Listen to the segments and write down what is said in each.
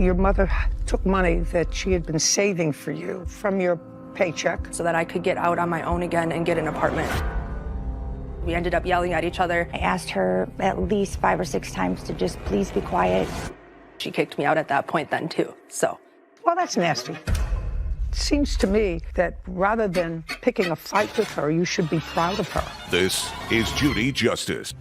Your mother took money that she had been saving for you from your paycheck. So that I could get out on my own again and get an apartment. We ended up yelling at each other. I asked her at least 5 or 6 times to just please be quiet. She kicked me out at that point then too, so. Well, that's nasty. It seems to me that rather than picking a fight with her, you should be proud of her. This is Judy Justice.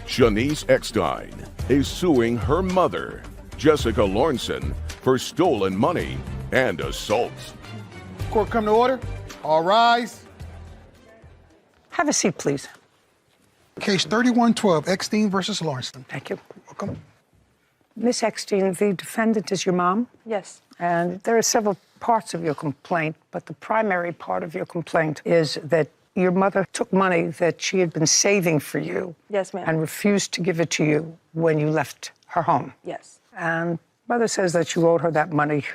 Shanice Eckstein is suing her mother, Jessica Lawrenson, for stolen money and assault. Court come to order. All rise. Have a seat, please. Case 3112, Eckstein versus Lawrenson. Thank you. Welcome. Miss Eckstein, the defendant is your mom, Yes. and there are several parts of your complaint, but the primary part of your complaint is that your mother took money that she had been saving for you. Yes, ma'am. And refused to give it to you when you left her home. Yes. And mother says that you owed her that money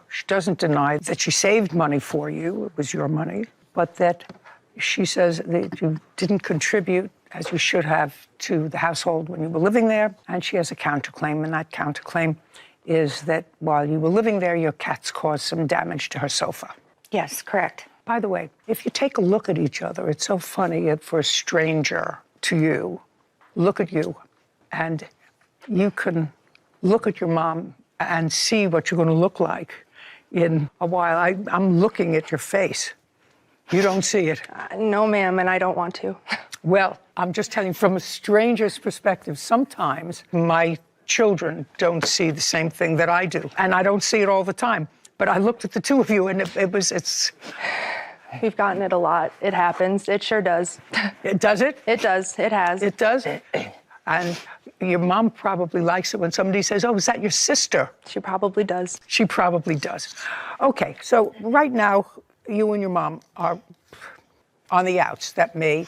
she doesn't deny that she saved money for you, it was your money, but that she says that you didn't contribute as you should have to the household when you were living there, and she has a counterclaim, and that counterclaim is that while you were living there, your cats caused some damage to her sofa. Yes, correct. By the way, if you take a look at each other, it's so funny for a stranger to you, look at you, and you can look at your mom and see what you're going to look like in a while. I'm looking at your face. You don't see it. No, ma'am, and I don't want to. Well, I'm just telling you from a stranger's perspective, sometimes my children don't see the same thing that I do, and I don't see it all the time. But I looked at the two of you, and it's... We've gotten it a lot. It happens. It sure does. It does it? It does. It has. It does? And your mom probably likes it when somebody says, oh, is that your sister? She probably does. She probably does. Okay, so right now, you and your mom are on the outs. That may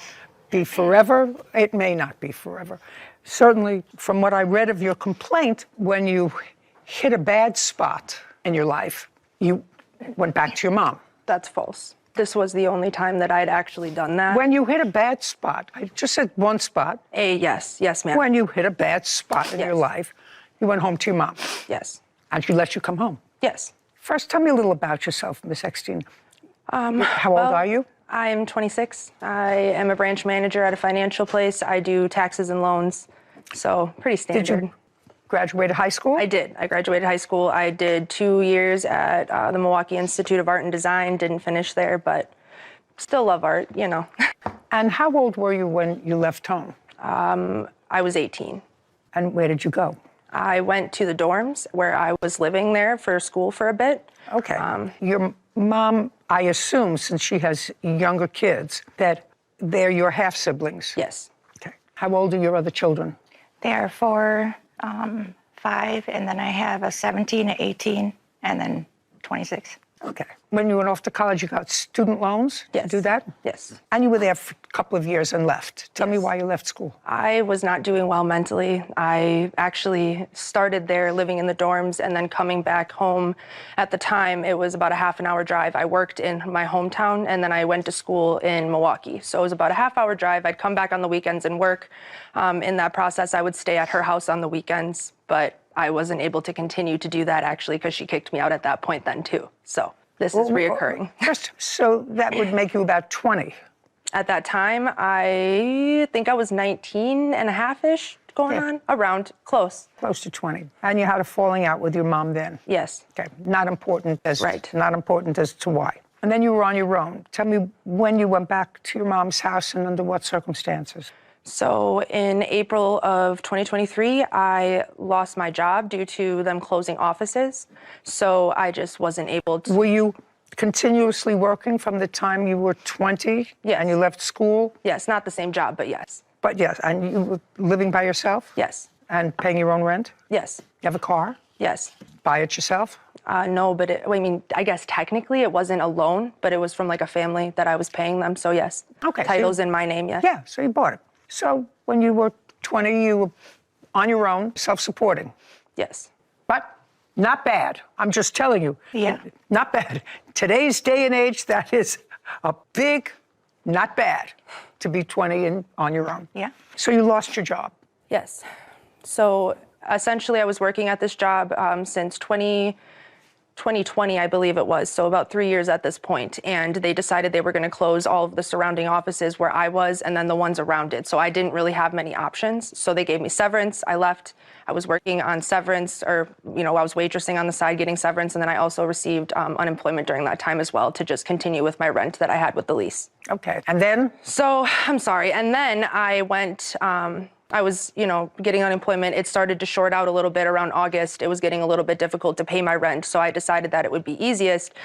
be forever. It may not be forever. Certainly, from what I read of your complaint, when you hit a bad spot in your life, you went back to your mom. That's false. This was the only time that I'd actually done that. When you hit a bad spot, I just said one spot. Yes, ma'am. When you hit a bad spot in your life, you went home to your mom. Yes. And she let you come home. Yes. First, tell me a little about yourself, Miss Eckstein. How old are you? I'm 26. I am a branch manager at a financial place. I do taxes and loans, so pretty standard. Did you graduate high school? I did. I graduated high school. I did 2 years at the Milwaukee Institute of Art and Design. Didn't finish there, but still love art, you know. And how old were you when you left home? I was 18. And where did you go? I went to the dorms where I was living there for school for a bit. Okay. Your mom, I assume, since she has younger kids, that they're your half-siblings. Yes. Okay. How old are your other children? They are 4, 5, and then I have a 17, an 18, and then 26. Okay. When you went off to college, you got student loans to do that? Yes. And you were there for a couple of years and left. Tell me Yes. why you left school. I was not doing well mentally. I actually started there living in the dorms and then coming back home. At the time, it was about a half-an-hour drive. I worked in my hometown and then I went to school in Milwaukee. So it was about a half-hour drive. I'd come back on the weekends and work. In that process, I would stay at her house on the weekends, but I wasn't able to continue to do that actually because she kicked me out at that point then too. So this is reoccurring. So that would make you about 20. At that time, I think I was 19 and a half-ish going on, around, close. Close to 20. And you had a falling out with your mom then? Yes. Okay, not important as Right. Not important as to why. And then you were on your own. Tell me when you went back to your mom's house and under what circumstances? So in April of 2023, I lost my job due to them closing offices. So I just wasn't able to. Were you continuously working from the time you were 20? Yes. And you left school? Yes, not the same job, but yes. But yes, and you were living by yourself? Yes. And paying your own rent? Yes. You have a car? Yes. Buy it yourself? No, but I guess technically it wasn't a loan, but it was from like a family that I was paying them. So yes. Okay. Title's in my name, yes. Yeah, so you bought it. So when you were 20, you were on your own, self-supporting. Yes. But not bad. I'm just telling you. Yeah. Not bad. Today's day and age, that is a big not bad to be 20 and on your own. Yeah. So you lost your job. Yes. So essentially I was working at this job since 2020, I believe it was, so about 3 years at this point, and they decided they were going to close all of the surrounding offices where I was and then the ones around it. So I didn't really have many options. So they gave me severance. I left. I was working on severance, or, I was waitressing on the side getting severance, and then I also received unemployment during that time as well to just continue with my rent that I had with the lease. Okay. And then? So, I'm sorry. And then I went, I was, getting unemployment. It started to short out a little bit around August. It was getting a little bit difficult to pay my rent. So I decided that it would be easiest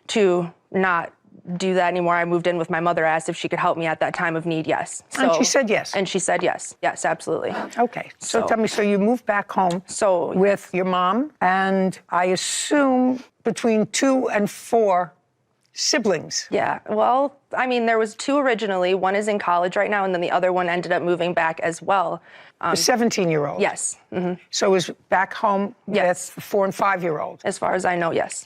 to not do that anymore. I moved in with my mother, asked if she could help me at that time of need. Yes. So, And she said yes. And she said yes. Yes, absolutely. Okay. So So- tell me, so you moved back home So- with your mom, and I assume between 2 and 4 siblings. Yeah. Well, I mean, there was 2 originally. One is in college right now, and then the other one ended up moving back as well. A 17-year-old. Yes. So it was back home Yes. with the 4 and 5-year-old. As far as I know, yes.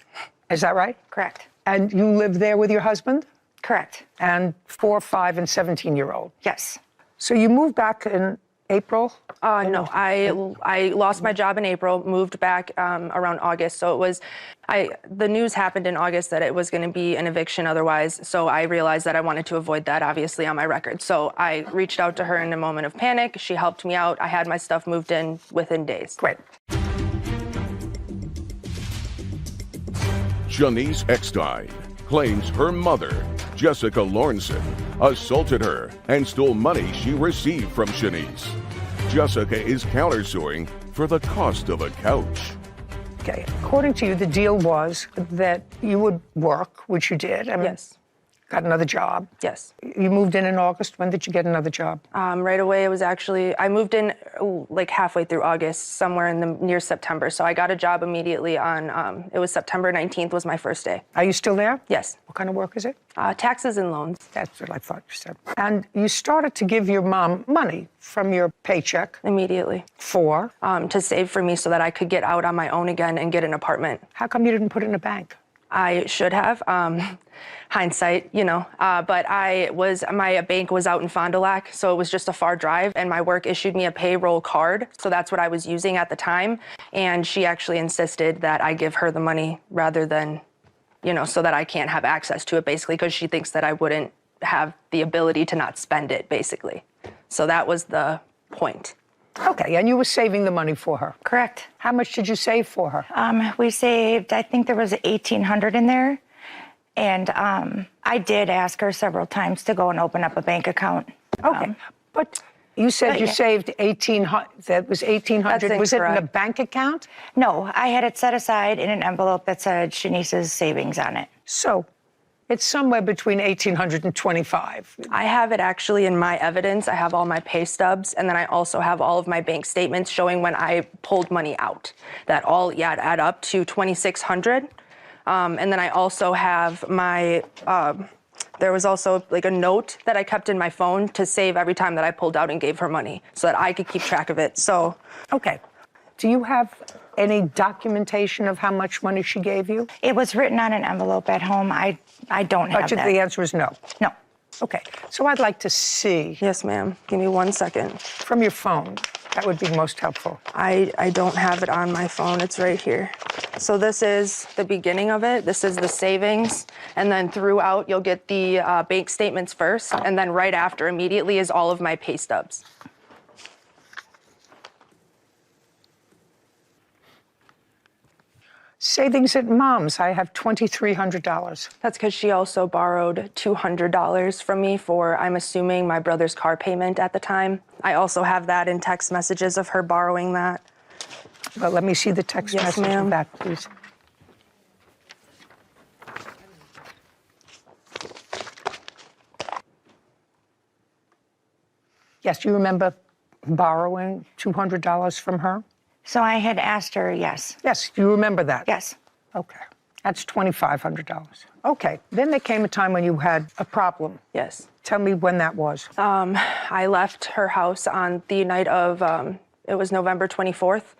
Is that right? Correct. And you lived there with your husband Correct. and 4, 5, and 17-year-old. Yes. So you moved back in April? No, I lost my job in April, moved back around August. So it was, the news happened in August that it was going to be an eviction otherwise. So I realized that I wanted to avoid that, obviously, on my record. So I reached out to her in a moment of panic. She helped me out. I had my stuff moved in within days. Great. Shanice Eckstein claims her mother, Jessica Lornson, assaulted her and stole money she received from Shanice. Jessica is countersuing for the cost of a couch. Okay. According to you, the deal was that you would work, which you did. I mean, Yes. got another job. Yes. You moved in August. When did you get another job? Right away, it was actually, I moved in like halfway through August, somewhere in the near September. So I got a job immediately on, it was September 19th was my first day. Are you still there? Yes. What kind of work is it? Taxes and loans. That's what I thought you said. And you started to give your mom money from your paycheck Immediately. for. To save for me so that I could get out on my own again and get an apartment. How come you didn't put it in a bank? I should have. Hindsight, but my bank was out in Fond du Lac, so it was just a far drive, and my work issued me a payroll card, so that's what I was using at the time, and she actually insisted that I give her the money rather than, so that I can't have access to it, basically, because she thinks that I wouldn't have the ability to not spend it, basically. So that was the point. Okay, and you were saving the money for her. Correct. How much did you save for her? We saved, I think there was $1,800 in there. And I did ask her several times to go and open up a bank account. Okay, but you said but you yeah. saved 1,800. That was 1,800. That's Was it in a incorrect. bank account? No, I had it set aside in an envelope that said Shanice's savings on it. So it's somewhere between 1,800 and 25. I have it actually in my evidence. I have all my pay stubs, and then I also have all of my bank statements showing when I pulled money out. That all add up to $2,600. And then I also have my, there was also like a note that I kept in my phone to save every time that I pulled out and gave her money so that I could keep track of it. So, Okay. Do you have any documentation of how much money she gave you? It was written on an envelope at home. I don't have But that. the answer is no. No. Okay. So I'd like to see yes, ma'am. Give me 1 second. from your phone. That would be most helpful. I don't have it on my phone. It's right here. So this is the beginning of it. This is the savings. And then throughout, you'll get the bank statements first. And then right after, immediately, is all of my pay stubs. Savings at mom's, I have $2,300. That's because she also borrowed $200 from me for, I'm assuming, my brother's car payment at the time. I also have that in text messages of her borrowing that. Well, let me see the text Yes, message ma'am. of that, please. Yes, you remember borrowing $200 from her? So I had asked her, yes. Yes, you remember that? Yes. Okay. That's $2,500. Okay. Then there came a time when you had a problem. Yes. Tell me when that was. I left her house on the night of, it was November 24th.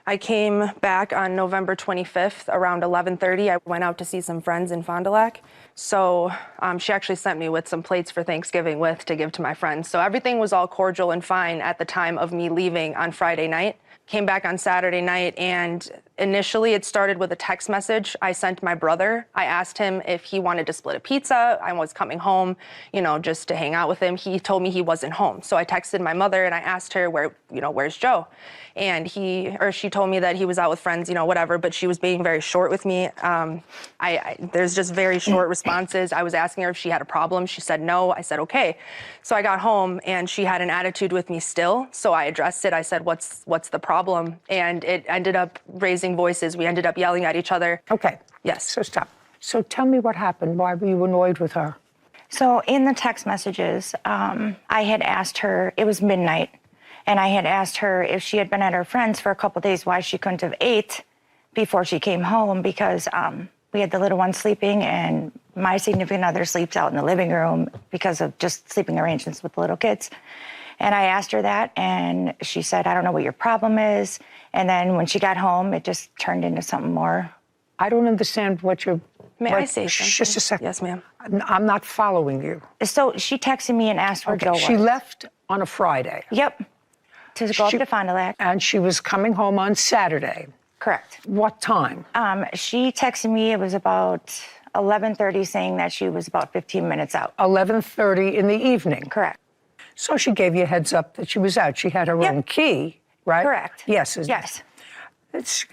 I came back on November 25th around 11:30. I went out to see some friends in Fond du Lac. So she actually sent me with some plates for Thanksgiving to give to my friends. So everything was all cordial and fine at the time of me leaving on Friday night. came back on Saturday night, and initially it started with a text message I sent my brother. I asked him if he wanted to split a pizza. I was coming home, just to hang out with him. He told me he wasn't home. So I texted my mother and I asked her where's Joe? And she told me that he was out with friends, whatever, but she was being very short with me. There's just very short responses. I was asking her if she had a problem. She said no. I said, okay. So I got home and she had an attitude with me still. So I addressed it. I said, what's the problem? And it ended up raising voices. We ended up yelling at each other. Okay. Yes. So stop. So tell me what happened. Why were you annoyed with her? So in the text messages, I had asked her, it was midnight, and I had asked her if she had been at her friend's for a couple of days, why she couldn't have ate before she came home, because we had the little one sleeping and my significant other sleeps out in the living room because of just sleeping arrangements with the little kids. And I asked her that, and she said, I don't know what your problem is. And then when she got home, it just turned into something more. I don't understand what you're... May I say something? Just a second. Yes, ma'am. I'm not following you. So she texted me and asked where Joe was. She left on a Friday. Yep. To go up to Fond du Lac. And she was coming home on Saturday. Correct. What time? She texted me, it was about 11:30, saying that she was about 15 minutes out. 11:30 in the evening. Correct. So she gave you a heads up that she was out. She had her own key, right? Correct. Yes. Yes.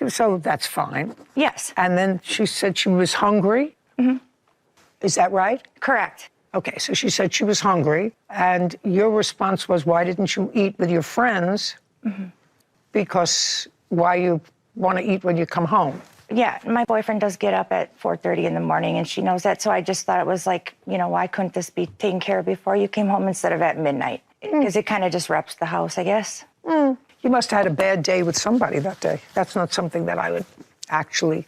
So that's fine. Yes. And then she said she was hungry. Mm-hmm. Is that right? Correct. Okay, so she said she was hungry, and your response was, why didn't you eat with your friends? Mm-hmm. Because why you want to eat when you come home? Yeah, my boyfriend does get up at 4:30 in the morning, and she knows that. So I just thought it was like, why couldn't this be taken care of before you came home instead of at midnight? Because it kind of disrupts the house, I guess. You must have had a bad day with somebody that day. That's not something that I would actually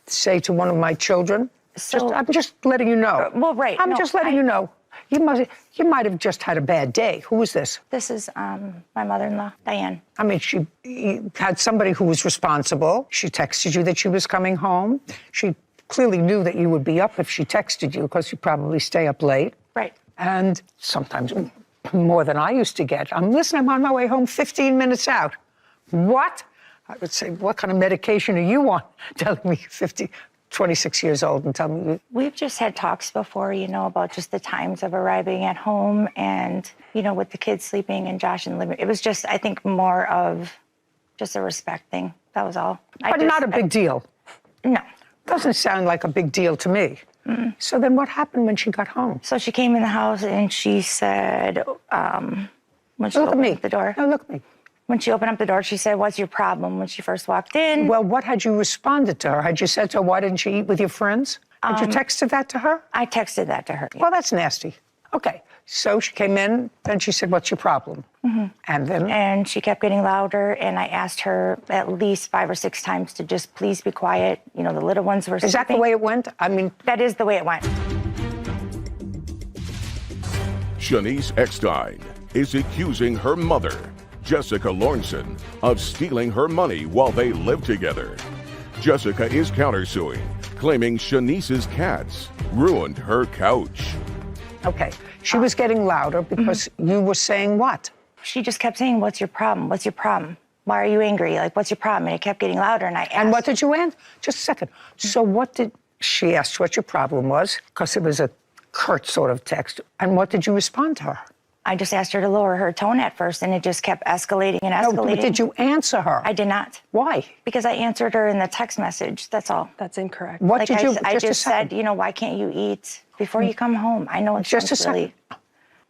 say to one of my children. I'm just letting you know. Well, right. I'm just letting you know. You might have just had a bad day. Who was this? This is my mother-in-law, Diane. I mean, she had somebody who was responsible. She texted you that she was coming home. She clearly knew that you would be up if she texted you, because you probably stay up late. Right. And sometimes more than I used to get. I'm on my way home 15 minutes out. What? I would say, what kind of medication are you on? Telling me 26 years old and tell me. We've just had talks before, about just the times of arriving at home and, with the kids sleeping and Josh in the living room. It was just, I think, more of just a respect thing. That was all. But not a big deal. No. Doesn't sound like a big deal to me. Mm-mm. So then what happened when she got home? So she came in the house and she said, when she opened up the door. No, look at me. When she opened up the door, she said, what's your problem when she first walked in? Well, what had you responded to her? Had you said to her, why didn't you eat with your friends? Had you texted that to her? I texted that to her. Yeah. Well, that's nasty. Okay. So she came in, and she said, what's your problem? Mm-hmm. And then? And she kept getting louder, and I asked her at least 5 or 6 times to just please be quiet. The little ones were sleeping. Is that the way it went? I mean... That is the way it went. Shanice Eckstein is accusing her mother, Jessica Lornson, of stealing her money while they lived together. Jessica is countersuing, claiming Shanice's cats ruined her couch. Okay. She was getting louder because you were saying what? She just kept saying, what's your problem? What's your problem? Why are you angry? Like, what's your problem? And it kept getting louder, and I asked. And what did you answer? Just a second. So what did... She asked what your problem was, because it was a curt sort of text. And what did you respond to her? I just asked her to lower her tone at first, and it just kept escalating and escalating. No, but did you answer her? I did not. Why? Because I answered her in the text message, that's all. That's incorrect. What did you... I just said, why can't you eat before you come home? I know it's just a second.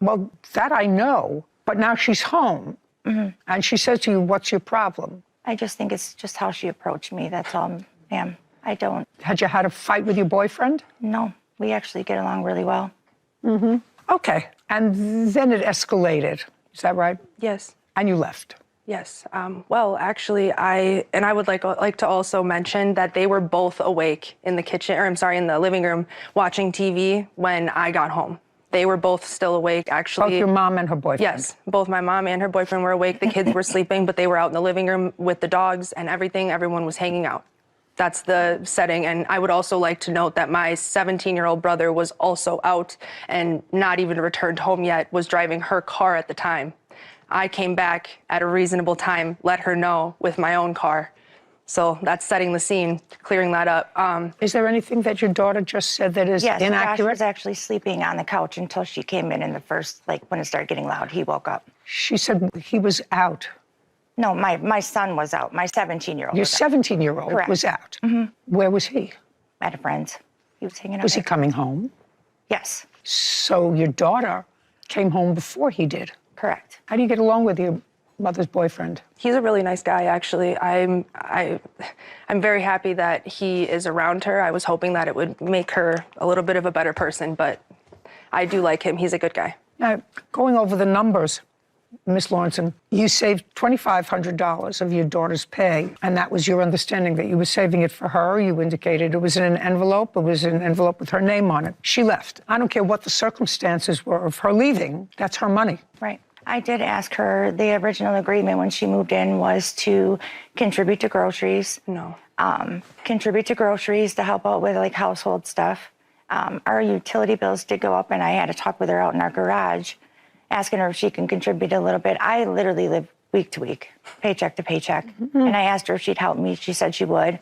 Well, that I know, but now she's home, and she says to you, what's your problem? I just think it's just how she approached me, that's all, ma'am. I don't... Had you had a fight with your boyfriend? No, we actually get along really well. Mm-hmm. Okay, and then it escalated, is that right? Yes. And you left? Yes. Well, actually, I would like to also mention that they were both awake in the kitchen, in the living room, watching TV when I got home. They were both still awake, actually. Both your mom and her boyfriend? Yes, both my mom and her boyfriend were awake. The kids were sleeping, but they were out in the living room with the dogs and everything. Everyone was hanging out. That's the setting. And I would also like to note that my 17-year-old brother was also out and not even returned home yet, was driving her car at the time. I came back at a reasonable time, let her know with my own car. So that's setting the scene, clearing that up. Is there anything that your daughter just said that is Yes, Josh inaccurate? was actually sleeping on the couch until she came in the first, like when it started getting loud, he woke up. She said he was out. No, my son was out. My 17-year-old Your was out 17-year-old Correct. was out. Where was he? at a friend's. He was hanging out. Was he there. coming home? Yes, So your daughter came home before he did. correct. How do you get along with your mother's boyfriend? He's a really nice guy, actually. I'm very happy that he is around her. I was hoping that it would make her a little bit of a better person, but I do like him. He's a good guy. Now, going over the numbers, Miss Lawrenson, you saved $2,500 of your daughter's pay, and that was your understanding that you were saving it for her. You indicated it was in an envelope. It was an envelope with her name on it. She left. I don't care what the circumstances were of her leaving. That's her money. Right. I did ask her, the original agreement when she moved in was to contribute to groceries. No. Contribute to groceries to help out with like household stuff. Our utility bills did go up, and I had to talk with her out in our garage, asking her if she can contribute a little bit. I literally live week to week, paycheck to paycheck. And I asked her if she'd help me. She said she would.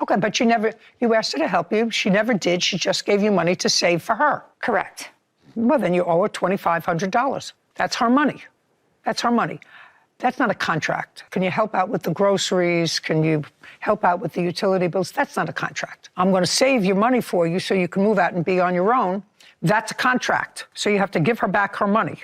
Okay, but you asked her to help you. She never did. She just gave you money to save for her. Correct. Well, then you owe her $2,500. That's her money. That's her money. That's not a contract. Can you help out with the groceries? Can you help out with the utility bills? That's not a contract. I'm going to save your money for you so you can move out and be on your own. That's a contract. So you have to give her back her money.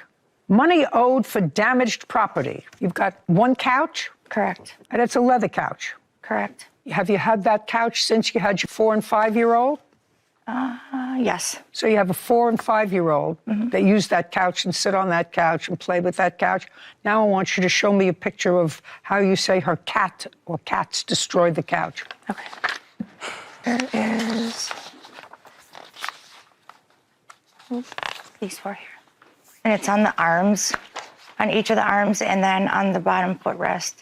Money owed for damaged property. You've got one couch, Correct. and it's a leather couch. Correct. Have you had that couch since you had your 4- and 5-year-old? Yes. So you have a 4- and 5-year-old that use that couch and sit on that couch and play with that couch. Now I want you to show me a picture of how you say her cat or cats destroyed the couch. Okay. There is these four here. And it's on the arms, on each of the arms, and then on the bottom footrest.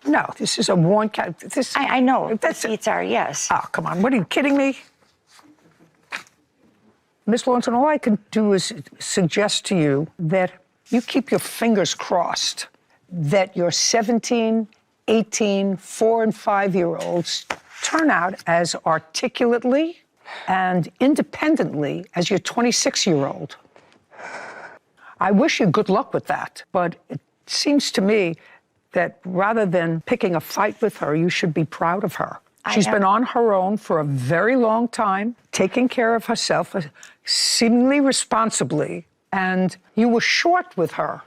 No, this is a worn couch. I know the That's seats are, yes. Oh, come on. What, are you kidding me? Miss Lawrenson, all I can do is suggest to you that you keep your fingers crossed that your 17, 18, 4- and 5-year-olds turn out as articulately and independently as your 26-year-old. I wish you good luck with that, but it seems to me that rather than picking a fight with her, you should be proud of her. She's been on her own for a very long time, taking care of herself, seemingly responsibly, and you were short with her.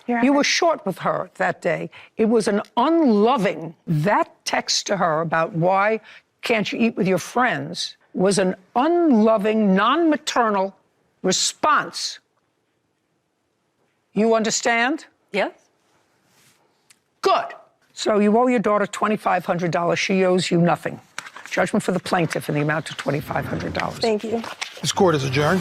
You were short with her that day. It was an unloving, that text to her about why can't you eat with your friends was an unloving, non-maternal response. You understand? Yes. Good. So you owe your daughter $2,500. She owes you nothing. Judgment for the plaintiff in the amount of $2,500. Thank you. This court is adjourned.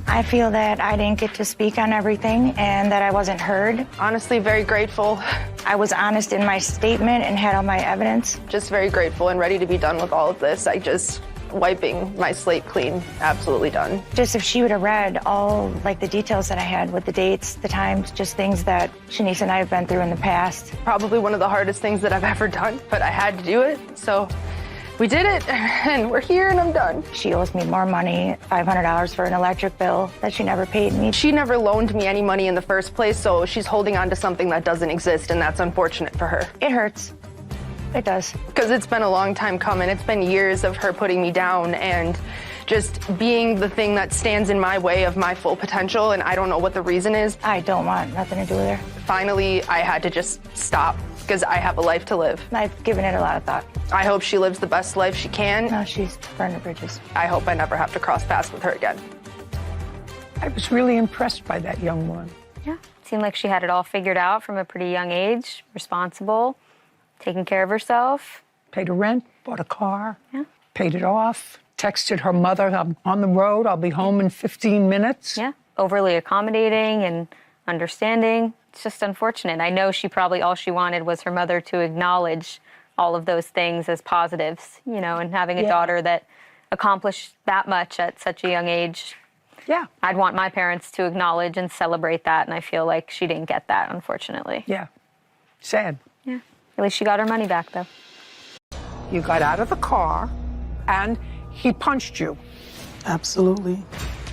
I feel that I didn't get to speak on everything and that I wasn't heard. Honestly, very grateful. I was honest in my statement and had all my evidence. Just very grateful and ready to be done with all of this. Wiping my slate clean, absolutely done. Just if she would have read all like the details that I had with the dates, the times, just things that Shanice and I have been through in the past. Probably one of the hardest things that I've ever done, but I had to do it. So we did it, and we're here, and I'm done. She owes me more money, $500 for an electric bill that she never paid me. She never loaned me any money in the first place, so she's holding on to something that doesn't exist, and that's unfortunate for her. It hurts. It does. Because it's been a long time coming. It's been years of her putting me down and just being the thing that stands in my way of my full potential, and I don't know what the reason is. I don't want nothing to do with her. Finally, I had to just stop because I have a life to live. I've given it a lot of thought. I hope she lives the best life she can. Now she's burned the bridges. I hope I never have to cross paths with her again. I was really impressed by that young woman. Yeah, seemed like she had it all figured out from a pretty young age, responsible, taking care of herself. Paid her rent, bought a car, Yeah. paid it off, texted her mother, I'm on the road, I'll be home in 15 minutes. Yeah, overly accommodating and understanding. It's just unfortunate. I know she probably all she wanted was her mother to acknowledge all of those things as positives, and having a daughter that accomplish that much at such a young age. Yeah. I'd want my parents to acknowledge and celebrate that, and I feel like she didn't get that, unfortunately. Yeah. Sad. Yeah. At least she got her money back, though. You got out of the car and he punched you. Absolutely.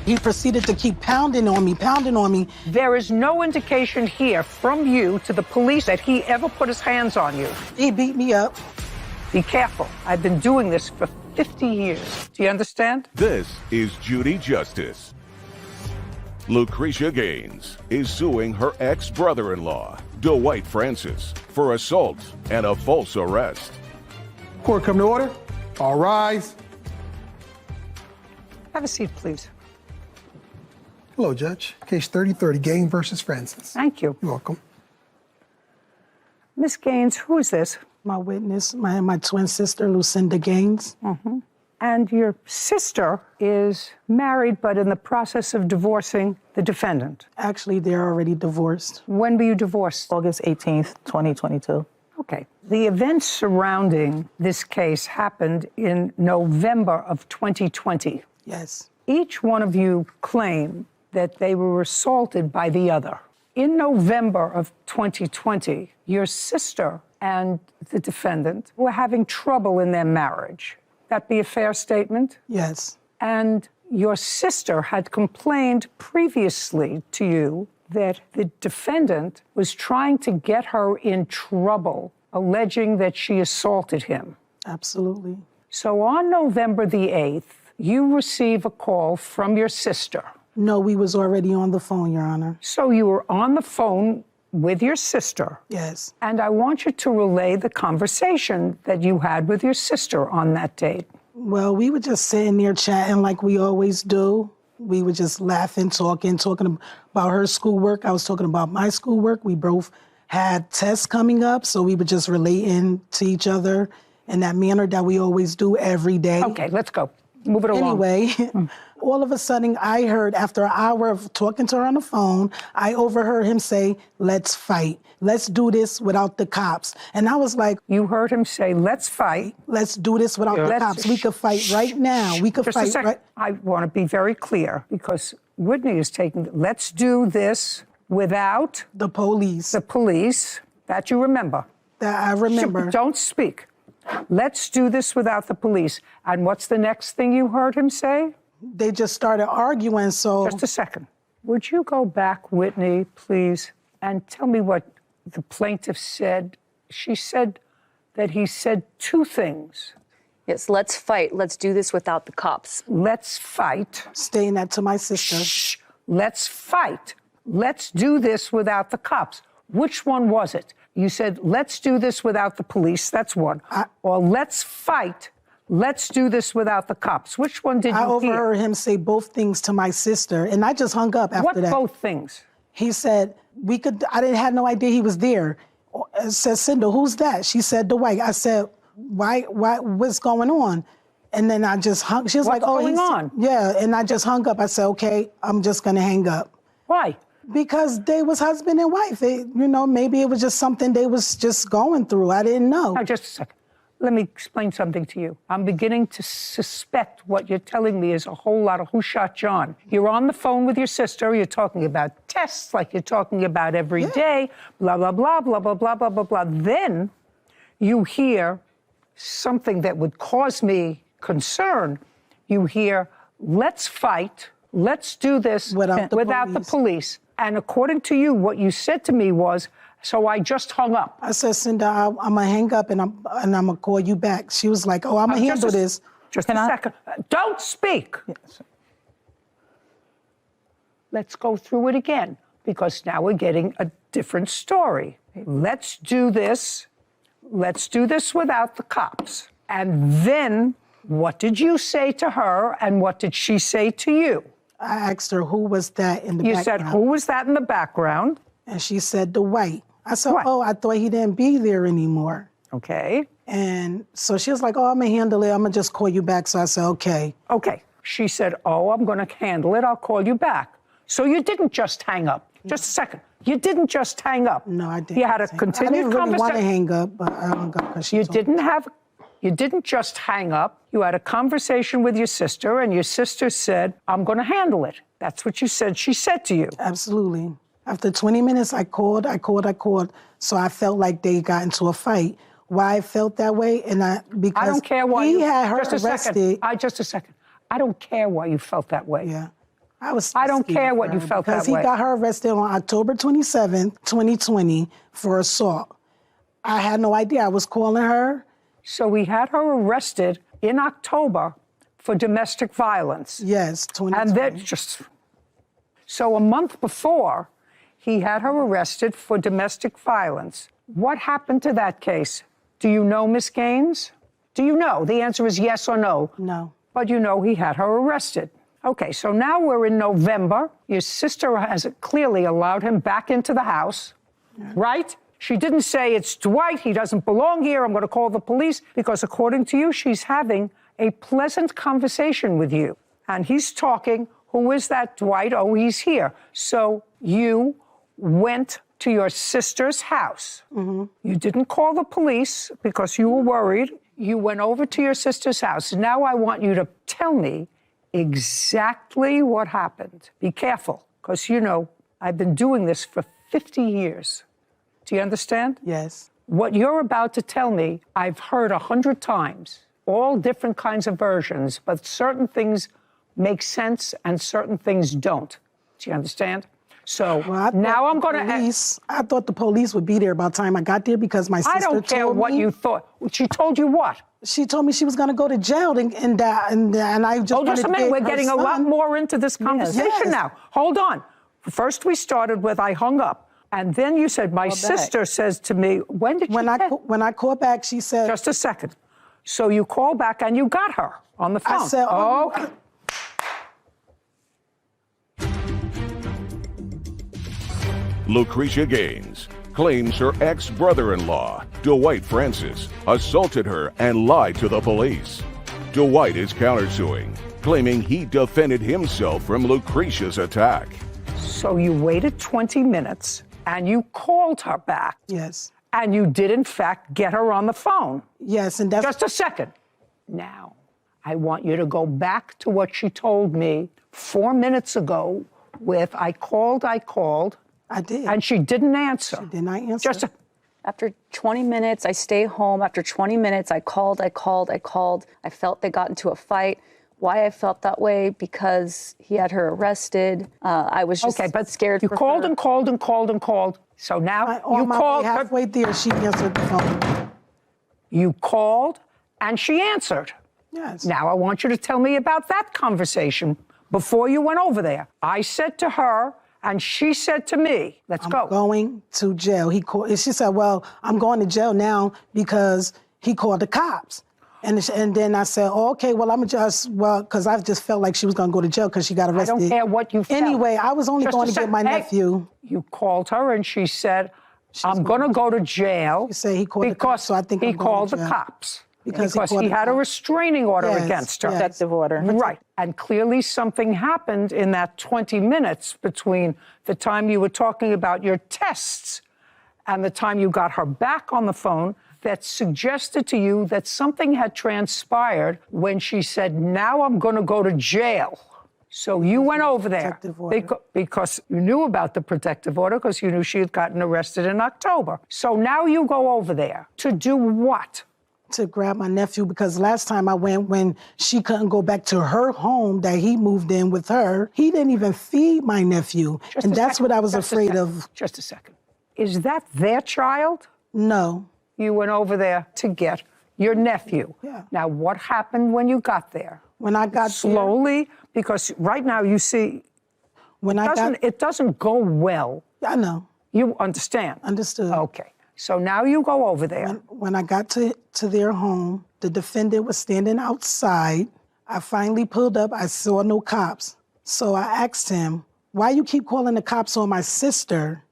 He proceeded to keep pounding on me. There is no indication here from you to the police that he ever put his hands on you. He beat me up. Be careful. I've been doing this for 50 years. Do you understand? This is Judy Justice. Lucretia Gaines is suing her ex-brother-in-law, Dwight Francis, for assault and a false arrest. Court come to order. All rise. Have a seat, please. Hello, Judge. Case 3030, Gaines versus Francis. Thank you. You're welcome. Miss Gaines, who is this? My witness, my twin sister, Lucinda Gaines. And your sister is married but in the process of divorcing the defendant. Actually, they're already divorced. When were you divorced? August 18th, 2022. Okay. The events surrounding this case happened in November of 2020. Yes. Each one of you claim that they were assaulted by the other. In November of 2020, your sister and the defendant were having trouble in their marriage. That be a fair statement? Yes. And your sister had complained previously to you that the defendant was trying to get her in trouble, alleging that she assaulted him. Absolutely. So on November the 8th, you receive a call from your sister. No, we was already on the phone, Your Honor. So you were on the phone with your sister. Yes. And I want you to relay the conversation that you had with your sister on that date. Well, we were just sitting there chatting like we always do. We were just laughing, talking about her schoolwork. I was talking about my schoolwork. We both had tests coming up, so we were just relating to each other in that manner that we always do every day. Okay, let's go. Move it along. Anyway, all of a sudden I heard, after an hour of talking to her on the phone, I overheard him say, "Let's fight. Let's do this without the cops." And I was like, You heard him say, let's fight. "Let's do this without the cops. We could fight right now. We could Just a fight second. right." I want to be very clear because Whitney is taking, let's do this without The police. the police. That you remember. That I remember. Don't speak. Let's do this without the police. And what's the next thing you heard him say? They just started arguing, so Just a second. Would you go back, Whitney, please, and tell me what the plaintiff said? She said that he said two things. Yes, let's fight. Let's do this without the cops. Let's fight. saying that to my sister. Shh. Let's fight. Let's do this without the cops. Which one was it? You said, let's do this without the police. That's one. Or let's fight. Let's do this without the cops. Which one did I you hear? overheard him say both things to my sister, and I just hung up after What that. both things? He said, I didn't have no idea he was there. I said, "Cinda, who's that?" She said, "Dwight." I said, why, what's going on? And then I just hung. She was What's like, "Oh, going on?" Yeah, and I just hung up. I said, "Okay, I'm just gonna hang up." Why? Because they was husband and wife. Maybe it was just something they was just going through. I didn't know. Now, just a second. Let me explain something to you. I'm beginning to suspect what you're telling me is a whole lot of who shot John. You're on the phone with your sister. You're talking about tests like you're talking about every day, blah, blah, blah, blah, blah, blah, blah, blah, blah. Then you hear something that would cause me concern. You hear, let's fight. Let's do this Without the police. And according to you, what you said to me was, so I just hung up. I said, "Cinda, I'm gonna hang up and I'm gonna call you back." She was like, "Oh, I'm gonna handle this." Just a second. Don't speak. Yes. Let's go through it again because now we're getting a different story. Let's do this. Let's do this without the cops. And then what did you say to her and what did she say to you? I asked her, "Who was that in the You background?" said, who was that in the background? And she said, "Dwight." I said, Dwight. "Oh, I thought he didn't be there anymore." Okay. And so she was like, "Oh, I'm gonna handle it. I'm gonna just call you back." So I said, "Okay." Okay. She said, oh, I'm going to handle it. I'll call you back. So you didn't just hang up. Just a second. You didn't just hang up. No, I didn't. You had a hang up. continued I didn't really want to conversation. hang up, but I hung up because she You told didn't have You didn't just hang up. You had a conversation with your sister, and your sister said, I'm going to handle it. That's what you said she said to you. Absolutely. After 20 minutes, I called. So I felt like they got into a fight. Why I felt that way, because I don't care why he you had her just a arrested. Second. Just a second. I don't care why you felt that way. Yeah. I don't care scared what for you her felt that because way. he got her arrested on October 27th, 2020 for assault. I had no idea. I was calling her. So we had her arrested in October for domestic violence. Yes, 2020. And then so a month before, he had her arrested for domestic violence. What happened to that case? Do you know, Miss Gaines? Do you know? The answer is yes or no. No. But you know he had her arrested. Okay, so now we're in November. Your sister has clearly allowed him back into the house, right? She didn't say, it's Dwight, he doesn't belong here, I'm going to call the police, because according to you, she's having a pleasant conversation with you. And he's talking, who is that Dwight? Oh, he's here. So you went to your sister's house. Mm-hmm. You didn't call the police because you were worried. You went over to your sister's house. Now I want you to tell me exactly what happened. Be careful, because you know, I've been doing this for 50 years. Do you understand? Yes. What you're about to tell me, I've heard 100 times, all different kinds of versions, but certain things make sense and certain things don't. Do you understand? So now I'm going to... I thought the police would be there by the time I got there because my sister told me... I don't care what you thought. She told you what? She told me she was going to go to jail and I just... Oh, just a minute. We're getting a lot more into this conversation now. Hold on. First we started with I hung up. And then you said, my sister says to me, when did when I called back, she said... Just a second. So you called back and you got her on the phone. I said, okay. Lucretia Gaines claims her ex-brother-in-law, Dwight Francis, assaulted her and lied to the police. Dwight is countersuing, claiming he defended himself from Lucretia's attack. So you waited 20 minutes and you called her back. Yes. And you did, in fact, get her on the phone. Yes, and that's... Just a second. Now, I want you to go back to what she told me 4 minutes ago with I called. I did. And she didn't answer. She did not answer. After 20 minutes, I stay home. After 20 minutes, I called. I felt they got into a fight. Why I felt that way? Because he had her arrested. I was just scared. You for called her. and called. So now you my called. Way halfway there, she answered the phone. You called and she answered. Yes. Now I want you to tell me about that conversation before you went over there. I said to her, and she said to me, let's go. I'm going to jail. She said, well, I'm going to jail now because he called the cops. And then I said, oh, okay, well, because I just felt like she was going to go to jail because she got arrested. I don't care what you felt. Anyway, I was only going to get my nephew. You called her and she said, I'm going to go to jail. She said he called the cops, so I think he called the cops. Because he had a restraining order against her. Protective order. Right. And clearly something happened in that 20 minutes between the time you were talking about your tests and the time you got her back on the phone that suggested to you that something had transpired when she said, now I'm going to go to jail. So you went over there because you knew about the protective order because you knew she had gotten arrested in October. So now you go over there to do what? To grab my nephew, because last time I went, when she couldn't go back to her home that he moved in with her, he didn't even feed my nephew. And that's what I was afraid of. Just a second. Is that their child? No. You went over there to get your nephew. Yeah. Now, what happened when you got there? When I got slowly, because right now you see, it doesn't go well. I know. You understand? Understood. Okay. So now you go over there. When I got to their home, the defendant was standing outside. I finally pulled up. I saw no cops. So I asked him, why you keep calling the cops on my sister?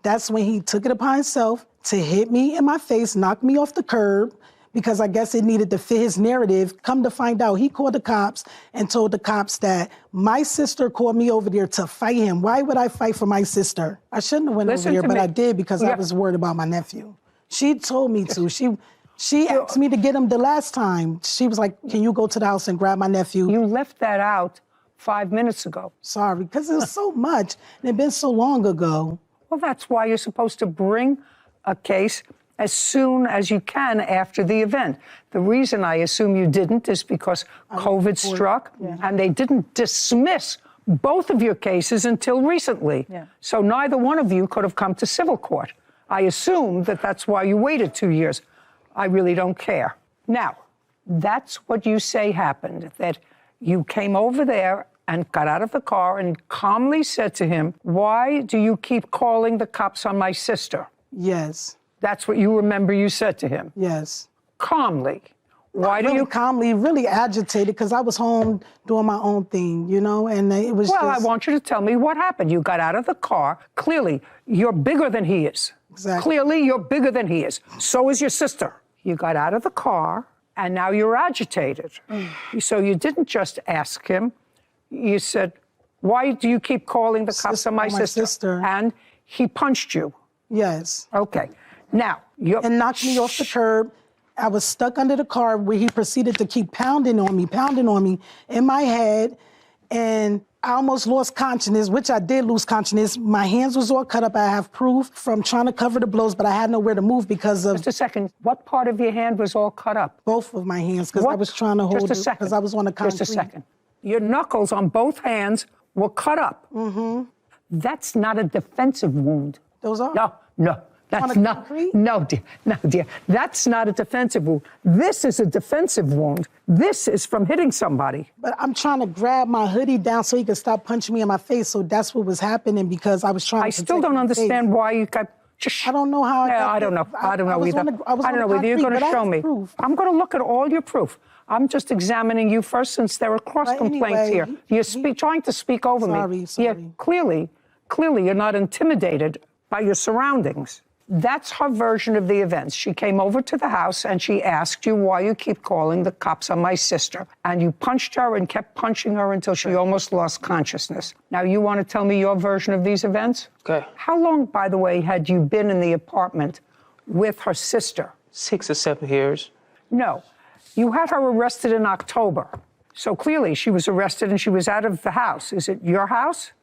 That's when he took it upon himself to hit me in my face, knock me off the curb, because I guess it needed to fit his narrative. Come to find out, he called the cops and told the cops that my sister called me over there to fight him. Why would I fight for my sister? I shouldn't have went over there, but I did because I was worried about my nephew. She told me to. She asked me to get him the last time. She was like, can you go to the house and grab my nephew? You left that out 5 minutes ago. Sorry, because it was so much. And it had been so long ago. Well, that's why you're supposed to bring a case as soon as you can after the event. The reason I assume you didn't is because COVID struck and they didn't dismiss both of your cases until recently. Yeah. So neither one of you could have come to civil court. I assume that that's why you waited 2 years. I really don't care. Now, that's what you say happened, that you came over there and got out of the car and calmly said to him, why do you keep calling the cops on my sister? Yes, That's what you remember you said to him. yes. Calmly. Why do Really you? calmly, really agitated because I was home doing my own thing, you know, and it was Well, I just... want you to tell me what happened. You got out of the car. Clearly, you're bigger than he is. Exactly. Clearly, you're bigger than he is. So is your sister. You got out of the car, and now you're agitated. So you didn't just ask him. You said, why do you keep calling the cops on my sister? And he punched you. Yes. Okay. Now, you're... And knocked me off the curb. I was stuck under the car where he proceeded to keep pounding on me in my head. And I almost lost consciousness, which I did lose consciousness. My hands was all cut up. I have proof from trying to cover the blows, but I had nowhere to move because of... Just a second. What part of your hand was all cut up? Both of my hands, because I was trying to hold Just a it, second. because I was on the concrete. Just a second. Your knuckles on both hands were cut up. Mm-hmm. That's not a defensive wound. Those are? No. That's the not. concrete? No, dear. That's not a defensive wound. This is a defensive wound. This is from hitting somebody. But I'm trying to grab my hoodie down so he could stop punching me in my face. So that's what was happening because I was trying to I still protect don't my understand face. why you got. I don't know how. I don't know. I don't know was either. on the- I was I on don't the know either. You're concrete, going to but I show have me. proof. I'm going to look at all your proof. I'm just examining you first since there are cross But complaints anyway, here. You're trying to speak over me. Sorry. Yeah, clearly you're not intimidated by your surroundings. That's her version of the events. She came over to the house and she asked you why you keep calling the cops on my sister. And you punched her and kept punching her until she almost lost consciousness. Now, you want to tell me your version of these events? Okay. How long, by the way, had you been in the apartment with her sister? 6 or 7 years. No. You had her arrested in October. So clearly she was arrested and she was out of the house. Is it your house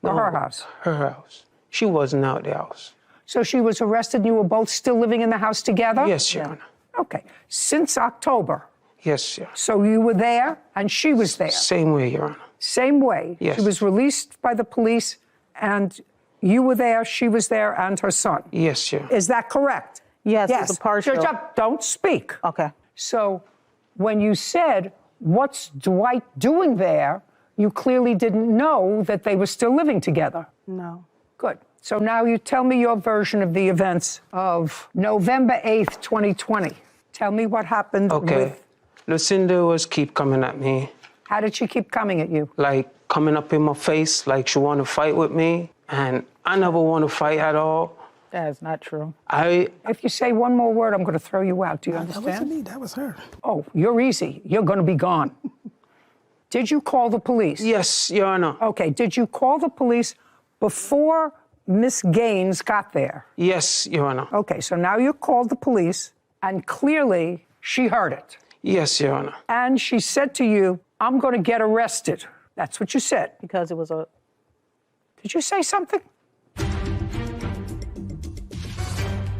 or her house? Her house. She wasn't out the house. So she was arrested and you were both still living in the house together? Yes, Your Honor. Okay. Since October. Yes, Your Honor. So you were there and she was there? Same way, Your Honor. Same way? Yes. She was released by the police and you were there, she was there, and her son? Yes, Your Honor. Is that correct? Yes, it's a partial. Judge, don't speak. Okay. So when you said, what's Dwight doing there, you clearly didn't know that they were still living together. No. Good. So now you tell me your version of the events of November 8th, 2020. Tell me what happened Okay. Lucinda was keep coming at me, How did she keep coming at you? like coming up in my face, like she want to fight with me. And I never want to fight at all. That is not true. If you say one more word, I'm going to throw you out. Do you That wasn't understand? me. That was her. Oh, you're easy. You're going to be gone. Did you call the police? Yes, Your Honor. Okay. Did you call the police before Miss Gaines got there? Yes, Your Honor. Okay. So now you called the police, and clearly she heard it. Yes, Your Honor. And she said to you, I'm going to get arrested. That's what you said. Because it was a... Did you say something?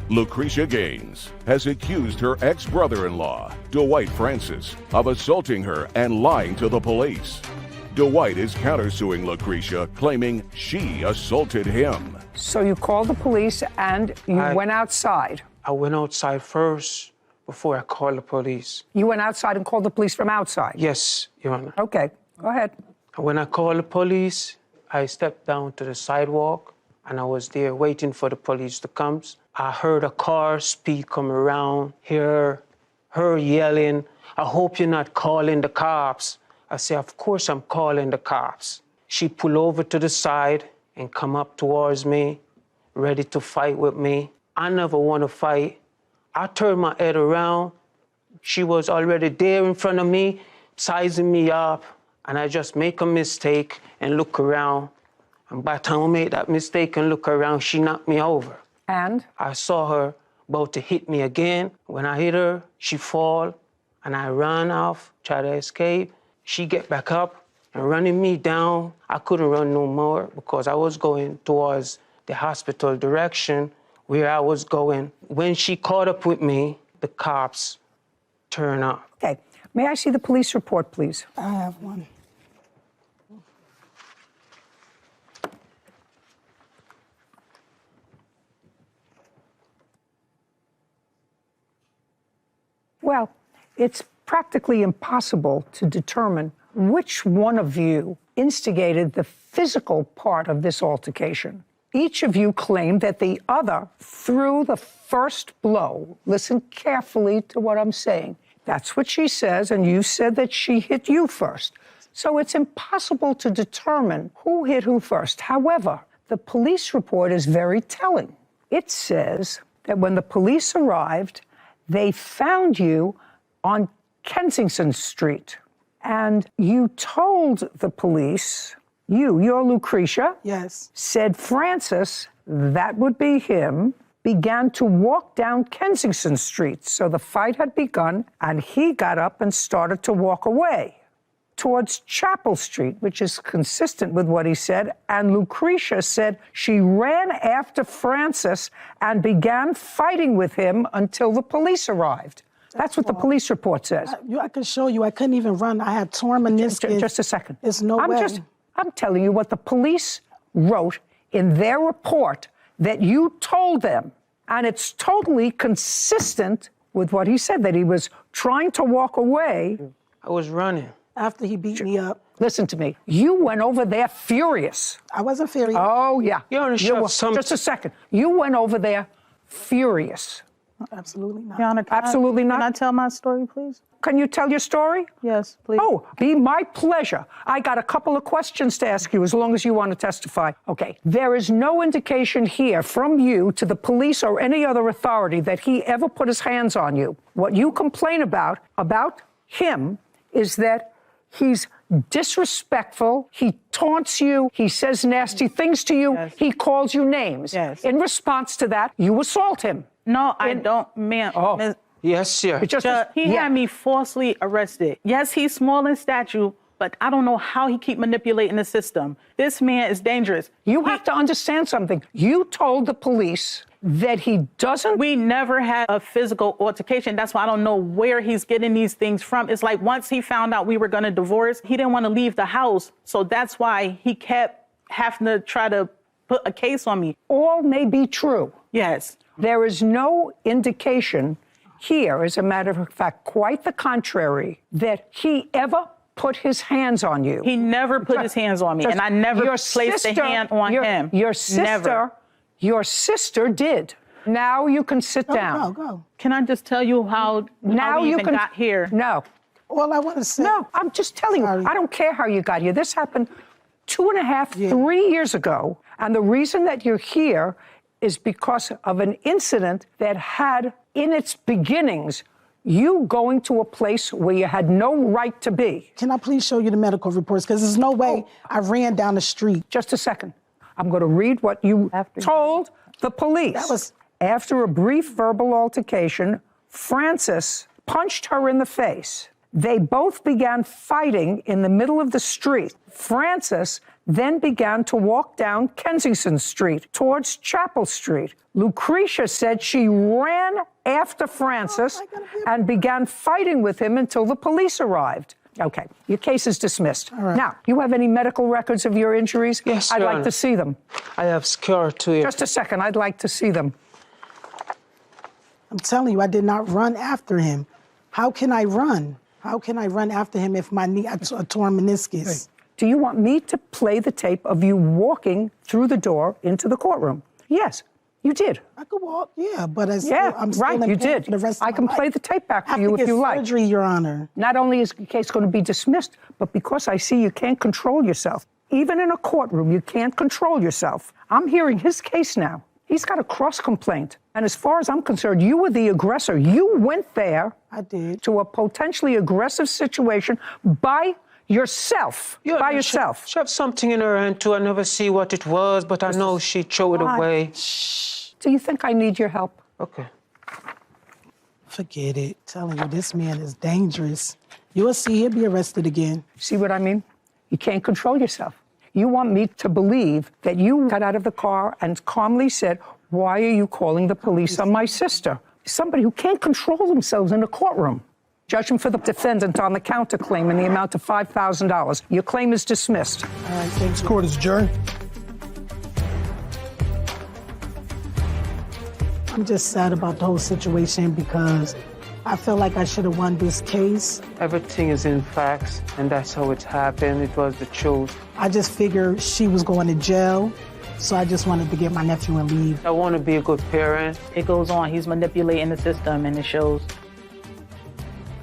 Lucretia Gaines has accused her ex-brother-in-law, Dwight Francis, of assaulting her and lying to the police. Dwight is countersuing Lucretia, claiming she assaulted him. So you called the police and you went outside. I went outside first before I called the police. You went outside and called the police from outside? Yes, Your Honor. Okay, go ahead. When I called the police, I stepped down to the sidewalk and I was there waiting for the police to come. I heard a car speed come around, hear her yelling, I hope you're not calling the cops. I said, of course I'm calling the cops. She pulled over to the side and come up towards me, ready to fight with me. I never want to fight. I turned my head around. She was already there in front of me, sizing me up, and I just make a mistake and look around. And by the time I made that mistake and look around, she knocked me over. And? I saw her about to hit me again. When I hit her, she fall, and I run off, try to escape. She get back up and running me down. I couldn't run no more because I was going towards the hospital direction where I was going. When she caught up with me, the cops turned up. Okay. May I see the police report, please? I have one. Well, it's practically impossible to determine which one of you instigated the physical part of this altercation. Each of you claimed that the other threw the first blow. Listen carefully to what I'm saying. That's what she says, and you said that she hit you first. So it's impossible to determine who hit who first. However, the police report is very telling. It says that when the police arrived, they found you on Kensington Street. And you told the police, you're Lucretia, Yes. said Francis, that would be him, began to walk down Kensington Street. So the fight had begun, and he got up and started to walk away towards Chapel Street, which is consistent with what he said. And Lucretia said she ran after Francis and began fighting with him until the police arrived. That's what the police report says. I can show you. I couldn't even run. I had torn meniscus. Just a second. There's no way. I'm telling you what the police wrote in their report that you told them. And it's totally consistent with what he said, that he was trying to walk away. I was running. After he beat me up. Listen to me. You went over there furious. I wasn't furious. Oh, yeah. You understand Just a second. You went over there furious. Absolutely not. Your Honor, Absolutely not. Can I tell my story, please? Can you tell your story? Yes, please. Oh, be my pleasure. I got a couple of questions to ask you as long as you want to testify. Okay. There is no indication here from you to the police or any other authority that he ever put his hands on you. What you complain about him is that he's disrespectful, he taunts you, he says nasty things to you, Yes. he calls you names. Yes. In response to that, you assault him. No, I don't, ma'am. Oh. Miss- Yes, sir. He had me falsely arrested. Yes, he's small in stature, but I don't know how he keep manipulating the system. This man is dangerous. You have to understand something. You told the police that he doesn't... We never had a physical altercation. That's why I don't know where he's getting these things from. It's like once he found out we were going to divorce, he didn't want to leave the house. So that's why he kept having to try to put a case on me. All may be true. Yes. There is no indication here, as a matter of fact, quite the contrary, that he ever put his hands on you. He never put his hands on me, and I never placed a hand on him. Your sister did. Now you can sit down. Go. Can I just tell you how we even got here? No. All I want to say. No, I'm just telling Sorry. you. I don't care how you got here. This happened 2.5, 3 years ago. And the reason that you're here is because of an incident that had, in its beginnings, you going to a place where you had no right to be. Can I please show you the medical reports? Because there's no way I ran down the street. Just a second. I'm going to read what you told the police. That was... After a brief verbal altercation, Francis punched her in the face. They both began fighting in the middle of the street. Francis then began to walk down Kensington Street towards Chapel Street. Lucretia said she ran after Francis and began fighting with him until the police arrived. Okay, your case is dismissed. All right. Now, you have any medical records of your injuries? Yes, I'd Your like Honor. to see them. I have scar to it. Just a second, I'd like to see them. I'm telling you, I did not run after him. How can I run? How can I run after him if my knee, a torn meniscus? Do you want me to play the tape of you walking through the door into the courtroom? Yes, you did. I could walk, yeah, but I'm Yeah, still right, in you pain did. for the rest of I my can life. play the tape back I for you have to if get you like. surgery, Your Honor. Not only is the case going to be dismissed, but because I see you can't control yourself. Even in a courtroom, you can't control yourself. I'm hearing his case now. He's got a cross complaint. And as far as I'm concerned, you were the aggressor. You went there I did. to a potentially aggressive situation by yourself. Yeah, by she- yourself. She have something in her hand too. I never see what it was, but I know she threw it away. Do you think I need your help? Okay. Forget it. Telling you, this man is dangerous. You'll see he'll be arrested again. See what I mean? You can't control yourself. You want me to believe that you got out of the car and calmly said, why are you calling the police on my sister? Somebody who can't control themselves in a courtroom. Judgment for the defendant on the counterclaim in the amount of $5,000. Your claim is dismissed. All right, thanks. Court is adjourned. I'm just sad about the whole situation because I feel like I should have won this case. Everything is in facts, and that's how it happened. It was the truth. I just figured she was going to jail, so I just wanted to get my nephew and leave. I want to be a good parent. It goes on. He's manipulating the system, and it shows.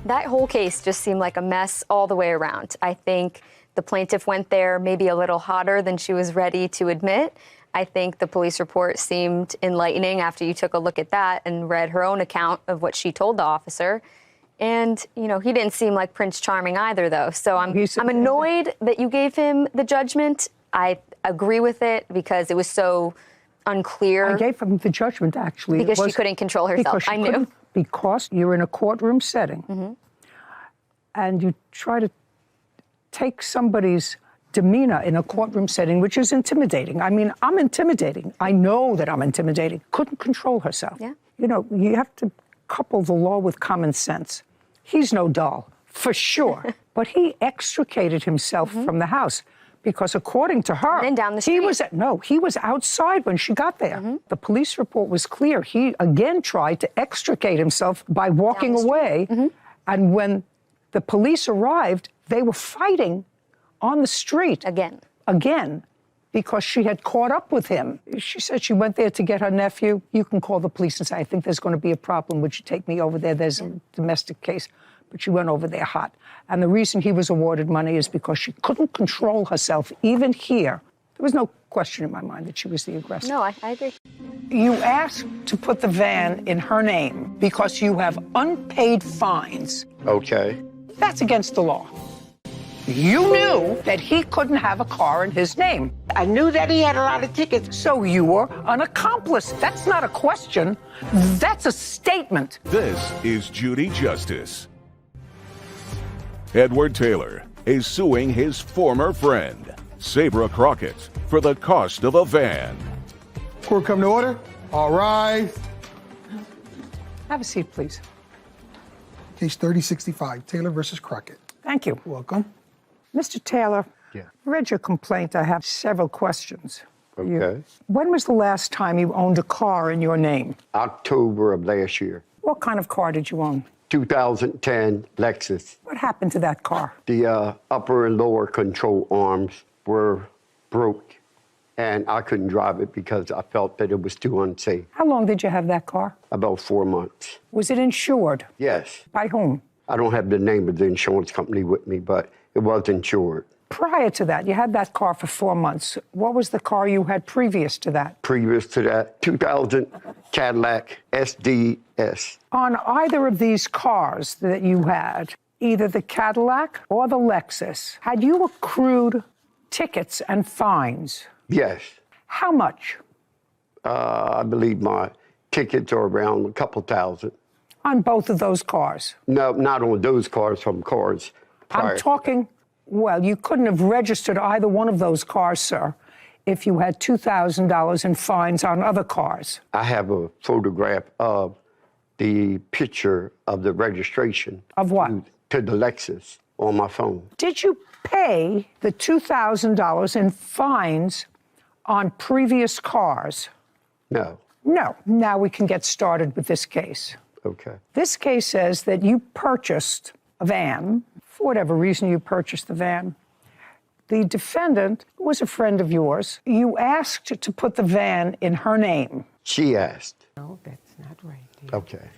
That whole case just seemed like a mess all the way around. I think the plaintiff went there maybe a little hotter than she was ready to admit. I think the police report seemed enlightening after you took a look at that and read her own account of what she told the officer. And, you know, he didn't seem like Prince Charming either, though. So I'm annoyed that you gave him the judgment. I agree with it because it was so unclear. I gave him the judgment, actually. Because she couldn't control herself. I knew. Because you're in a courtroom setting and you try to take somebody's demeanor in a courtroom setting, which is intimidating. I mean, I'm intimidating. I know that I'm intimidating. Couldn't control herself. Yeah. You know, you have to couple the law with common sense. He's no doll, for sure. But he extricated himself from the house because according to her, and then down the street. he was outside when she got there. The police report was clear. He again tried to extricate himself by walking away. And when the police arrived, they were fighting on the street. Again, because she had caught up with him. She said she went there to get her nephew. You can call the police and say, I think there's going to be a problem. Would you take me over there? There's a domestic case. But she went over there hot. And the reason he was awarded money is because she couldn't control herself, even here. There was no question in my mind that she was the aggressor. No, I agree. You asked to put the van in her name because you have unpaid fines. Okay. That's against the law. You knew that he couldn't have a car in his name. I knew that he had a lot of tickets. So you were an accomplice. That's not a question. That's a statement. This is Judy Justice. Edward Taylor is suing his former friend, Sabra Crockett, for the cost of a van. Court come to order. All rise. Have a seat, please. Case 3065, Taylor versus Crockett. Thank you. Welcome. Mr. Taylor, Yeah. I read your complaint. I have several questions. Okay. When was the last time you owned a car in your name? October of last year. What kind of car did you own? 2010 Lexus. What happened to that car? The upper and lower control arms were broke, and I couldn't drive it because I felt that it was too unsafe. How long did you have that car? About 4 months. Was it insured? Yes. By whom? I don't have the name of the insurance company with me, but it was insured. Prior to that, you had that car for 4 months. What was the car you had previous to that? Previous to that, 2000 Cadillac SDS. On either of these cars that you had, either the Cadillac or the Lexus, had you accrued tickets and fines? Yes. How much? I believe my tickets are around a couple thousand. On both of those cars? No, not on those cars, from cars prior. I'm talking, well, you couldn't have registered either one of those cars, sir, if you had $2,000 in fines on other cars. I have a photograph of the picture of the registration. Of what? To the Lexus on my phone. Did you pay the $2,000 in fines on previous cars? No. No. Now we can get started with this case. Okay. This case says that you purchased a van. For whatever reason you purchased the van. The defendant was a friend of yours. You asked to put the van in her name. She asked. No, that's not right. Okay.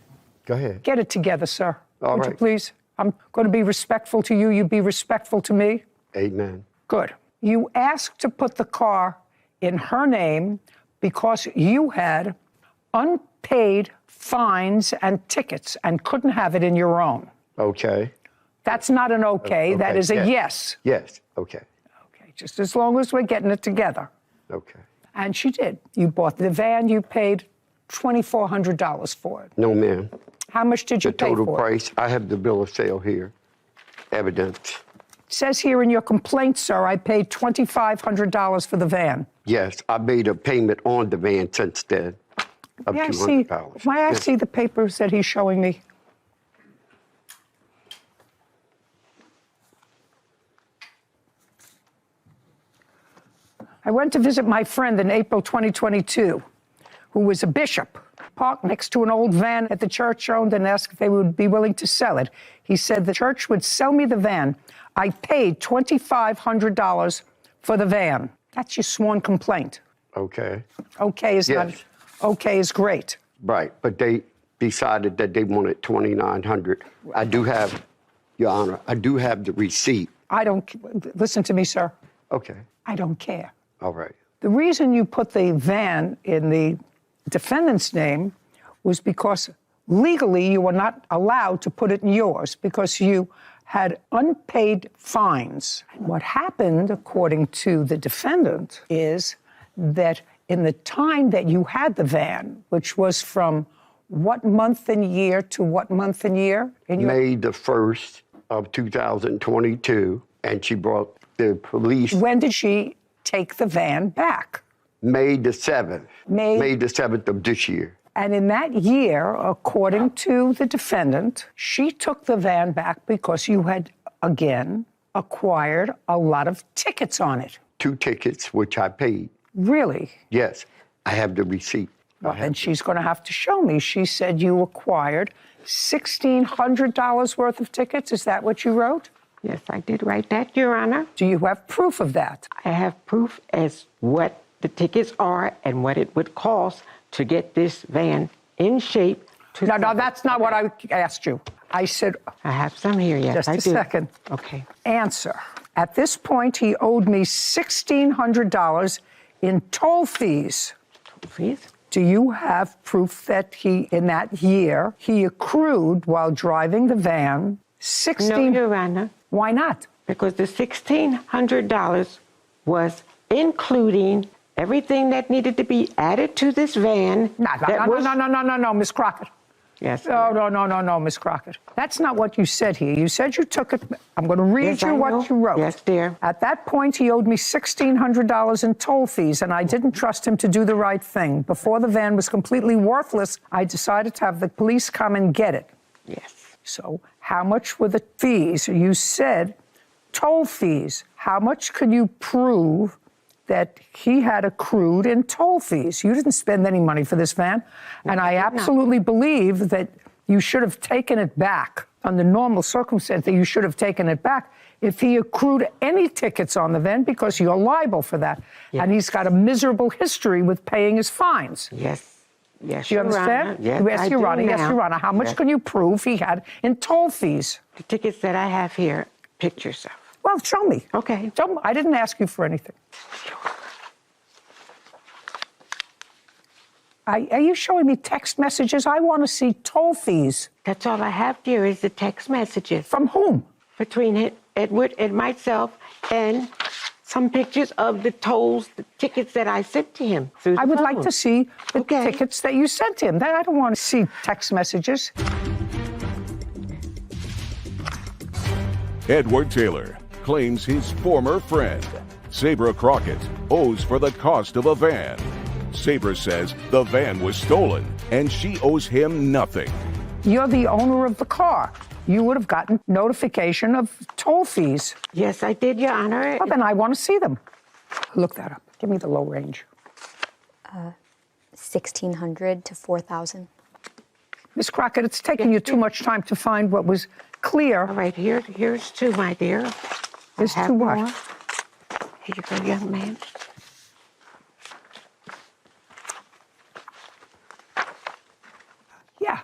Go ahead. Get it together, sir. All Would you right. please? I'm going to be respectful to you. You be respectful to me. Amen. Good. You asked to put the car in her name because you had unpaid fines and tickets and couldn't have it in your own. Okay. That's not an okay. That is a yes. Yes. Okay. Okay. Just as long as we're getting it together. Okay. And she did. You bought the van. You paid $2,400 for it. No, ma'am. How much did you The pay total for it? price, I have the bill of sale here, evidence. It says here in your complaint, sir, I paid $2,500 for the van. Yes, I made a payment on the van since then of May I see, $200. may I Yes. see the papers that he's showing me? I went to visit my friend in April 2022, who was a bishop, parked next to an old van that the church owned and asked if they would be willing to sell it. He said the church would sell me the van. I paid $2,500 for the van. That's your sworn complaint. Okay, Okay is not, Yes. okay is great. right, but they decided that they wanted $2,900. I do have, Your Honor, I do have the receipt. I don't, listen to me, sir. Okay, I don't care. all right. The reason you put the van in the defendant's name was because legally you were not allowed to put it in yours because you had unpaid fines. What happened, according to the defendant, is that in the time that you had the van, which was from what month and year to what month and year? May the 1st of 2022, and she brought the police When did she take the van back? May the 7th. May the 7th of this year. And in that year, according to the defendant, she took the van back because you had, again, acquired a lot of tickets on it. 2 tickets, which I paid. Really? Yes, I have the receipt. Well, and she's going to have to show me. She said you acquired $1,600 worth of tickets. Is that what you wrote? Yes, I did write that, Your Honor. Do you have proof of that? I have proof as what the tickets are and what it would cost to get this van in shape. No, that's not what I asked you. I said, I have some here, yes, just I a do. second. Okay. Answer. At this point, he owed me $1,600 in toll fees. Fees? Do you have proof that he, in that year, he accrued while driving the van No, Your Honor. Why not? Because the $1,600 was including everything that needed to be added to this van. No, Miss Crockett. Yes. No, Miss Crockett. That's not what you said here. You said you took it. I'm going to read Yes, I you know. what you wrote. Yes, dear. At that point, he owed me $1,600 in toll fees, and I didn't trust him to do the right thing. Before the van was completely worthless, I decided to have the police come and get it. Yes. So how much were the fees? You said toll fees. How much could you prove that he had accrued in toll fees? You didn't spend any money for this van. And I absolutely believe that you should have taken it back. Under normal circumstances, you should have taken it back if he accrued any tickets on the van because you're liable for that. Yes. And he's got a miserable history with paying his fines. Yes. Yes, Do you Your understand? Honor. Yes, Yes, I Your do Honor. Yes, now. Your Honor. How much Yes. can you prove he had in toll fees? The tickets that I have here, pictures of. Well, show me. Okay. Show me. I didn't ask you for anything. Are you showing me text messages? I want to see toll fees. That's all I have here is the text messages. From whom? Between Edward and myself, and some pictures of the tolls, the tickets that I sent to him through the I would phone. like to see the tickets that you sent him. I don't want to see text messages. Edward Taylor claims his former friend, Sabra Crockett, owes for the cost of a van. Sabra says the van was stolen and she owes him nothing. You're the owner of the car. You would have gotten notification of toll fees. Yes, I did, Your Honor. Well, then I want to see them. Look that up. Give me the low range. 1,600 to 4,000. Miss Crockett, it's taking you too much time to find what was clear. All right, here's two, my dear. There's I have two what? more. Here you go, young man. Yeah.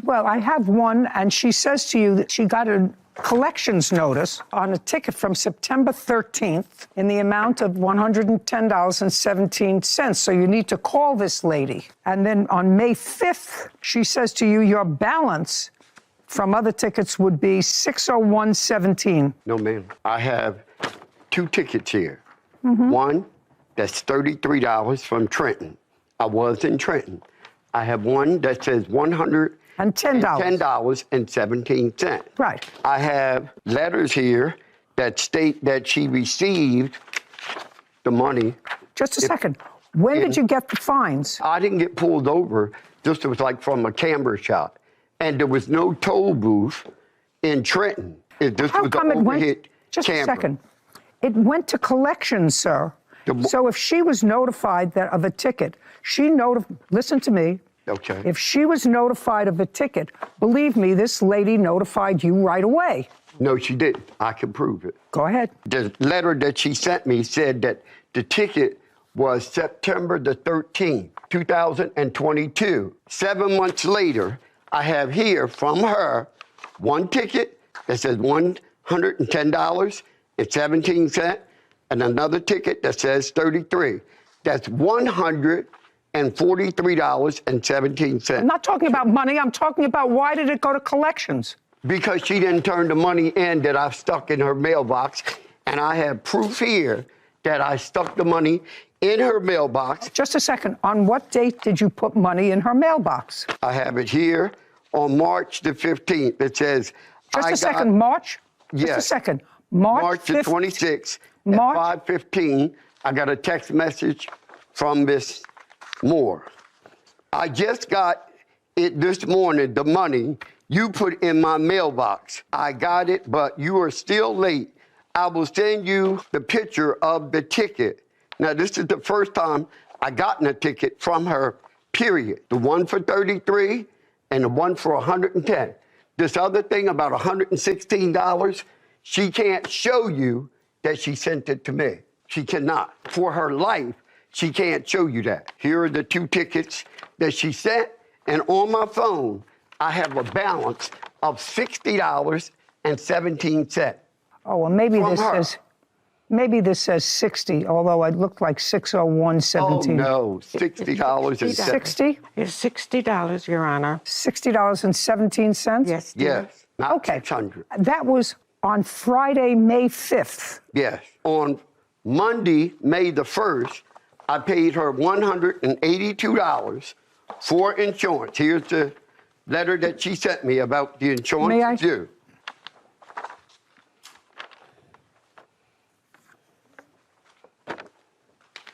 Well, I have one, and she says to you that she got a collections notice on a ticket from September 13th in the amount of $110.17. So you need to call this lady. And then on May 5th, she says to you, your balance from other tickets would be $601.17. No, ma'am. I have 2 tickets here. One that's $33 from Trenton. I was in Trenton. I have one that says $110 And $10. $10.17. Right. I have letters here that state that she received the money. Just a second. When did you get the fines? I didn't get pulled over. This was like from a camera shot. And there was no toll booth in Trenton. This How was come an it went? overhead Just camera. a second. It went to collections, sir. So if she was notified of a ticket, listen to me. Okay. If she was notified of a ticket, believe me, this lady notified you right away. No, she didn't. I can prove it. Go ahead. The letter that she sent me said that the ticket was September the 13th, 2022. 7 months later, I have here from her one ticket that says $110.17 and another ticket that says $33. That's $143.17. I'm not talking about money. I'm talking about why did it go to collections? Because she didn't turn the money in that I stuck in her mailbox. And I have proof here that I stuck the money in her mailbox. Just a second. On what date did you put money in her mailbox? I have it here on March the 15th. It says... Just a second. March? Yes. Just a second. March the 26th at 5:15, I got a text message from Miss Moore. I just got it this morning, the money you put in my mailbox. I got it, but you are still late. I will send you the picture of the ticket. Now, this is the first time I gotten a ticket from her, period. The one for $33 and the one for $110. This other thing about $116, she can't show you that she sent it to me. She cannot. For her life, she can't show you that. Here are the two tickets that she sent, and on my phone, I have a balance of $60.17. Oh, well, maybe this says 60, although it looked like 601.17. Oh, no, $60.17. 60? It's $60, Your Honor. $60.17? Yes, dear. Yes, not Okay. 600. That was on Friday, May 5th. Yes. On Monday, May the 1st, I paid her $182 for insurance. Here's the letter that she sent me about the insurance May I? due.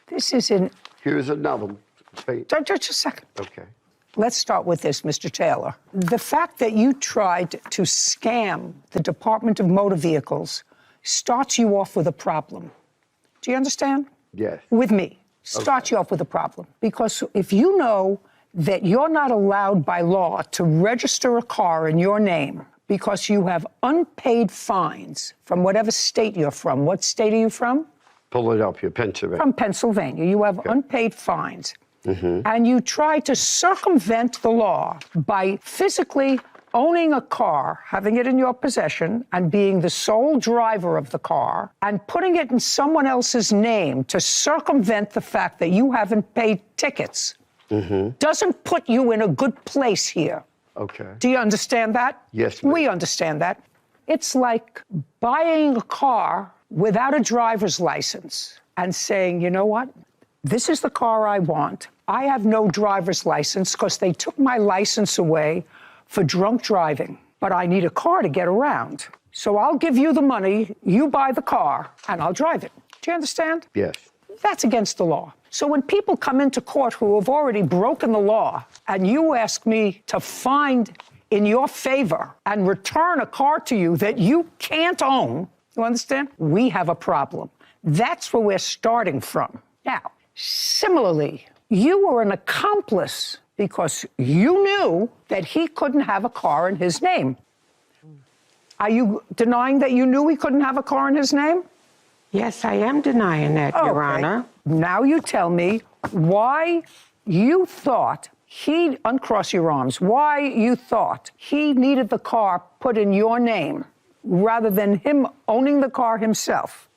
This is in... Here's another one. Just a second. Okay. Let's start with this, Mr. Taylor. The fact that you tried to scam the Department of Motor Vehicles starts you off with a problem. Do you understand? Yes. With me. Starts you off with a problem. Because if you know that you're not allowed by law to register a car in your name because you have unpaid fines from whatever state you're from. What state are you from? Philadelphia, Pennsylvania. From Pennsylvania. You have unpaid fines. And you try to circumvent the law by physically owning a car, having it in your possession, and being the sole driver of the car, and putting it in someone else's name to circumvent the fact that you haven't paid tickets, doesn't put you in a good place here. Okay. Do you understand that? Yes, ma'am. We understand that. It's like buying a car without a driver's license and saying, you know what? This is the car I want. I have no driver's license because they took my license away for drunk driving, but I need a car to get around. So I'll give you the money, you buy the car, and I'll drive it. Do you understand? Yes. That's against the law. So when people come into court who have already broken the law, and you ask me to find in your favor and return a car to you that you can't own, you understand? We have a problem. That's where we're starting from. Now, similarly, you were an accomplice because you knew that he couldn't have a car in his name. Are you denying that you knew he couldn't have a car in his name? Yes, I am denying that, Your Honor. Now you tell me why you thought uncross your arms, why you thought he needed the car put in your name rather than him owning the car himself.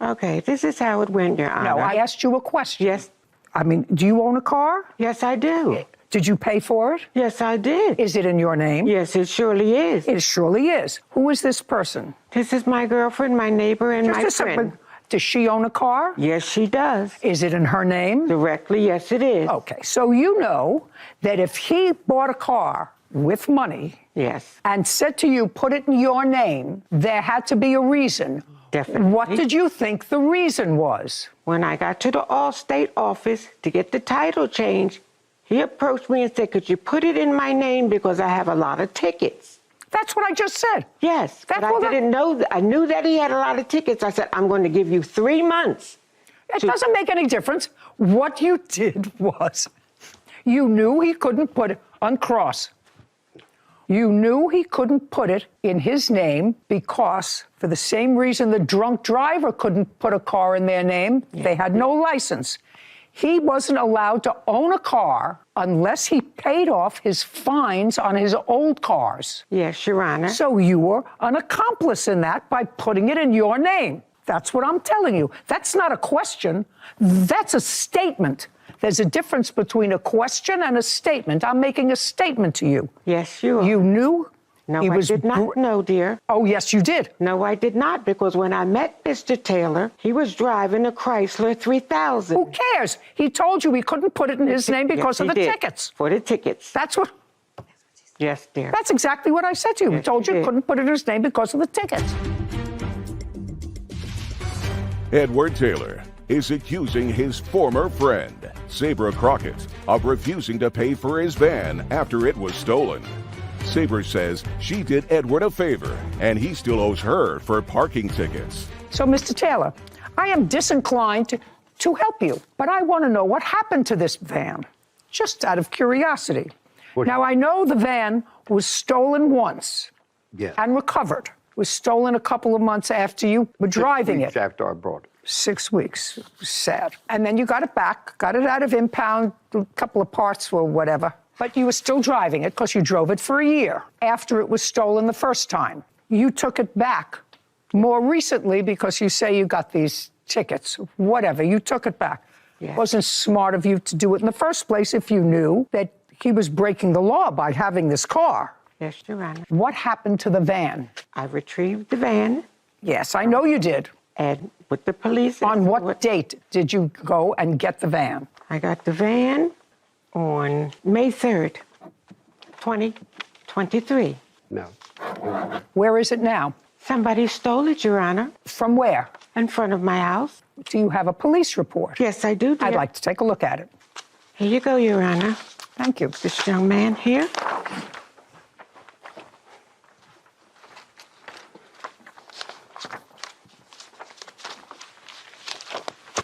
Okay, this is how it went, Your Honor. No, I asked you a question. Yes. I mean, do you own a car? Yes, I do. Did you pay for it? Yes, I did. Is it in your name? Yes, it surely is. It surely is. Who is this person? This is my girlfriend, my neighbor, and my friend. Does she own a car? Yes, she does. Is it in her name? Directly, yes, it is. Okay, so you know that if he bought a car with money Yes, and said to you, put it in your name, there had to be a reason. definitely. What did you think the reason was? When I got to the Allstate office to get the title change, he approached me and said, could you put it in my name because I have a lot of tickets? That's what I just said. Yes, That's but I what didn't know that. I knew that he had a lot of tickets. I said, I'm going to give you 3 months. It doesn't make any difference. What you did was you knew he couldn't put it on cross. You knew he couldn't put it in his name because, for the same reason the drunk driver couldn't put a car in their name, they had no license. He wasn't allowed to own a car unless he paid off his fines on his old cars. Yes, Your Honor. So you were an accomplice in that by putting it in your name. That's what I'm telling you. That's not a question. That's a statement. There's a difference between a question and a statement. I'm making a statement to you. Yes, you are. You knew? No, he I was did not know, dear. Oh, yes, you did. No, I did not, because when I met Mr. Taylor, he was driving a Chrysler 3000. Who cares? He told you he couldn't put it in his name because of the tickets. For the tickets. That's what. Yes, dear. That's exactly what I said to you. He Yes, told you you he did. couldn't put it in his name because of the tickets. Edward Taylor is accusing his former friend, Sabra Crockett, of refusing to pay for his van after it was stolen. Sabra says she did Edward a favor, and he still owes her for parking tickets. So, Mr. Taylor, I am disinclined to help you, but I want to know what happened to this van, just out of curiosity. Now, I know the van was stolen once and recovered. It was stolen a couple of months after you were driving it. After I brought it. 6 weeks. It was sad. And then you got it back, got it out of impound, a couple of parts or whatever. But you were still driving it because you drove it for a year after it was stolen the first time. You took it back more recently because you say you got these tickets, whatever. You took it back. Yes. It wasn't smart of you to do it in the first place if you knew that he was breaking the law by having this car. Yes, Your Honor. What happened to the van? I retrieved the van. Yes, I know you did. And with the police. On what date did you go and get the van? I got the van on May 3rd, 2023. No. Where is it now? Somebody stole it, Your Honor. From where? In front of my house. Do you have a police report? Yes, I do, dear. I'd like to take a look at it. Here you go, Your Honor. Thank you. This young man here.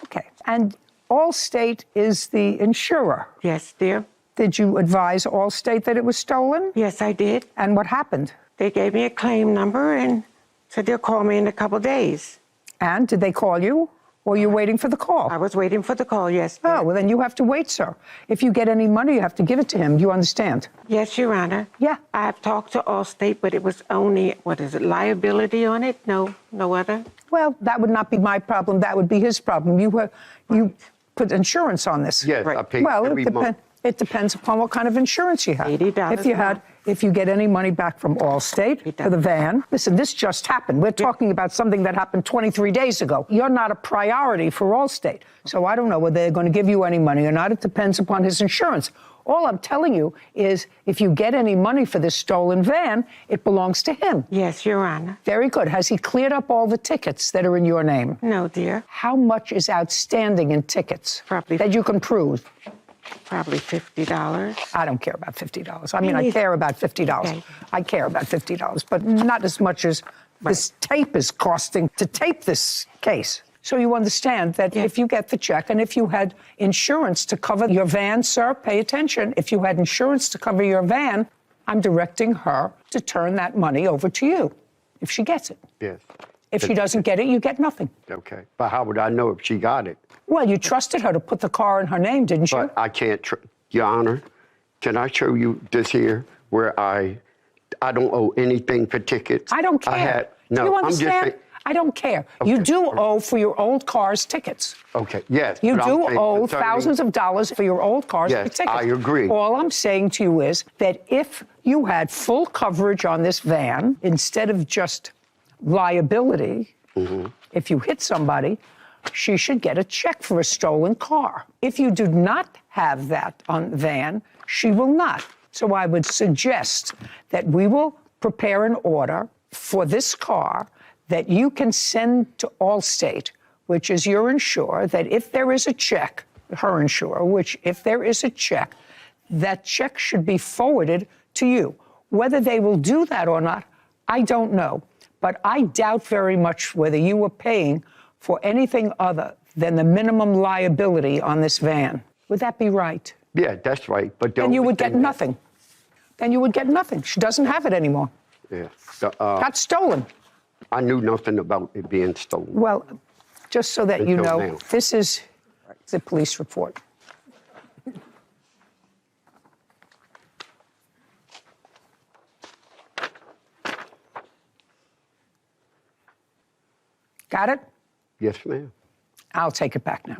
Okay. And Allstate is the insurer. Yes, dear. Did you advise Allstate that it was stolen? Yes, I did. And what happened? They gave me a claim number and said they'll call me in a couple days. And did they call you? Or are you waiting for the call? I was waiting for the call, yes. dear. Oh, well, then you have to wait, sir. If you get any money, you have to give it to him. Do you understand? Yes, Your Honor. Yeah. I have talked to Allstate, but it was only, liability on it? No other? Well, that would not be my problem. That would be his problem. You put insurance on this. Yes, I pay Well, every month. it depends upon what kind of insurance you have. $80 If you get any money back from Allstate for the van, listen, this just happened. We're talking about something that happened 23 days ago. You're not a priority for Allstate. So I don't know whether they're going to give you any money or not. It depends upon his insurance. All I'm telling you is if you get any money for this stolen van, it belongs to him. Yes, Your Honor. Very good. Has he cleared up all the tickets that are in your name? No, dear. How much is outstanding in tickets Probably- that you can prove? Probably $50. I don't care about $50. I mean, I neither. care about $50. Okay. I care about $50, but not as much as this tape is costing to tape this case. So you understand that if you get the check and if you had insurance to cover your van, sir, pay attention. If you had insurance to cover your van, I'm directing her to turn that money over to you if she gets it. Yes. If she doesn't get it, you get nothing. Okay. But how would I know if she got it? Well, you trusted her to put the car in her name, didn't you? But I can't, Your Honor, can I show you this here where I don't owe anything for tickets? I don't care. No, Do you I'm just understand? saying. I don't care. You Okay. do owe for your old car's tickets. Okay, yes. You but I'm do saying owe attorney- thousands of dollars for your old cars Yes, for tickets. I agree. All I'm saying to you is that if you had full coverage on this van instead of just liability, if you hit somebody, she should get a check for a stolen car. If you do not have that on the van, she will not. So I would suggest that we will prepare an order for this car that you can send to Allstate, which is your insurer, that if there is a check, her insurer, which if there is a check, that check should be forwarded to you. Whether they will do that or not, I don't know. But I doubt very much whether you were paying for anything other than the minimum liability on this van. Would that be right? Yeah, that's right. But Then you would get nothing. Then you would get nothing. She doesn't have it anymore. Yeah. Got stolen. I knew nothing about it being stolen. Well, just so that you Until know, now. this is the police report. Got it? Yes, ma'am. I'll take it back now.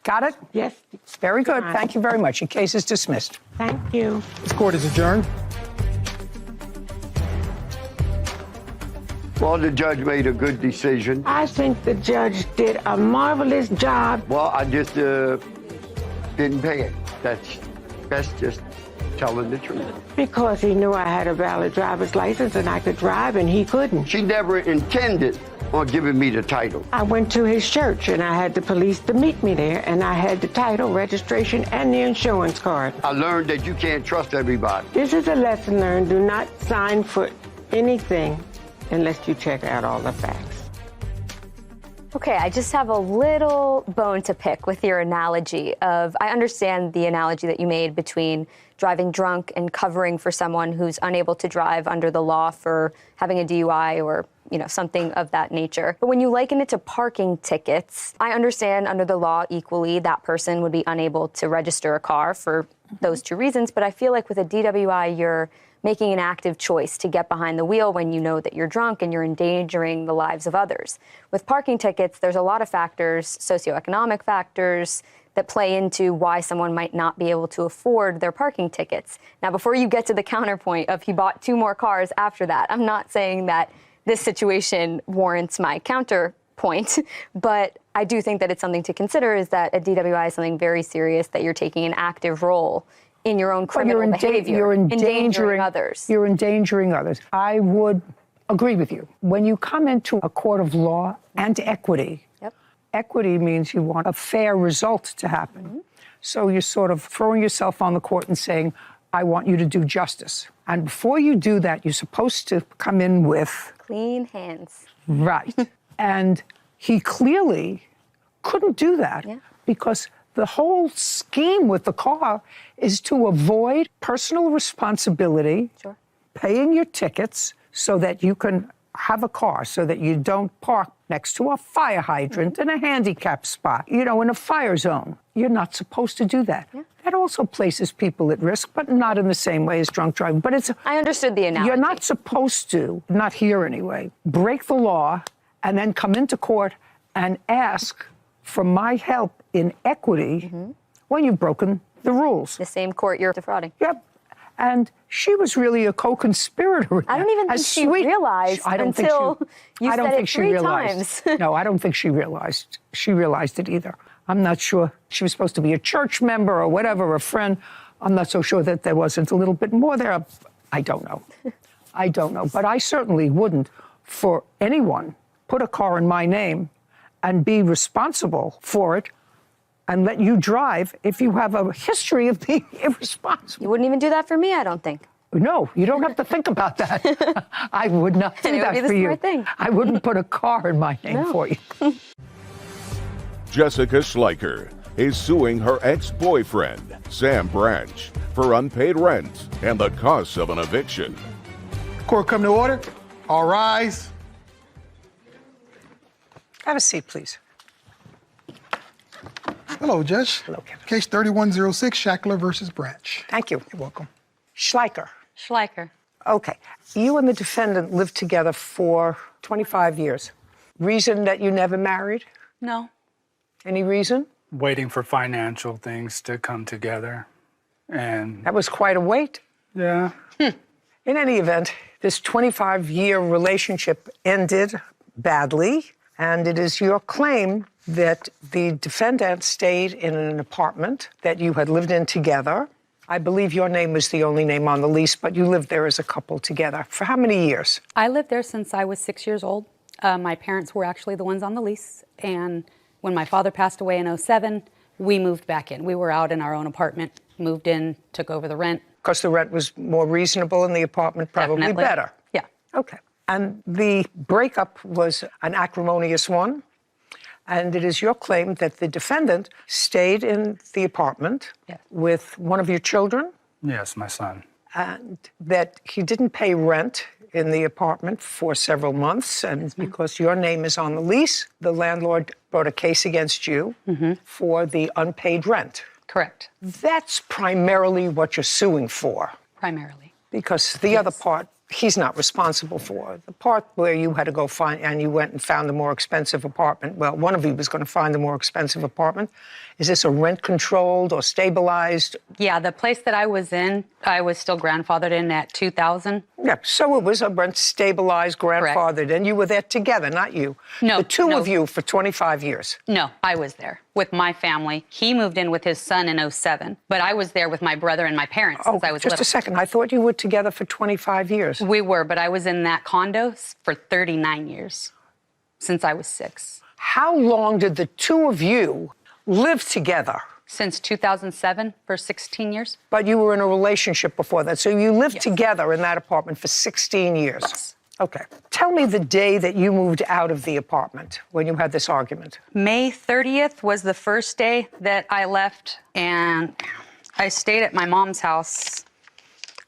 Got it? Yes. Very good. Thank you very much. Your case is dismissed. Thank you. This court is adjourned. Well, the judge made a good decision. I think the judge did a marvelous job. Well, I just didn't pay it. That's just telling the truth. Because he knew I had a valid driver's license and I could drive and he couldn't. She never intended on giving me the title. I went to his church and I had the police to meet me there and I had the title, registration, and the insurance card. I learned that you can't trust everybody. This is a lesson learned. Do not sign for anything unless you check out all the facts. Okay, I just have a little bone to pick with your analogy of, I understand the analogy that you made between driving drunk and covering for someone who's unable to drive under the law for having a DUI or, something of that nature. But when you liken it to parking tickets, I understand under the law equally that person would be unable to register a car for those two reasons. But I feel like with a DWI, you're making an active choice to get behind the wheel when you know that you're drunk and you're endangering the lives of others. With parking tickets, there's a lot of factors, socioeconomic factors, that play into why someone might not be able to afford their parking tickets. Now, before you get to the counterpoint of he bought 2 more cars after that, I'm not saying that this situation warrants my counterpoint, but I do think that it's something to consider, is that a DWI is something very serious, that you're taking an active role in your own criminal behavior, You're endangering others. You're endangering others. I would agree with you. When you come into a court of law and equity, equity means you want a fair result to happen. So you're sort of throwing yourself on the court and saying, I want you to do justice. And before you do that, you're supposed to come in with clean hands. Right. And he clearly couldn't do that because the whole scheme with the car is to avoid personal responsibility, paying your tickets so that you can have a car, so that you don't park next to a fire hydrant in a handicap spot, in a fire zone. You're not supposed to do that. That also places people at risk, but not in the same way as drunk driving. But I understood the analogy. You're not supposed to, not here anyway, break the law and then come into court and ask for my help in equity when you've broken the rules. The same court you're defrauding. Yep. And she was really a co-conspirator. I don't even think she realized until you said it 3 times. No, I don't think she realized. She realized it either. I'm not sure. She was supposed to be a church member or whatever, a friend. I'm not so sure that there wasn't a little bit more there. I don't know. I don't know. But I certainly wouldn't, for anyone, put a car in my name and be responsible for it and let you drive if you have a history of being irresponsible. You wouldn't even do that for me, I don't think. No, you don't have to think about that. I would not do that for you. I wouldn't put a car in my name for you. Jessica Schleicher is suing her ex-boyfriend, Sam Branch, for unpaid rent and the costs of an eviction. Court come to order. All rise. Have a seat, please. Hello, Judge. Hello, Kevin. Case 3106, Shackler versus Branch. Thank you. You're welcome. Schleicher. Schleicher. Okay. You and the defendant lived together for 25 years. Reason that you never married? No. Any reason? Waiting for financial things to come together. And that was quite a wait. Yeah. In any event, this 25-year relationship ended badly. And it is your claim that the defendant stayed in an apartment that you had lived in together. I believe your name was the only name on the lease, but you lived there as a couple together. For how many years? I lived there since I was 6 years old. My parents were actually the ones on the lease. And when my father passed away in 2007, we moved back in. We were out in our own apartment, moved in, took over the rent. Because the rent was more reasonable and the apartment probably Definitely. better. Yeah. Okay. And the breakup was an acrimonious one. And it is your claim that the defendant stayed in the apartment with one of your children, Yes, my son. and that he didn't pay rent in the apartment for several months. And because your name is on the lease, the landlord brought a case against you for the unpaid rent. Correct. That's primarily what you're suing for. Primarily. Because the other part, he's not responsible for. The part where you had to go find, and you went and found a more expensive apartment, well, one of you was going to find a more expensive apartment. Is this a rent-controlled or stabilized? Yeah, the place that I was in, I was still grandfathered in at 2000. Yeah, so it was a rent-stabilized, grandfathered in. You were there together, not you. No, The two no. of you for 25 years. No, I was there with my family. He moved in with his son in 2007, but I was there with my brother and my parents since I was just little. a second. I thought you were together for 25 years. We were, but I was in that condo for 39 years, since I was 6. How long did the two of you live together? Since 2007, for 16 years. But you were in a relationship before that, so you lived together in that apartment for 16 years. Yes. Okay. Tell me the day that you moved out of the apartment when you had this argument. May 30th was the first day that I left, and I stayed at my mom's house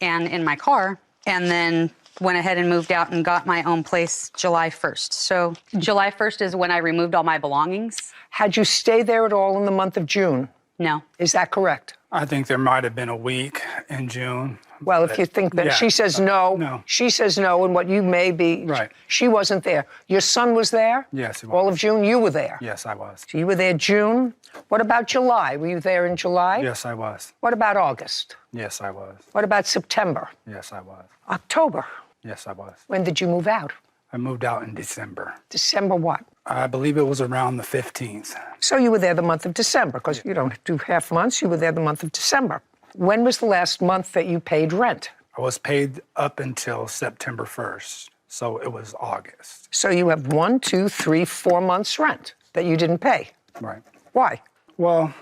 and in my car, and then went ahead and moved out and got my own place July 1st. So July 1st is when I removed all my belongings. Had you stayed there at all in the month of June? No. Is that correct? I think there might have been a week in June. Well, if you think that she says no, No. she says no, and what you may be, Right. she wasn't there. Your son was there? Yes, he was. All of June, you were there? Yes, I was. So you were there June. What about July? Were you there in July? Yes, I was. What about August? Yes, I was. What about September? Yes, I was. October? Yes, I was. When did you move out? I moved out in December. December what? I believe it was around the 15th. So you were there the month of December, because you don't do half months. You were there the month of December. When was the last month that you paid rent? I was paid up until September 1st, so it was August. So you have 1, 2, 3, 4 months rent that you didn't pay. Right. Why? Well,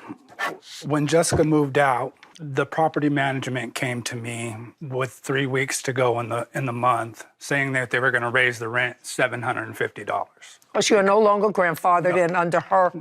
when Jessica moved out, the property management came to me with 3 weeks to go in the month, saying that they were going to raise the rent $750. Because you're no longer grandfathered in under her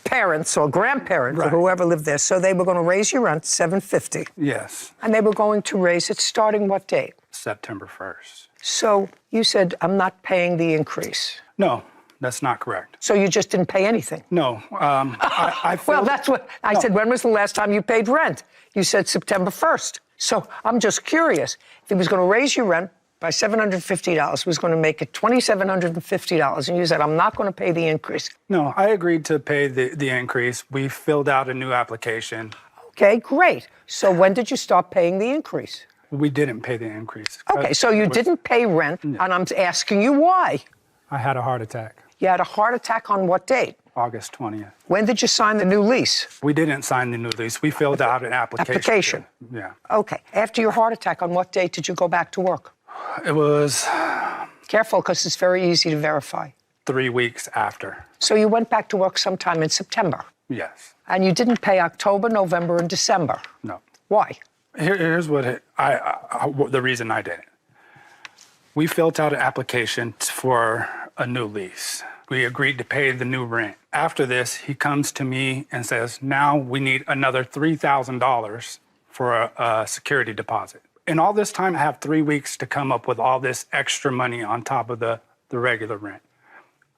parents or grandparents or Right. whoever lived there. So they were going to raise your rent $750. Yes, And they were going to raise it starting what date? September 1st. So you said, I'm not paying the increase. No, that's not correct. So you just didn't pay anything? No, I Well, feel- that's what I said. When was the last time you paid rent? You said September 1st. So I'm just curious. If he was going to raise your rent by $750, was going to make it $2,750, and you said, I'm not going to pay the increase. No, I agreed to pay the increase. We filled out a new application. Okay, great. So when did you start paying the increase? We didn't pay the increase. Okay, so you didn't pay rent, and I'm asking you why. I had a heart attack, You had a heart attack on what date? August 20th. When did you sign the new lease? We didn't sign the new lease. We filled out an application. Application. Yeah. Okay. After your heart attack, on what date did you go back to work? It was Careful, because it's very easy to verify. 3 weeks after. So you went back to work sometime in September, Yes. and you didn't pay October, November, and December. No. Why? Here's what the reason I did it. We filled out an application for a new lease. We agreed to pay the new rent. After this, he comes to me and says, now we need another $3,000 for a security deposit. In all this time, I have 3 weeks to come up with all this extra money on top of the regular rent.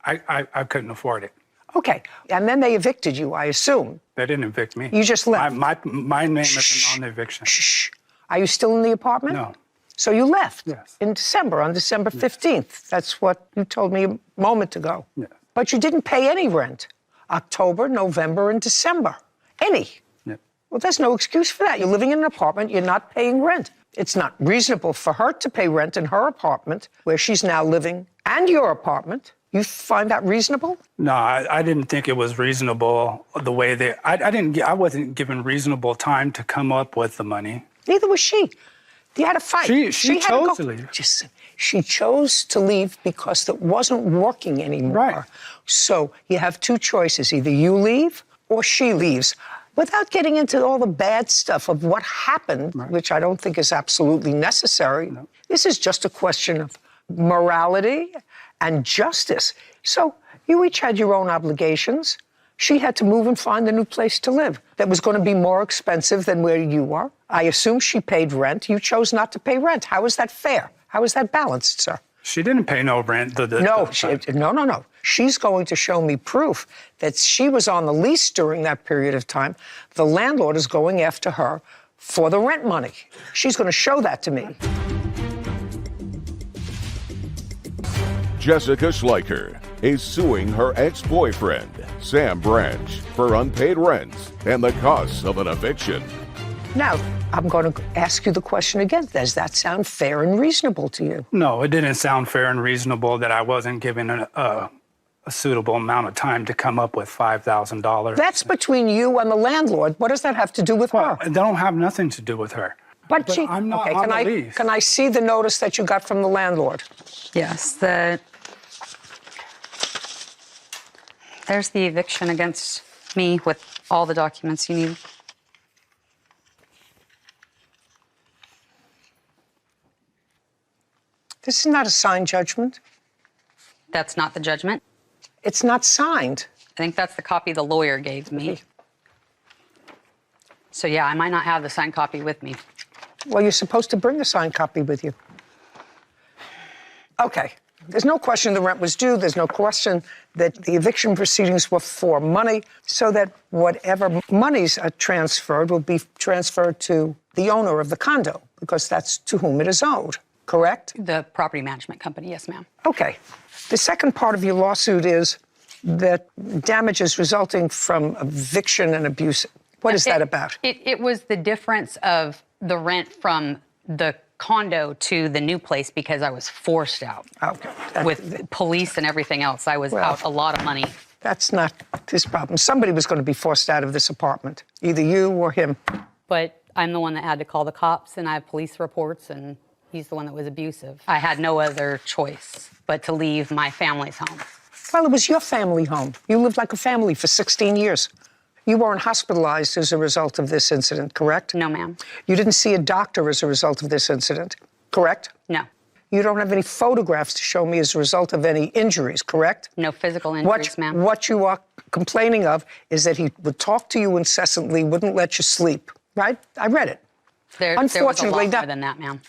I couldn't afford it. Okay. And then they evicted you, I assume. They didn't evict me. You just left. My name isn't on the eviction. Shh. Are you still in the apartment? No. So you left Yes. in December, on December 15th. That's what you told me a moment ago. Yes. But you didn't pay any rent. October, November, and December. Any. Yep. Well, there's no excuse for that. You're living in an apartment, you're not paying rent. It's not reasonable for her to pay rent in her apartment, where she's now living, and your apartment, You find that reasonable? No, I didn't think it was reasonable the way they. I wasn't given reasonable time to come up with the money. Neither was she. You had a fight. She had chose to leave. She chose to leave because it wasn't working anymore. Right. So you have two choices. Either you leave or she leaves. Without getting into all the bad stuff of what happened, which I don't think is absolutely necessary, this is just a question of morality and justice. So you each had your own obligations. She had to move and find a new place to live that was going to be more expensive than where you are. I assume she paid rent. You chose not to pay rent. How is that fair? How is that balanced, sir? She didn't pay no rent. No. She's going to show me proof that she was on the lease during that period of time. The landlord is going after her for the rent money. She's going to show that to me. Jessica Schleicher is suing her ex-boyfriend, Sam Branch, for unpaid rent and the costs of an eviction. Now, I'm going to ask you the question again. Does that sound fair and reasonable to you? No, it didn't sound fair and reasonable that I wasn't given a suitable amount of time to come up with $5,000. That's between you and the landlord. What does that have to do with her? They don't have nothing to do with her. But I'm not okay, on the lease. Can I see the notice that you got from the landlord? Yes, there's the eviction against me with all the documents you need. This is not a signed judgment. That's not the judgment? It's not signed. I think that's the copy the lawyer gave me. So yeah, I might not have the signed copy with me. Well, you're supposed to bring a signed copy with you. Okay. There's no question the rent was due. There's no question that the eviction proceedings were for money, so that whatever monies are transferred will be transferred to the owner of the condo, because that's to whom it is owed, correct? The property management company, yes, ma'am. Okay. The second part of your lawsuit is that damages resulting from eviction and abuse. What is that about? It was the difference of the rent from the condo to the new place because I was forced out. Okay. With police and everything else, I was out a lot of money. That's not his problem. Somebody was going to be forced out of this apartment, either you or him. But I'm the one that had to call the cops, and I have police reports, and he's the one that was abusive. I had no other choice but to leave my family's home. Well, it was your family home. You lived like a family for 16 years. You weren't hospitalized as a result of this incident, correct? No, ma'am. You didn't see a doctor as a result of this incident, correct? No. You don't have any photographs to show me as a result of any injuries, correct? No physical injuries, ma'am. What you are complaining of is that he would talk to you incessantly, wouldn't let you sleep, right? I read it. There was a lot more than that, ma'am.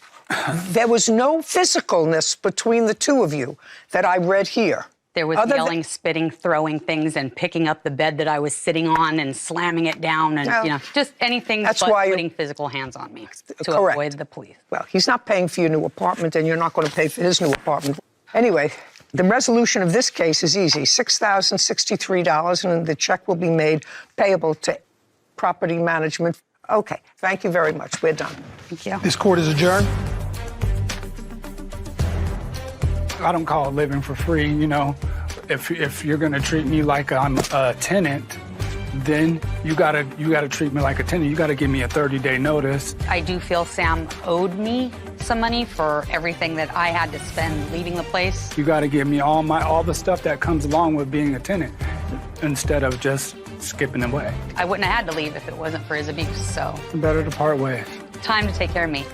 There was no physicalness between the two of you that I read here. There was yelling, spitting, throwing things, and picking up the bed that I was sitting on and slamming it down, and just anything but putting physical hands on me to avoid the police. Well, he's not paying for your new apartment, and you're not going to pay for his new apartment. Anyway, the resolution of this case is easy: $6,063, and the check will be made payable to property management. Okay, thank you very much. We're done. Thank you. This court is adjourned. I don't call it living for free, you know. If you're gonna treat me like I'm a tenant, then you gotta treat me like a tenant. You gotta give me a 30-day notice. I do feel Sam owed me some money for everything that I had to spend leaving the place. You gotta give me all the stuff that comes along with being a tenant, instead of just skipping away. I wouldn't have had to leave if it wasn't for his abuse, so. Better to part ways. Time to take care of me.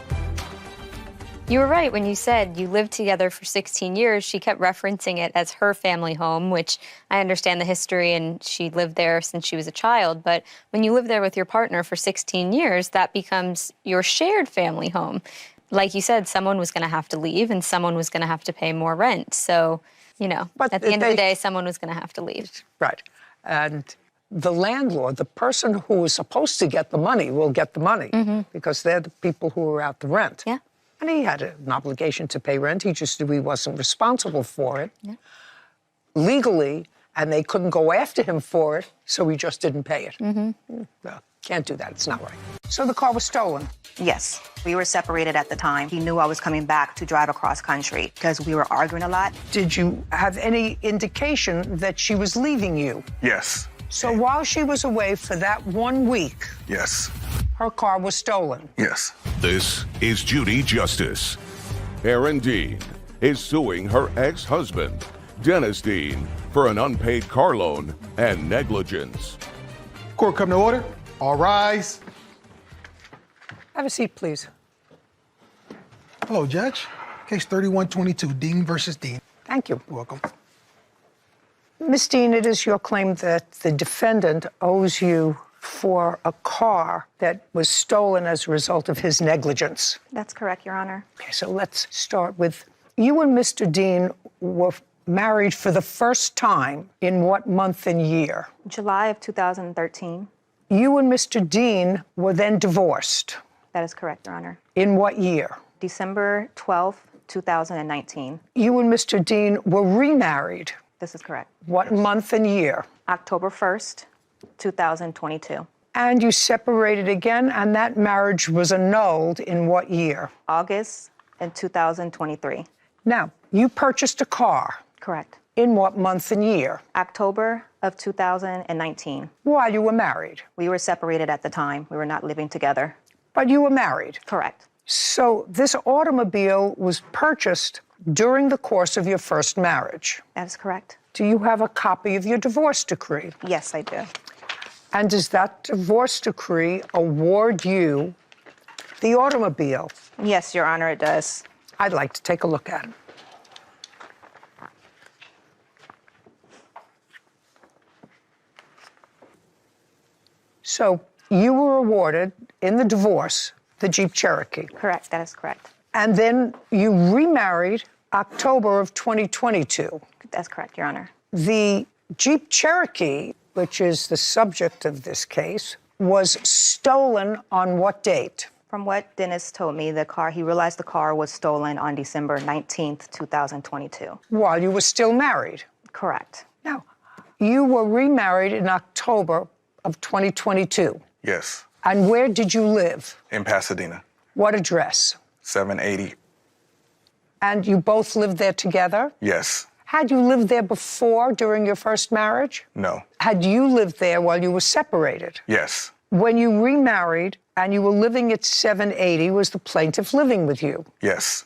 You were right when you said you lived together for 16 years. She kept referencing it as her family home, which I understand the history, and she lived there since she was a child. But when you live there with your partner for 16 years, that becomes your shared family home. Like you said, someone was going to have to leave, and someone was going to have to pay more rent. So, you know, at the end of the day, someone was going to have to leave. Right. And the landlord, the person who is supposed to get the money, will get the money because they're the people who are out the rent. Yeah. And he had an obligation to pay rent. He just knew he wasn't responsible for it. Yeah. Legally and they couldn't go after him for it, so he just didn't pay it. No, can't do that. It's not right. So the car was stolen. Yes, we were separated at the time. He knew I was coming back to drive across country because we were arguing a lot. Did you have any indication that she was leaving you? Yes. So while she was away for that 1 week, Yes. her car was stolen. Yes. This is Judy Justice. Erin Dean is suing her ex-husband, Dennis Dean, for an unpaid car loan and negligence. Court come to order. All rise. Have a seat, please. Hello, Judge. Case 3122, Dean versus Dean. Thank you. Welcome. Ms. Dean, it is your claim that the defendant owes you for a car that was stolen as a result of his negligence. That's correct, Your Honor. Okay, so let's start with, you and Mr. Dean were married for the first time in what month and year? July of 2013. You and Mr. Dean were then divorced. That is correct, Your Honor. In what year? December 12th, 2019. You and Mr. Dean were remarried. This is correct. What month and year? October 1st, 2022. And you separated again, and that marriage was annulled in what year? August in 2023. Now, you purchased a car. Correct. In what month and year? October of 2019. While you were married. We were separated at the time. We were not living together. But you were married. Correct. So this automobile was purchased during the course of your first marriage. That is correct. Do you have a copy of your divorce decree? Yes, I do. And does that divorce decree award you the automobile? Yes, Your Honor, it does. I'd like to take a look at it. So you were awarded in the divorce the Jeep Cherokee. Correct, that is correct. And then you remarried October of 2022. That's correct, Your Honor. The Jeep Cherokee, which is the subject of this case, was stolen on what date? From what Dennis told me, he realized the car was stolen on December 19th, 2022. While you were still married. Correct. Now, you were remarried in October of 2022. Yes. And where did you live? In Pasadena. What address? 780. And you both lived there together? Yes. Had you lived there before, during your first marriage? No. Had you lived there while you were separated? Yes. When you remarried and you were living at 780, was the plaintiff living with you? Yes.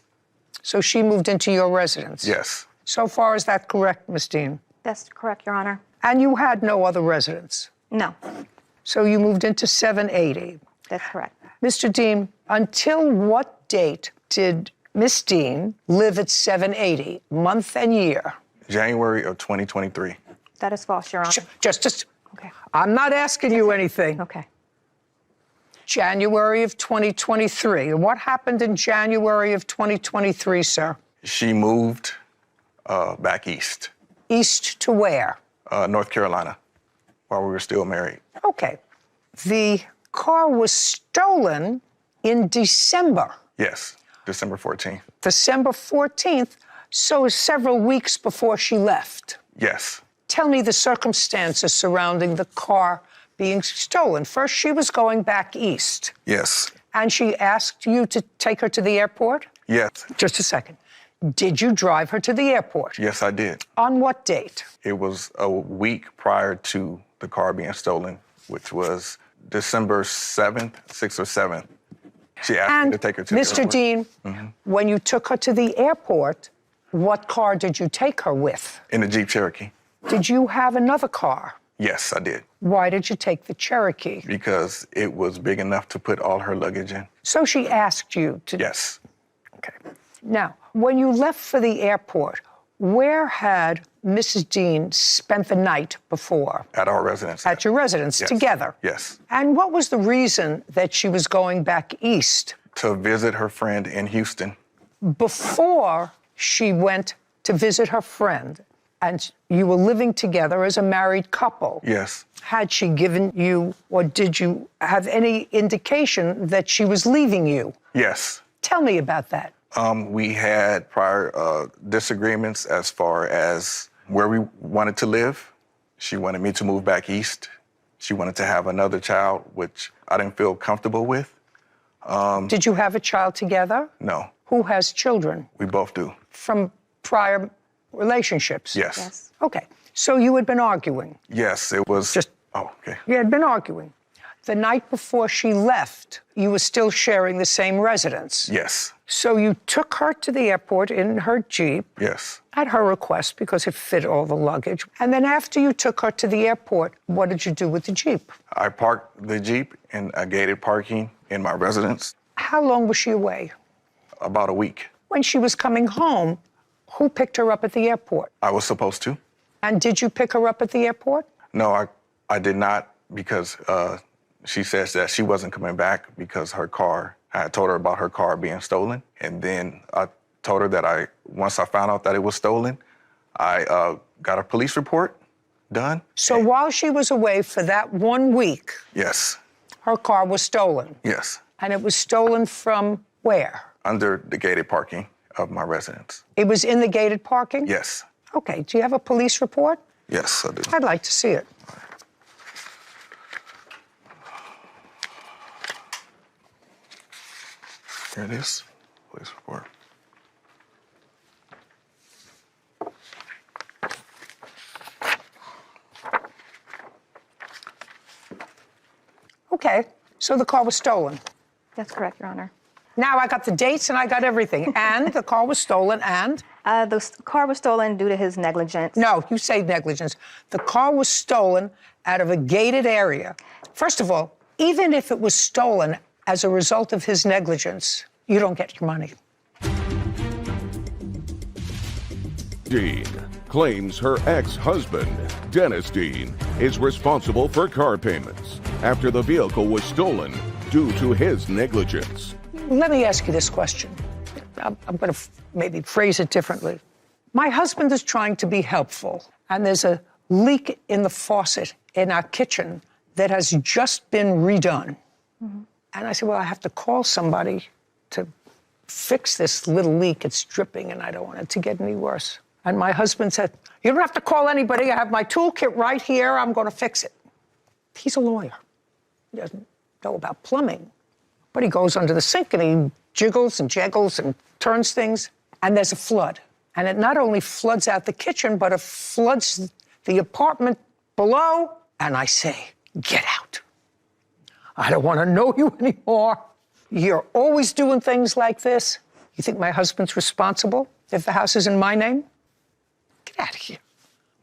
So she moved into your residence? Yes. So far, is that correct, Ms. Dean? That's correct, Your Honor. And you had no other residence? No. So you moved into 780? That's correct. Mr. Dean, until what date did Miss Dean live at 780, month and year? January of 2023. That is false, Your Honor. Just, okay. I'm not asking you anything. Okay. January of 2023. What happened in January of 2023, sir? She moved back east. East to where? North Carolina, while we were still married. Okay. The car was stolen in December. Yes, December 14th. December 14th, so several weeks before she left. Yes. Tell me the circumstances surrounding the car being stolen. First, she was going back east. Yes. And she asked you to take her to the airport? Yes. Just a second. Did you drive her to the airport? Yes, I did. On what date? It was a week prior to the car being stolen, which was December 7th, 6th or 7th. She asked me to take her to the Mr. airport. Dean, when you took her to the airport, what car did you take her with? In the Jeep Cherokee. Did you have another car? Yes, I did. Why did you take the Cherokee? Because it was big enough to put all her luggage in. So she asked you to... Yes. Okay. Now, when you left for the airport, where had Mrs. Dean spent the night before? At our residence. At your residence, Yes. together? Yes. And what was the reason that she was going back east? To visit her friend in Houston. Before she went to visit her friend, and you were living together as a married couple. Yes. Had she given you, or did you have any indication that she was leaving you? Yes. Tell me about that. We had prior disagreements as far as where we wanted to live. She wanted me to move back east. She wanted to have another child, which I didn't feel comfortable with. Did you have a child together? No, Who has children we both do. from prior relationships? Yes. Okay. So you had been arguing. Yes, it was. Just- Oh, okay. You had been arguing. The night before she left, you were still sharing the same residence. Yes. So you took her to the airport in her Jeep Yes. at her request because it fit all the luggage. And then after you took her to the airport, what did you do with the Jeep? I parked the Jeep in a gated parking in my residence. How long was she away? About a week. When she was coming home, who picked her up at the airport? I was supposed to. And did you pick her up at the airport? No, I did not, because she says that she wasn't coming back because her car, I had told her about her car being stolen. And then I told her that once I found out that it was stolen, I got a police report done. So while she was away for that 1 week, Yes. her car was stolen. Yes. And it was stolen from where? Under the gated parking of my residence. It was in the gated parking? Yes. Okay. Do you have a police report? Yes, I do. I'd like to see it. Here it is. Police report. Okay. So the car was stolen. That's correct, Your Honor. Now I got the dates and I got everything. And the car was stolen and? Car was stolen due to his negligence. No, you say negligence. The car was stolen out of a gated area. First of all, even if it was stolen as a result of his negligence, you don't get your money. Dean claims her ex-husband, Dennis Dean, is responsible for car payments after the vehicle was stolen due to his negligence. Let me ask you this question. I'm going to maybe phrase it differently. My husband is trying to be helpful, and there's a leak in the faucet in our kitchen that has just been redone. Mm-hmm. And I said, well, I have to call somebody to fix this little leak. It's dripping, and I don't want it to get any worse. And my husband said, you don't have to call anybody. I have my toolkit right here. I'm going to fix it. He's a lawyer. He doesn't know about plumbing. But he goes under the sink and he jiggles and jaggles and turns things, and there's a flood. And it not only floods out the kitchen, but it floods the apartment below. And I say, get out. I don't want to know you anymore. You're always doing things like this. You think my husband's responsible if the house is in my name? Get out of here.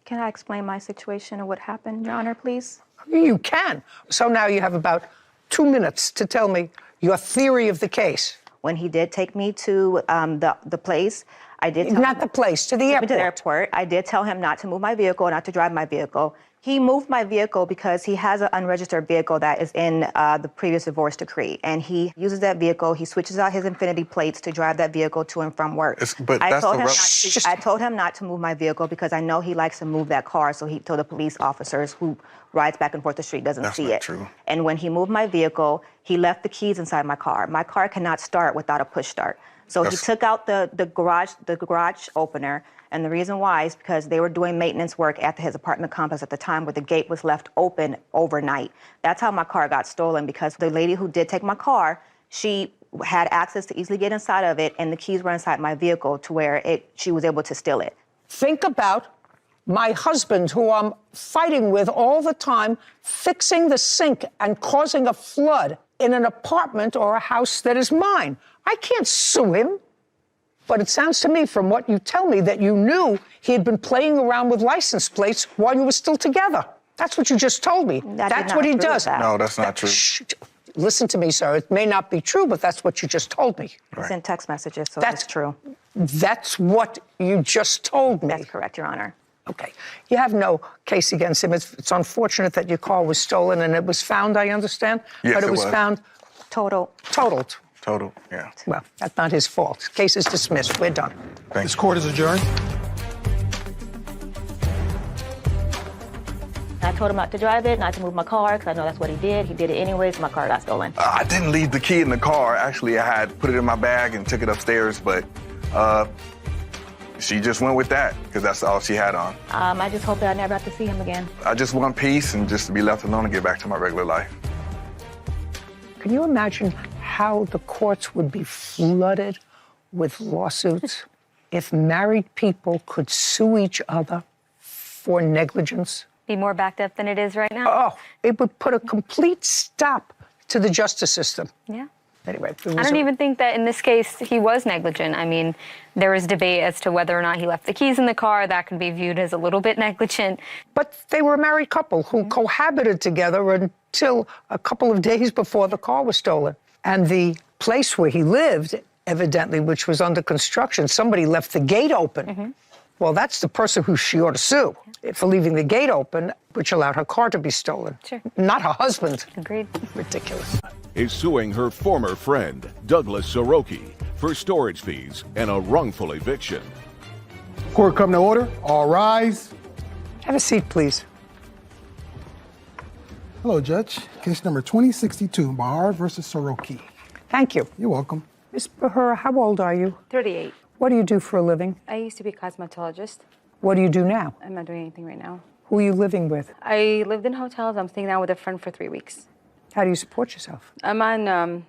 Can I explain my situation and what happened, Your Honor, please? You can. So now you have about 2 minutes to tell me your theory of the case. When he did take me to the place, I did tell Not him, the place, to the airport. To the airport. I did tell him not to move my vehicle, not to drive my vehicle. He moved my vehicle because he has an unregistered vehicle that is in the previous divorce decree. And he uses that vehicle, he switches out his Infinity plates to drive that vehicle to and from work. I told him not to move my vehicle because I know he likes to move that car, so he told the police officers who rides back and forth the street doesn't see it. That's not true. And when he moved my vehicle, he left the keys inside my car. My car cannot start without a push start. So he took out the garage opener, and the reason why is because they were doing maintenance work at his apartment complex at the time where the gate was left open overnight. That's how my car got stolen, because the lady who did take my car, she had access to easily get inside of it, and the keys were inside my vehicle to where she was able to steal it. Think about my husband, who I'm fighting with all the time, fixing the sink and causing a flood in an apartment or a house that is mine. I can't sue him. But it sounds to me, from what you tell me, that you knew he had been playing around with license plates while you were still together. That's what you just told me. That's what he does. No, that's not true. Listen to me, sir. It may not be true, but that's what you just told me. It's in text messages, so that's true. That's what you just told me. That's correct, Your Honor. Okay. You have no case against him. It's unfortunate that your car was stolen and it was found, I understand. Yes, but it was was. found totaled. Total, yeah. Well, that's not his fault. Case is dismissed. We're done. This court is adjourned. I told him not to drive it, not to move my car, because I know that's what he did. He did it anyways, my car got stolen. I didn't leave the key in the car. Actually, I had put it in my bag and took it upstairs, but she just went with that because that's all she had on. I just hope that I never have to see him again. I just want peace and just to be left alone and get back to my regular life. Can you imagine how the courts would be flooded with lawsuits if married people could sue each other for negligence? Be more backed up than it is right now. Oh, it would put a complete stop to the justice system. Yeah. Anyway, I don't even think that in this case he was negligent. I mean, there was debate as to whether or not he left the keys in the car. That could be viewed as a little bit negligent. But they were a married couple who cohabited together until a couple of days before the car was stolen. And the place where he lived, evidently, which was under construction, somebody left the gate open. Well, that's the person who she ought to sue for leaving the gate open, which allowed her car to be stolen. Sure. Not her husband. Agreed. Ridiculous. Is suing her former friend, Douglas Soroki, for storage fees and a wrongful eviction. Court come to order. All rise. Have a seat, please. Hello, Judge. Case number 2062, Bahar versus Soroki. Thank you. You're welcome. Ms. Bahar, how old are you? 38. What do you do for a living? I used to be a cosmetologist. What do you do now? I'm not doing anything right now. Who are you living with? I lived in hotels. I'm staying now with a friend for 3 weeks. How do you support yourself? I'm on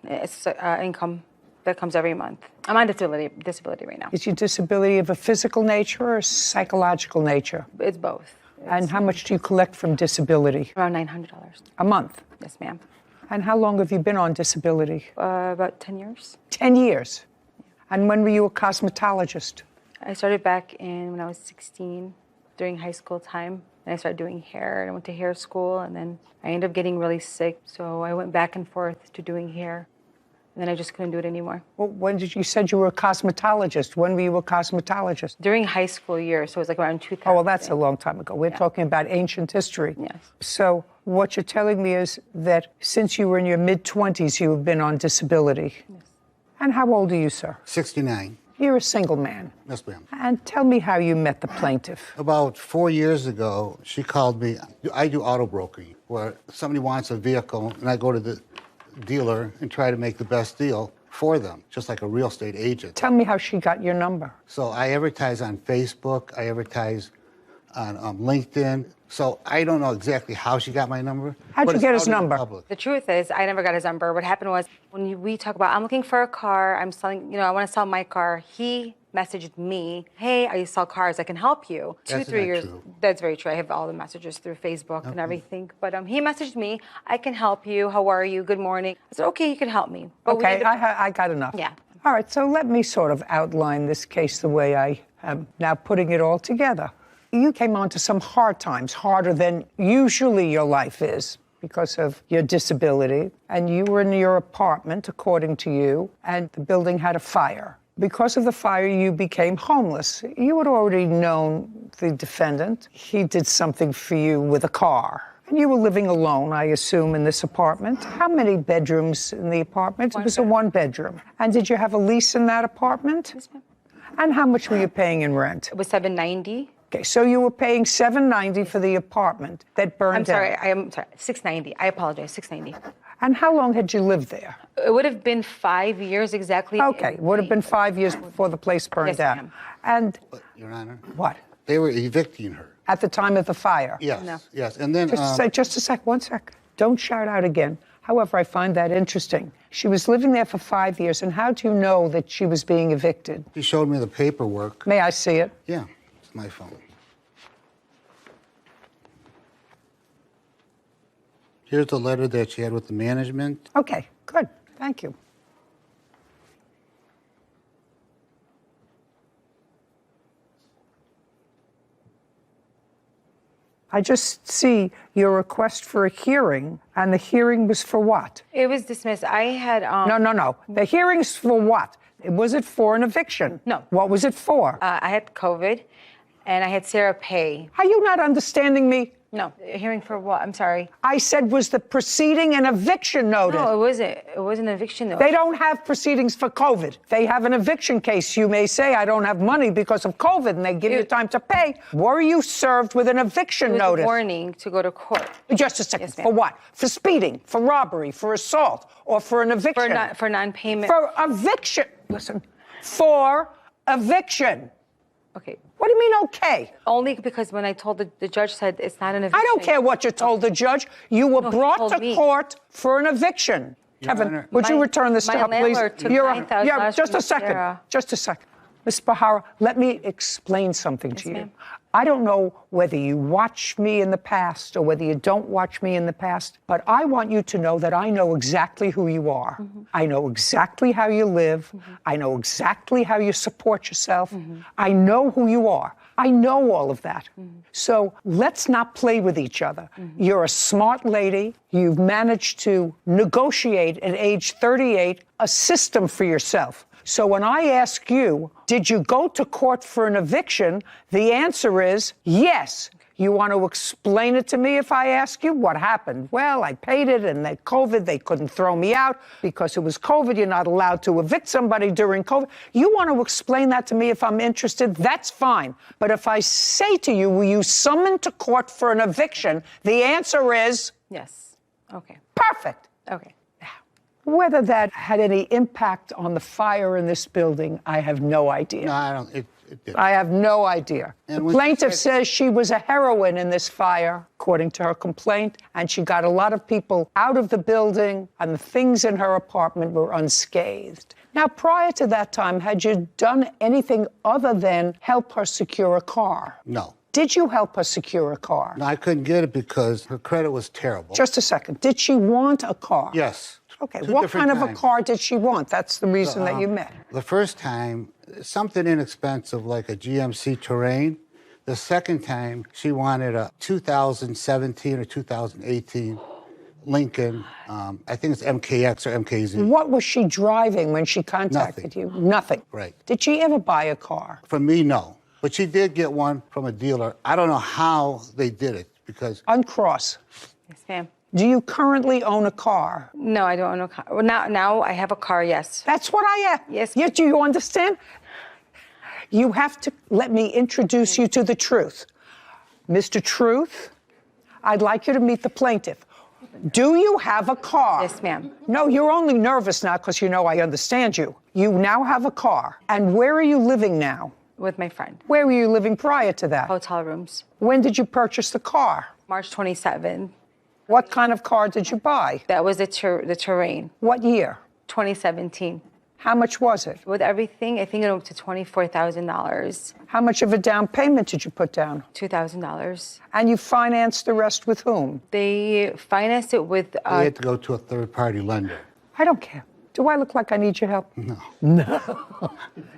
income that comes every month. I'm on disability right now. Is your disability of a physical nature or a psychological nature? It's both. And how much do you collect from disability? Around $900. A month? Yes, ma'am. And how long have you been on disability? About 10 years. 10 years? And when were you a cosmetologist? I started back when I was 16, during high school time. And I started doing hair, and I went to hair school, and then I ended up getting really sick. So I went back and forth to doing hair. And then I just couldn't do it anymore. Well, when did you said you were a cosmetologist? When were you a cosmetologist? During high school years, so it was like around 2000. Oh, well, that's a long time ago. We're talking about ancient history. Yes. So what you're telling me is that since you were in your mid-20s, you have been on disability. Yes. And how old are you, sir? 69. You're a single man. Yes, ma'am. And tell me how you met the plaintiff. About 4 years ago, she called me. I do auto brokering, where somebody wants a vehicle, and I go to the dealer and try to make the best deal for them, just like a real estate agent. Tell me how she got your number. So I advertise on Facebook. I advertise on LinkedIn. So I don't know exactly how she got my number. How'd you get his out in the number? public. The truth is, I never got his number. What happened was, when we talk about, I'm looking for a car, I'm selling, I want to sell my car, he messaged me, hey, I sell cars, I can help you. That's 2-3 not years. true. That's very true. I have all the messages through Facebook and everything. But he messaged me, I can help you, how are you, good morning. I said, okay, you can help me. But we Okay, ended up- I got enough. Yeah. All right, so let me sort of outline this case the way I am now putting it all together. You came onto some hard times, harder than usually your life is because of your disability, and you were in your apartment, according to you, and the building had a fire. Because of the fire, you became homeless. You had already known the defendant. He did something for you with a car. And you were living alone, I assume, in this apartment. How many bedrooms in the apartment? It was a one-bedroom. And did you have a lease in that apartment? Yes, ma'am. And how much were you paying in rent? It was $790. Okay, so you were paying $790 for the apartment that burned down. I'm sorry, $690. I apologize, $690. And how long had you lived there? It would have been 5 years exactly. Okay, would have been 5 years before the place burned Yes, down. ma'am. And But, Your Honor, what? they were evicting her. At the time of the fire? Yes, No. yes. And then Just a sec, 1 sec. Don't shout out again. However, I find that interesting. She was living there for 5 years, and how do you know that she was being evicted? she showed me the paperwork. May I see it? Yeah, it's my phone. Here's the letter that she had with the management. Okay, good. Thank you. I just see your request for a hearing, and the hearing was for what? It was dismissed. I had No. The hearing's for what? Was it for an eviction? No. What was it for? I had COVID, and I had Sarah Pay. Are you not understanding me? No, hearing for what? I'm sorry. I said, was the proceeding an eviction notice? No, it wasn't. It wasn't an eviction notice. They don't have proceedings for COVID. They have an eviction case. You may say, I don't have money because of COVID, and they give you time to pay. Were you served with an eviction It was notice? a warning to go to court. Just a second. Yes, ma'am. For what? For speeding, for robbery, for assault, or for an eviction? For non-payment. For eviction. Listen, for eviction. Okay. What do you mean, okay? Only because when I told the judge said it's not an eviction. I don't care what you told the judge. You were No, he brought told to me. court for an eviction. Your Kevin, Honor. would you My- return this to my her, please? landlord took $9,000 just from a second. Sarah. Just a second. Ms. Bahara, let me explain something to you. ma'am. I don't know whether you watch me in the past or whether you don't watch me in the past, but I want you to know that I know exactly who you are. I know exactly how you live. I know exactly how you support yourself. I know who you are. I know all of that. So let's not play with each other. You're a smart lady. You've managed to negotiate at age 38 a system for yourself. So when I ask you, did you go to court for an eviction? The answer is yes. You want to explain it to me if I ask you what happened? Well, I paid it and they COVID, they couldn't throw me out because it was COVID. You're not allowed to evict somebody during COVID. You want to explain that to me if I'm interested? That's fine. But if I say to you, were you summoned to court for an eviction? The answer is Yes. Okay. perfect. Okay. Whether that had any impact on the fire in this building, I have no idea. No, I don't. It did. I have no idea. And The when she plaintiff said- says she was a heroine in this fire, according to her complaint, and she got a lot of people out of the building, and the things in her apartment were unscathed. Now, prior to that time, had you done anything other than help her secure a car? No. Did you help her secure a car? No, I couldn't get it because her credit was terrible. Just a second. Did she want a car? Yes. Okay, Two what different kind of a times. car did she want? That's the reason that you met. The first time, something inexpensive like a GMC Terrain. The second time, she wanted a 2017 or 2018 Lincoln. I think it's MKX or MKZ. What was she driving when she contacted you? Nothing. Right. Did she ever buy a car? For me, no. But she did get one from a dealer. I don't know how they did it because Uncross. Yes, ma'am. Do you currently own a car? No, I don't own a car. Well, now I have a car, yes. That's what I asked. Yes. Yet, do you understand? You have to let me introduce you to the truth. Mr. Truth, I'd like you to meet the plaintiff. Do you have a car? Yes, ma'am. No, you're only nervous now because you know I understand you. You now have a car. And where are you living now? With my friend. Where were you living prior to that? Hotel rooms. When did you purchase the car? March 27th. What kind of car did you buy? That was the Terrain. What year? 2017. How much was it? With everything, I think it went up to $24,000. How much of a down payment did you put down? $2,000. And you financed the rest with whom? They financed it with. they had to go to a third-party lender. I don't care. Do I look like I need your help? No. No.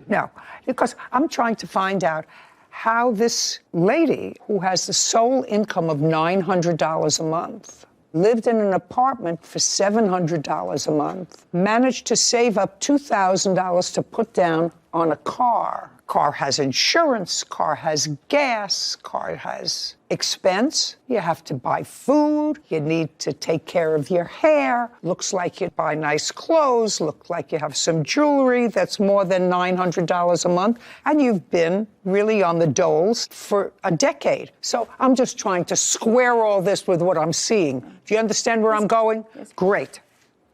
No. Because I'm trying to find out how this lady, who has the sole income of $900 a month, lived in an apartment for $700 a month, managed to save up $2,000 to put down on a car. Car has insurance, car has gas, car has expense. You have to buy food, you need to take care of your hair. Looks like you buy nice clothes, look like you have some jewelry that's more than $900 a month, and you've been really on the doles for a decade. So I'm just trying to square all this with what I'm seeing. Do you understand where I'm going? Great.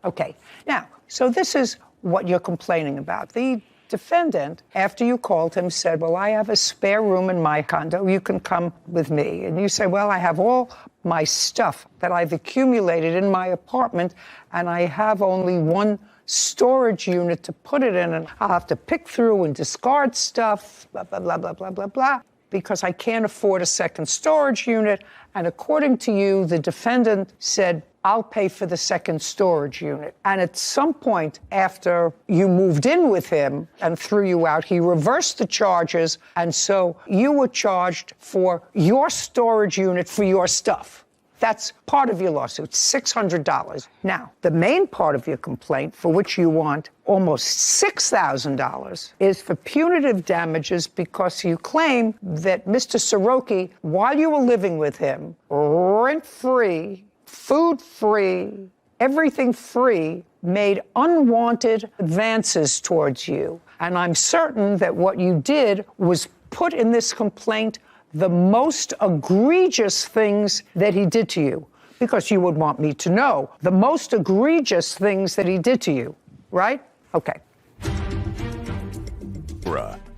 Okay. Now, so this is what you're complaining about. The defendant, after you called him, said, well, I have a spare room in my condo. You can come with me. And you say, well, I have all my stuff that I've accumulated in my apartment, and I have only one storage unit to put it in, and I'll have to pick through and discard stuff, blah, blah, blah, blah, blah, blah, blah, because I can't afford a second storage unit. And according to you, the defendant said, I'll pay for the second storage unit. And at some point after you moved in with him and threw you out, he reversed the charges. And so you were charged for your storage unit for your stuff. That's part of your lawsuit, $600. Now, the main part of your complaint, for which you want almost $6,000, is for punitive damages because you claim that Mr. Soroki, while you were living with him, rent-free, food-free, everything free, made unwanted advances towards you. And I'm certain that what you did was put in this complaint the most egregious things that he did to you, because you would want me to know the most egregious things that he did to you, right? Okay.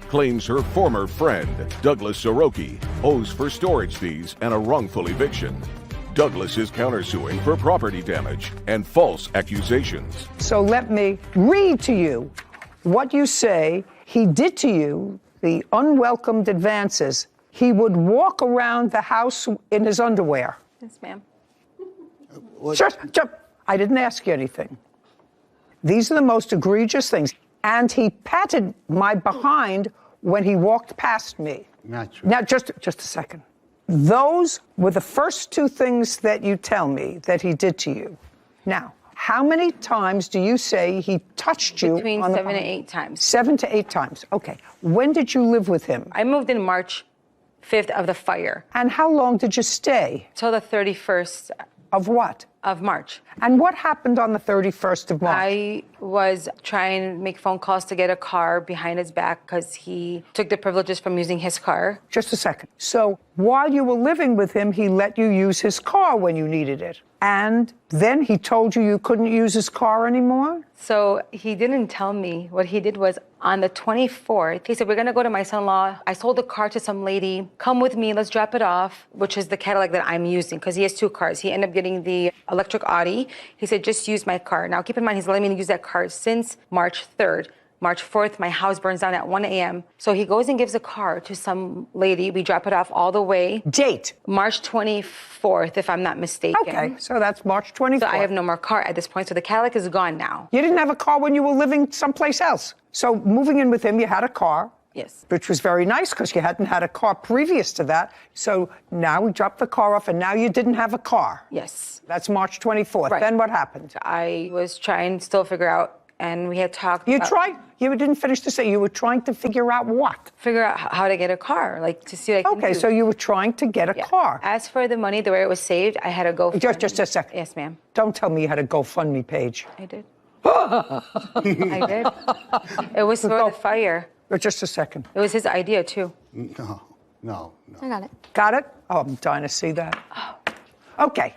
claims her former friend, Douglas Soroki, owes for storage fees and a wrongful eviction. Douglas is countersuing for property damage and false accusations. So let me read to you what you say he did to you, the unwelcomed advances. He would walk around the house in his underwear. Yes, ma'am. Just, I didn't ask you anything. These are the most egregious things. And he patted my behind when he walked past me. Not true. Now, just a second. Those were the first two things that you tell me that he did to you. Now, how many times do you say he touched you? Between on the 7 to behind? 8 times. 7 to 8 times. Okay. When did you live with him? I moved in March 5th of the fire. And how long did you stay? Till the 31st. Of what? Of March. And what happened on the 31st of March? I was trying to make phone calls to get a car behind his back because he took the privileges from using his car. Just a second. So while you were living with him, he let you use his car when you needed it. And then he told you you couldn't use his car anymore? So he didn't tell me. What he did was on the 24th, he said, we're going to go to my son-in-law. I sold the car to some lady. Come with me. Let's drop it off, which is the Cadillac that I'm using because he has 2 cars. He ended up getting the electric Audi. He said, just use my car. Now, keep in mind, he's letting me use that car since March 3rd. March 4th, my house burns down at 1 a.m. So he goes and gives a car to some lady. We drop it off all the way. Date? March 24th, if I'm not mistaken. Okay, so that's March 24th. So I have no more car at this point. So the Cadillac is gone now. You didn't have a car when you were living someplace else. So moving in with him, you had a car. Yes. Which was very nice because you hadn't had a car previous to that. So now we dropped the car off and now you didn't have a car. Yes. That's March 24th. Right. Then what happened? I was trying to still figure out, and we had talked. You tried? You didn't finish to say you were trying to figure out what? Figure out how to get a car, like to see what I can Okay, do. so you were trying to get a car. As for the money, the way it was saved, I had a GoFundMe. Just a second. Yes, ma'am. Don't tell me you had a GoFundMe page. I did. I did. It was for the fire. Just a second. It was his idea, too. No. I got it. Got it? Oh, I'm dying to see that. Okay.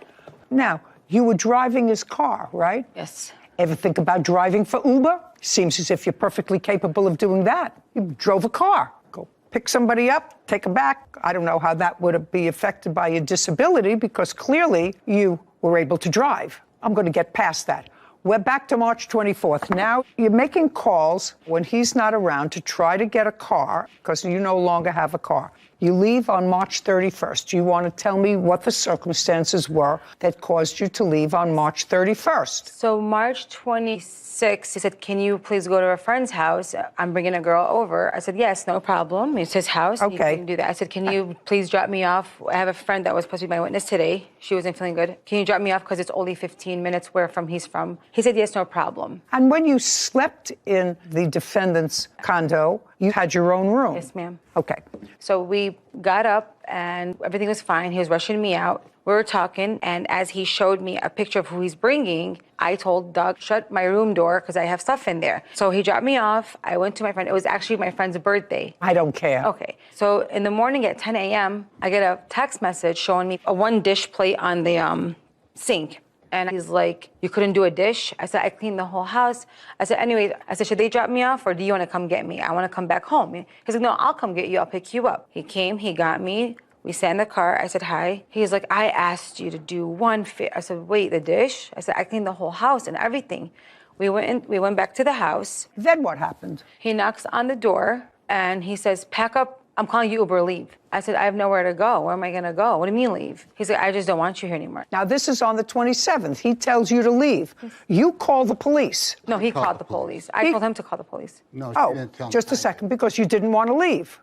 Now, you were driving his car, right? Yes. Ever think about driving for Uber? Seems as if you're perfectly capable of doing that. You drove a car. Go pick somebody up, take them back. I don't know how that would be affected by your disability because clearly you were able to drive. I'm going to get past that. We're back to March 24th. Now you're making calls when he's not around to try to get a car because you no longer have a car. You leave on March 31st. Do you want to tell me what the circumstances were that caused you to leave on March 31st? So March 26th, he said, can you please go to a friend's house? I'm bringing a girl over. I said, yes, no problem. It's his house. Okay. You can do that. I said, can you please drop me off? I have a friend that was supposed to be my witness today. She wasn't feeling good. Can you drop me off because it's only 15 minutes where he's from? He said, yes, no problem. And when you slept in the defendant's condo, you had your own room? Yes, ma'am. Okay. So we got up and everything was fine. He was rushing me out. We were talking, and as he showed me a picture of who he's bringing, I told Doug, shut my room door because I have stuff in there. So he dropped me off. I went to my friend. It was actually my friend's birthday. I don't care. Okay. So in the morning at 10 a.m., I get a text message showing me a 1-dish plate on the sink. And he's like, you couldn't do a dish? I said, I cleaned the whole house. I said, anyways, should they drop me off or do you want to come get me? I want to come back home. He's like, no, I'll come get you. I'll pick you up. He came, he got me. We sat in the car. I said, hi. He's like, I asked you to do one fit. I said, wait, the dish? I said, I cleaned the whole house and everything. We went back to the house. Then what happened? He knocks on the door and he says, pack up. I'm calling you Uber, leave. I said, I have nowhere to go. Where am I going to go? What do you mean leave? He said, I just don't want you here anymore. Now, this is on the 27th. He tells you to leave. You call the police. No, he called the police. I told him to call the police. No, she Oh, didn't tell me. just a second, because you didn't want to leave.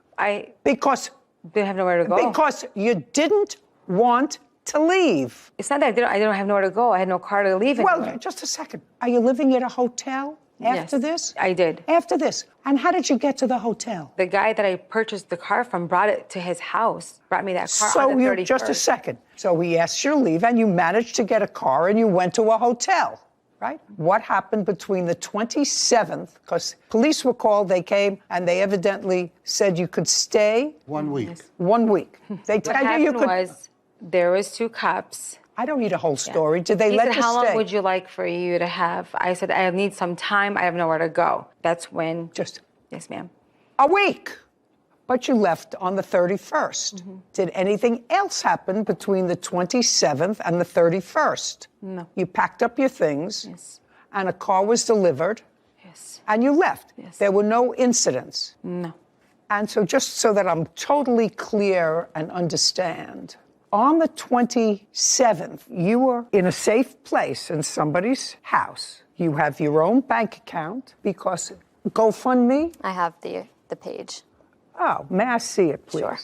Because didn't have nowhere to go. Because you didn't want to leave. It's not that I didn't have nowhere to go. I had no car to leave anywhere. Well, just a second. Are you living at a hotel after this? I did. After this. And how did you get to the hotel? The guy that I purchased the car from brought it to his house, brought me that car So on the you 31st. just a second. So he asked you to leave and you managed to get a car and you went to a hotel, right? What happened between the 27th, because police were called, they came, and they evidently said you could stay? 1 week. 1 week. They What tell you happened could... was there was 2 cops. I don't need a whole story. Did they He let said, you how stay? long would you like for you to have? I said, I need some time. I have nowhere to go. That's when... Just... Yes, ma'am. a week. But you left on the 31st. Did anything else happen between the 27th and the 31st? No. You packed up your things, Yes. and a car was delivered, Yes. and you left. Yes. There were no incidents. No. And so just so that I'm totally clear and understand, on the 27th, you were in a safe place in somebody's house. You have your own bank account because GoFundMe? I have the page. Oh, may I see it, please? Sure.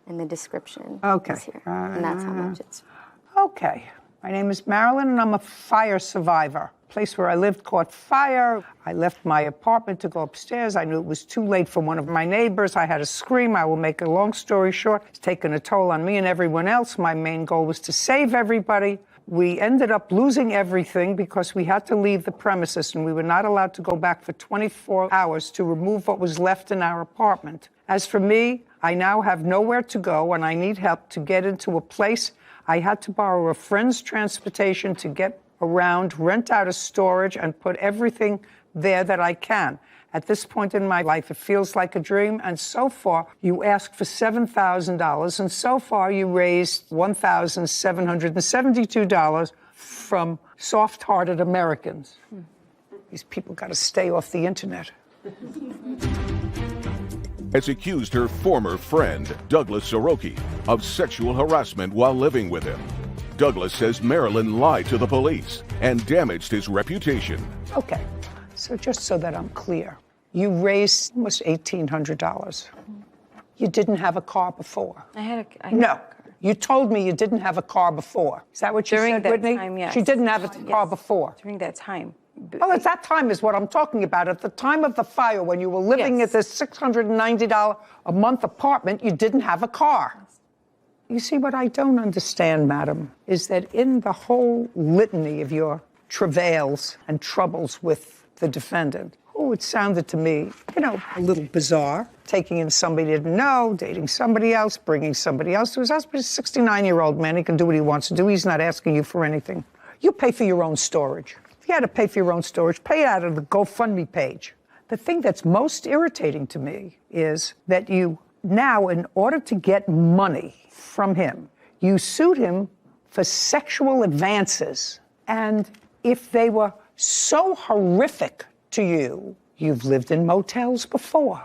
And the description Okay. is here. And that's how much it's. Okay. My name is Marilyn, and I'm a fire survivor. The place where I lived caught fire. I left my apartment to go upstairs. I knew it was too late for one of my neighbors. I had to scream. I will make a long story short. It's taken a toll on me and everyone else. My main goal was to save everybody. We ended up losing everything because we had to leave the premises, and we were not allowed to go back for 24 hours to remove what was left in our apartment. As for me, I now have nowhere to go, and I need help to get into a place. I had to borrow a friend's transportation to get around, rent out a storage, and put everything there that I can. At this point in my life, it feels like a dream, and so far, you asked for $7,000, and so far you raised $1,772 from soft-hearted Americans. These people got to stay off the internet. Has accused her former friend, Douglas Soroki, of sexual harassment while living with him. Douglas says Marilyn lied to the police and damaged his reputation. Okay, so just so that I'm clear, you raised almost $1,800. You didn't have a car before. I had a No, you told me you didn't have a car before. Is that what you During said, that Whitney? time, yes. She didn't have a car before. During that time. Well, at that time is what I'm talking about. At the time of the fire, when you were living Yes. at this $690 a month apartment, you didn't have a car. You see, what I don't understand, madam, is that in the whole litany of your travails and troubles with the defendant, it sounded to me, a little bizarre, taking in somebody he didn't know, dating somebody else, bringing somebody else to his house. But he's a 69-year-old man. He can do what he wants to do. He's not asking you for anything. You pay for your own storage. If you had to pay for your own storage, pay it out of the GoFundMe page. The thing that's most irritating to me is that you now, in order to get money from him, you sued him for sexual advances. And if they were so horrific to you, you've lived in motels before.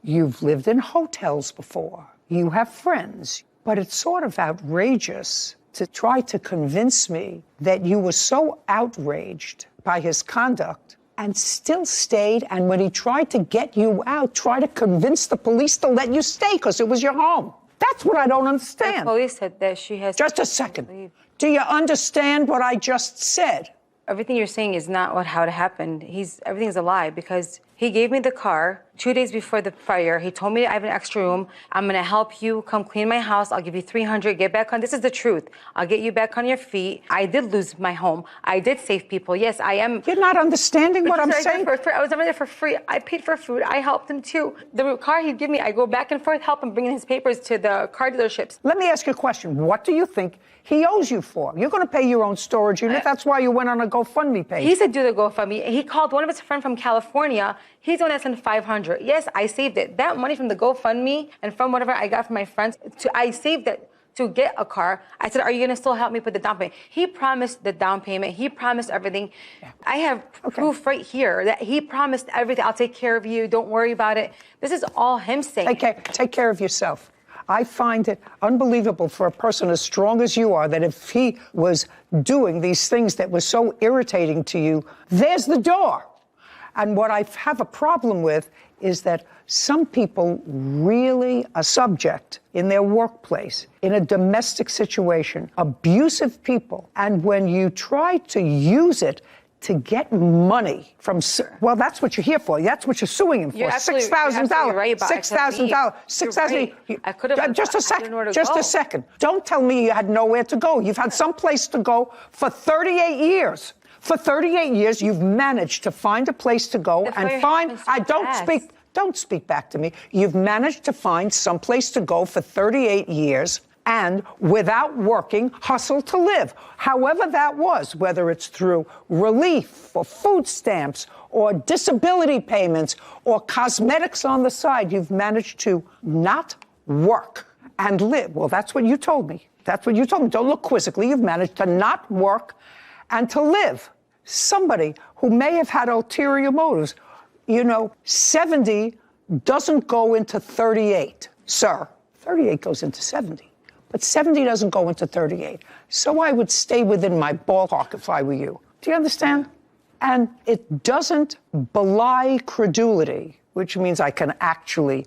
You've lived in hotels before. You have friends. But it's sort of outrageous to try to convince me that you were so outraged by his conduct and still stayed, and when he tried to get you out, try to convince the police to let you stay because it was your home. That's what I don't understand. The police said that she has. Just a second. Do you understand what I just said? Everything you're saying is not how it happened. Everything's a lie because he gave me the car 2 days before the fire. He told me I have an extra room. I'm gonna help you come clean my house. I'll give you $300. Get back on. This is the truth. I'll get you back on your feet. I did lose my home. I did save people. Yes, I am. You're not understanding what I'm saying. I was over there for free. I paid for food. I helped him too. The car he'd give me, I go back and forth, help him bring in his papers to the car dealerships. Let me ask you a question. What do you think he owes you for? You're going to pay your own storage unit. That's why you went on a GoFundMe page. He said do the GoFundMe. He called one of his friends from California. He's the one that sent $500. Yes, I saved it. That money from the GoFundMe and from whatever I got from my friends, I saved it to get a car. I said, are you going to still help me put the down payment? He promised the down payment. He promised everything. Yeah. I have proof right here that he promised everything. I'll take care of you. Don't worry about it. This is all him saying. Take care of yourself. I find it unbelievable for a person as strong as you are that if he was doing these things that were so irritating to you, there's the door. And what I have a problem with is that some people really are subject in their workplace, in a domestic situation, abusive people. And when you try to use it to get money from, well, that's what you're here for. That's what you're suing him for. $6,000. Right, $6,000. $6,000. I could have. Just a second. Just a second. Don't tell me you had nowhere to go. You've had some place to go for 38 years. For 38 years, you've managed to find a place to go and find. Don't speak back to me. You've managed to find some place to go for 38 years. and without working, hustle to live. However that was, whether it's through relief or food stamps or disability payments or cosmetics on the side, you've managed to not work and live. Well, that's what you told me. That's what you told me. Don't look quizzically. You've managed to not work and to live. Somebody who may have had ulterior motives. 70 doesn't go into 38, sir. 38 goes into 70. But 70 doesn't go into 38. So I would stay within my ballpark if I were you. Do you understand? And it doesn't belie credulity, which means I can actually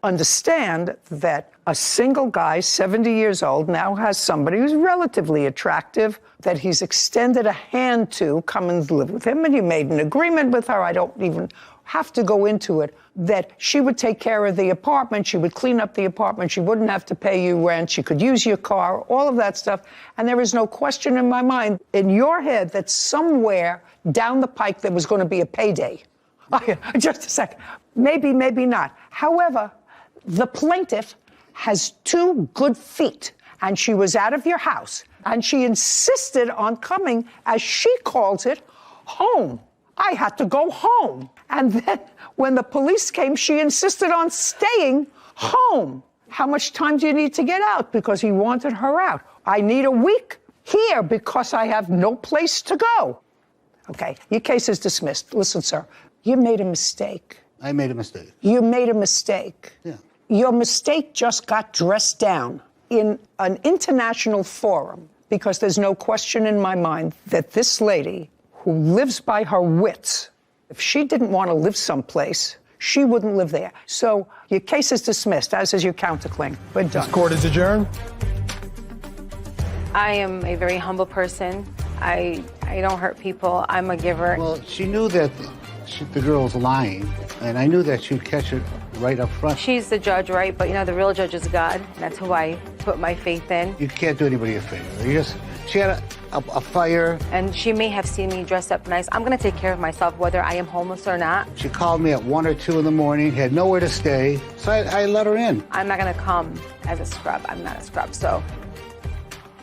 understand that a single guy, 70 years old, now has somebody who's relatively attractive that he's extended a hand to come and live with him, and he made an agreement with her. I don't even have to go into it, that she would take care of the apartment, she would clean up the apartment, she wouldn't have to pay you rent, she could use your car, all of that stuff. And there is no question in my mind, in your head, that somewhere down the pike there was going to be a payday. Just a second. Maybe, maybe not. However, the plaintiff has 2 good feet, and she was out of your house, and she insisted on coming, as she calls it, home. I had to go home. And then when the police came, she insisted on staying home. How much time do you need to get out? Because he wanted her out. I need a week here because I have no place to go. Okay, your case is dismissed. Listen, sir, you made a mistake. I made a mistake. You made a mistake. Yeah. Your mistake just got dressed down in an international forum, because there's no question in my mind that this lady who lives by her wits, if she didn't want to live someplace, she wouldn't live there. So your case is dismissed, as is your counterclaim. We're done. This court is adjourned. I am a very humble person. I don't hurt people. I'm a giver. Well, she knew that the girl was lying, and I knew that she'd catch it right up front. She's the judge, right? But the real judge is God. That's who I put my faith in. You can't do anybody a favor. She had a fire. And she may have seen me dressed up nice. I'm going to take care of myself, whether I am homeless or not. She called me at 1 or 2 in the morning, had nowhere to stay, so I let her in. I'm not going to come as a scrub. I'm not a scrub, so.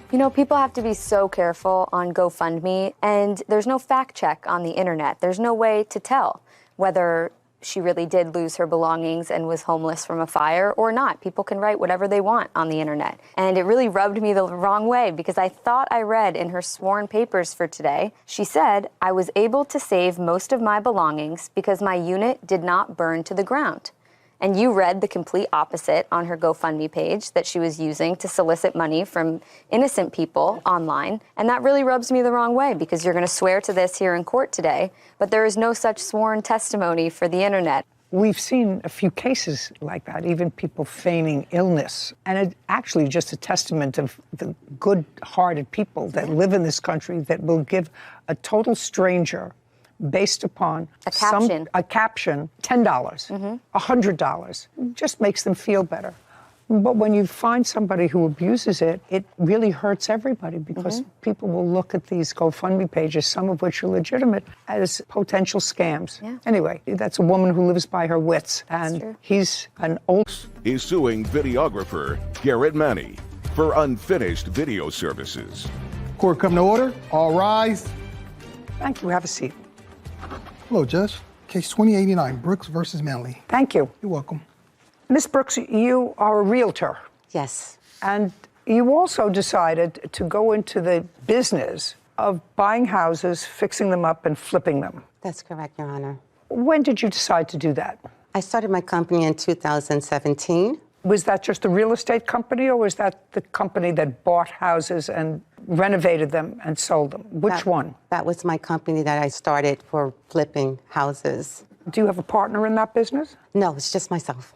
People have to be so careful on GoFundMe, and there's no fact check on the internet. There's no way to tell whether she really did lose her belongings and was homeless from a fire or not. People can write whatever they want on the internet. And it really rubbed me the wrong way, because I thought I read in her sworn papers for today, she said, I was able to save most of my belongings because my unit did not burn to the ground. And you read the complete opposite on her GoFundMe page, that she was using to solicit money from innocent people online. And that really rubs me the wrong way, because you're going to swear to this here in court today, but there is no such sworn testimony for the internet. We've seen a few cases like that, even people feigning illness. And it's actually just a testament of the good-hearted people that live in this country that will give a total stranger, based upon a caption, $10, $100, just makes them feel better. But when you find somebody who abuses it, it really hurts everybody, because people will look at these GoFundMe pages, some of which are legitimate, as potential scams. Yeah. Anyway, that's a woman who lives by her wits, and he's an old... Is suing videographer Garrett Manny for unfinished video services. Court come to order. All rise. Thank you. Have a seat. Hello, Judge. Case 2089, Brooks versus Manley. Thank you. You're welcome. Ms. Brooks, you are a realtor. Yes. And you also decided to go into the business of buying houses, fixing them up, and flipping them. That's correct, Your Honor. When did you decide to do that? I started my company in 2017. Was that just a real estate company, or was that the company that bought houses and renovated them and sold them? Which one? That was my company that I started for flipping houses. Do you have a partner in that business? No, it's just myself.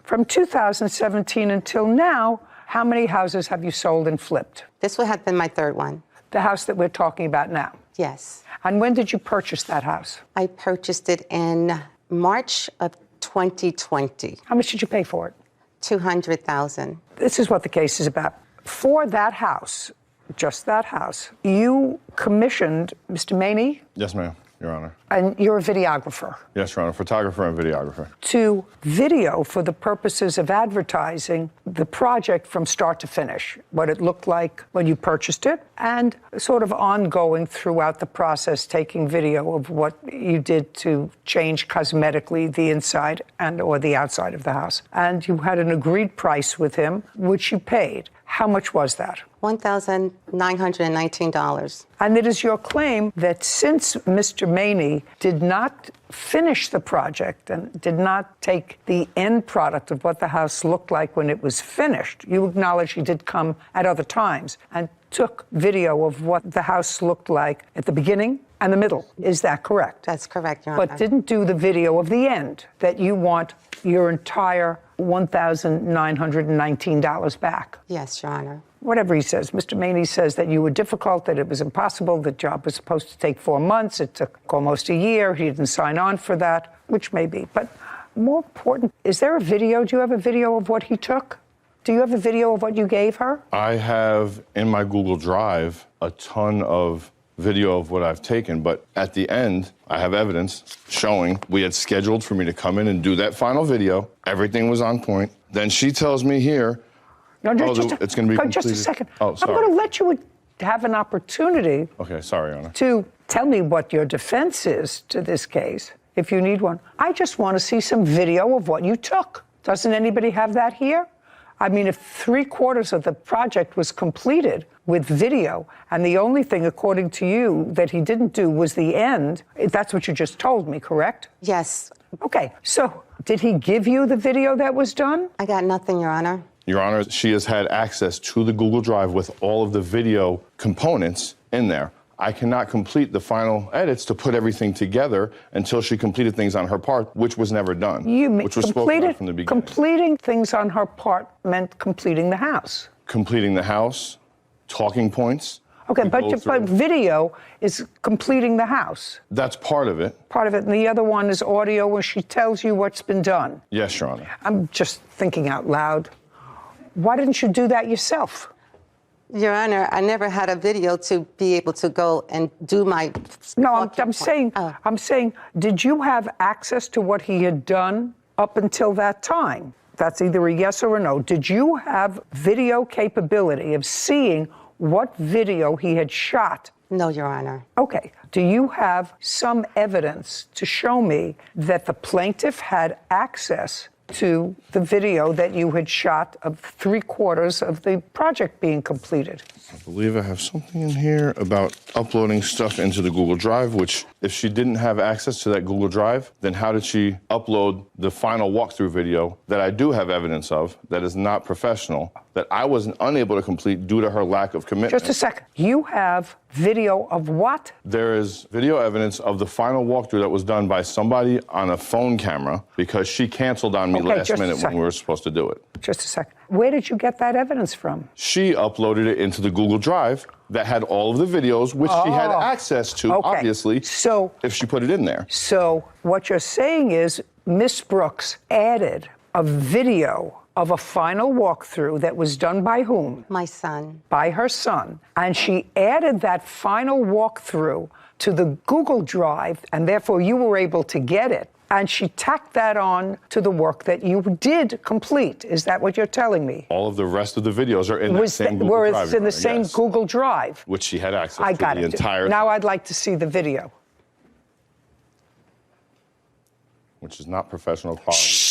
From 2017 until now, how many houses have you sold and flipped? This would have been my third one. The house that we're talking about now? Yes. And when did you purchase that house? I purchased it in March of 2020. How much did you pay for it? $200,000. This is what the case is about. For that house, just that house, you commissioned Mr. Maney? Yes, ma'am. Your Honor. And you're a videographer. Yes, Your Honor. Photographer and videographer. To video for the purposes of advertising the project from start to finish, what it looked like when you purchased it, and sort of ongoing throughout the process, taking video of what you did to change cosmetically the inside and or the outside of the house. And you had an agreed price with him, which you paid. How much was that? $1,919. And it is your claim that since Mr. Maney did not finish the project and did not take the end product of what the house looked like when it was finished, you acknowledge he did come at other times and took video of what the house looked like at the beginning and the middle. Is that correct? That's correct, Your Honor. But didn't do the video of the end, that you want your entire $1,919 back. Yes, Your Honor. Whatever he says. Mr. Maney says that you were difficult, that it was impossible, the job was supposed to take 4 months, it took almost a year, he didn't sign on for that, which may be. But more important, is there a video? Do you have a video of what he took? Do you have a video of what you gave her? I have in my Google Drive a ton of video of what I've taken, but at the end, I have evidence showing we had scheduled for me to come in and do that final video. Everything was on point. Then she tells me here, it's going to be completed. Just a second. Oh, sorry. I'm going to let you have an opportunity Okay, sorry, Your Honor. to tell me what your defense is to this case, if you need one. I just want to see some video of what you took. Doesn't anybody have that here? I mean, if 3/4 of the project was completed with video, and the only thing, according to you, that he didn't do was the end, that's what you just told me, correct? Yes. Okay, so did he give you the video that was done? I got nothing, Your Honor. Your Honor, she has had access to the Google Drive with all of the video components in there. I cannot complete the final edits to put everything together until she completed things on her part, which was never done, which was spoken about from the beginning. Completing things on her part meant completing the house. Completing the house, talking points. Okay, but video is completing the house. That's part of it. Part of it. And the other one is audio where she tells you what's been done. Yes, Your Honor. I'm just thinking out loud. Why didn't you do that yourself? Your Honor, I never had a video to be able to go and do my... No, I'm saying, did you have access to what he had done up until that time? That's either a yes or a no. Did you have video capability of seeing what video he had shot? No, Your Honor. Okay. Do you have some evidence to show me that the plaintiff had access to the video that you had shot of 3/4 of the project being completed? I believe I have something in here about uploading stuff into the Google Drive, which if she didn't have access to that Google Drive, then how did she upload the final walkthrough video that I do have evidence of that is not professional, that I was unable to complete due to her lack of commitment? Just a second. You have video of what? There is video evidence of the final walkthrough that was done by somebody on a phone camera because she canceled on me last minute when we were supposed to do it. Just a second. Where did you get that evidence from? She uploaded it into the Google Drive that had all of the videos, which she had access to, obviously, so if she put it in there. So what you're saying is Miss Brooks added a video of a final walkthrough that was done by whom? My son. By her son. And she added that final walkthrough to the Google Drive, and therefore you were able to get it. And she tacked that on to the work that you did complete. Is that what you're telling me? All of the rest of the videos are in that same Google Drive. It's in the same Google Drive. Which she had access I to got the it. entire Now I'd like to see the video. Which is not professional quality.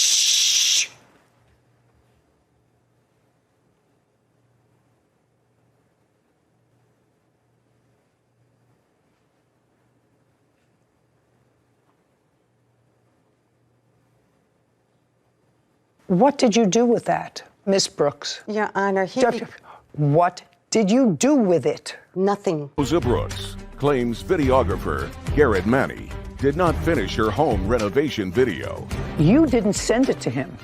What did you do with that, Miss Brooks? Your Honor, what did you do with it? Nothing. Rosa Brooks claims videographer Garrett Manny did not finish her home renovation video. You didn't send it to him.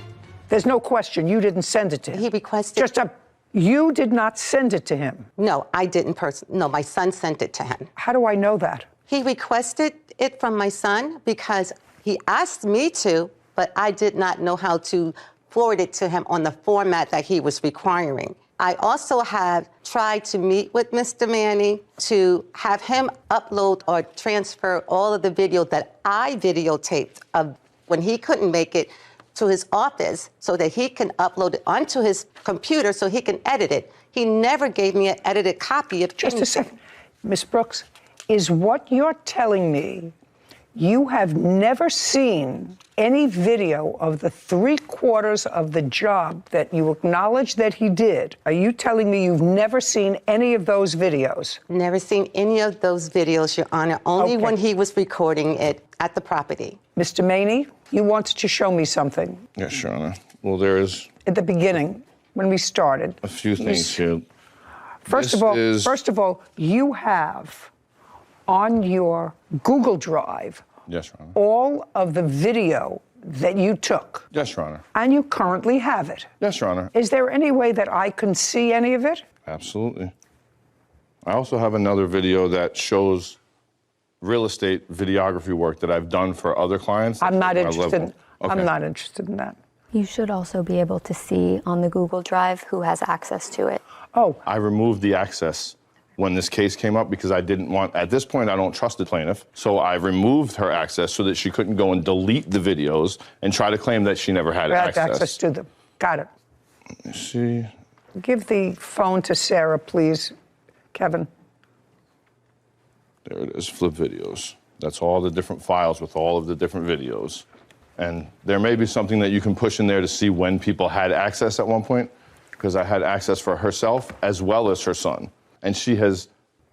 There's no question you didn't send it to him. He requested... You did not send it to him. No, I didn't No, my son sent it to him. How do I know that? He requested it from my son because he asked me to, but I did not know how to forward it to him on the format that he was requiring. I also have tried to meet with Mr. Manny to have him upload or transfer all of the video that I videotaped of when he couldn't make it to his office so that he can upload it onto his computer so he can edit it. He never gave me an edited copy of Just a second. Ms. Brooks, is what you're telling me you have never seen any video of the 3/4 of the job that you acknowledge that he did? Are you telling me you've never seen any of those videos? Never seen any of those videos, Your Honor, only Okay. when he was recording it at the property. Mr. Maney, you wanted to show me something Yes, Your Honor. Well, there is at the beginning when we started. a few things here. First This of all, you have on your Google Drive Yes, Your Honor. all of the video that you took, Yes, Your Honor. and you currently have it. Yes, Your Honor. Is there any way that I can see any of it? Absolutely. I also have another video that shows real estate videography work that I've done for other clients. I'm not My interested. level. I'm Okay. not interested in that. You should also be able to see on the Google Drive who has access to it. Oh. I removed the access when this case came up because I didn't want, at this point, I don't trust the plaintiff. So I removed her access so that she couldn't go and delete the videos and try to claim that she never had You had access. access to them. Got it. Let me see. Give the phone to Sarah, please, Kevin. There it is, flip videos. That's all the different files with all of the different videos. And there may be something that you can push in there to see when people had access at one point, because I had access for herself as well as her son. And she has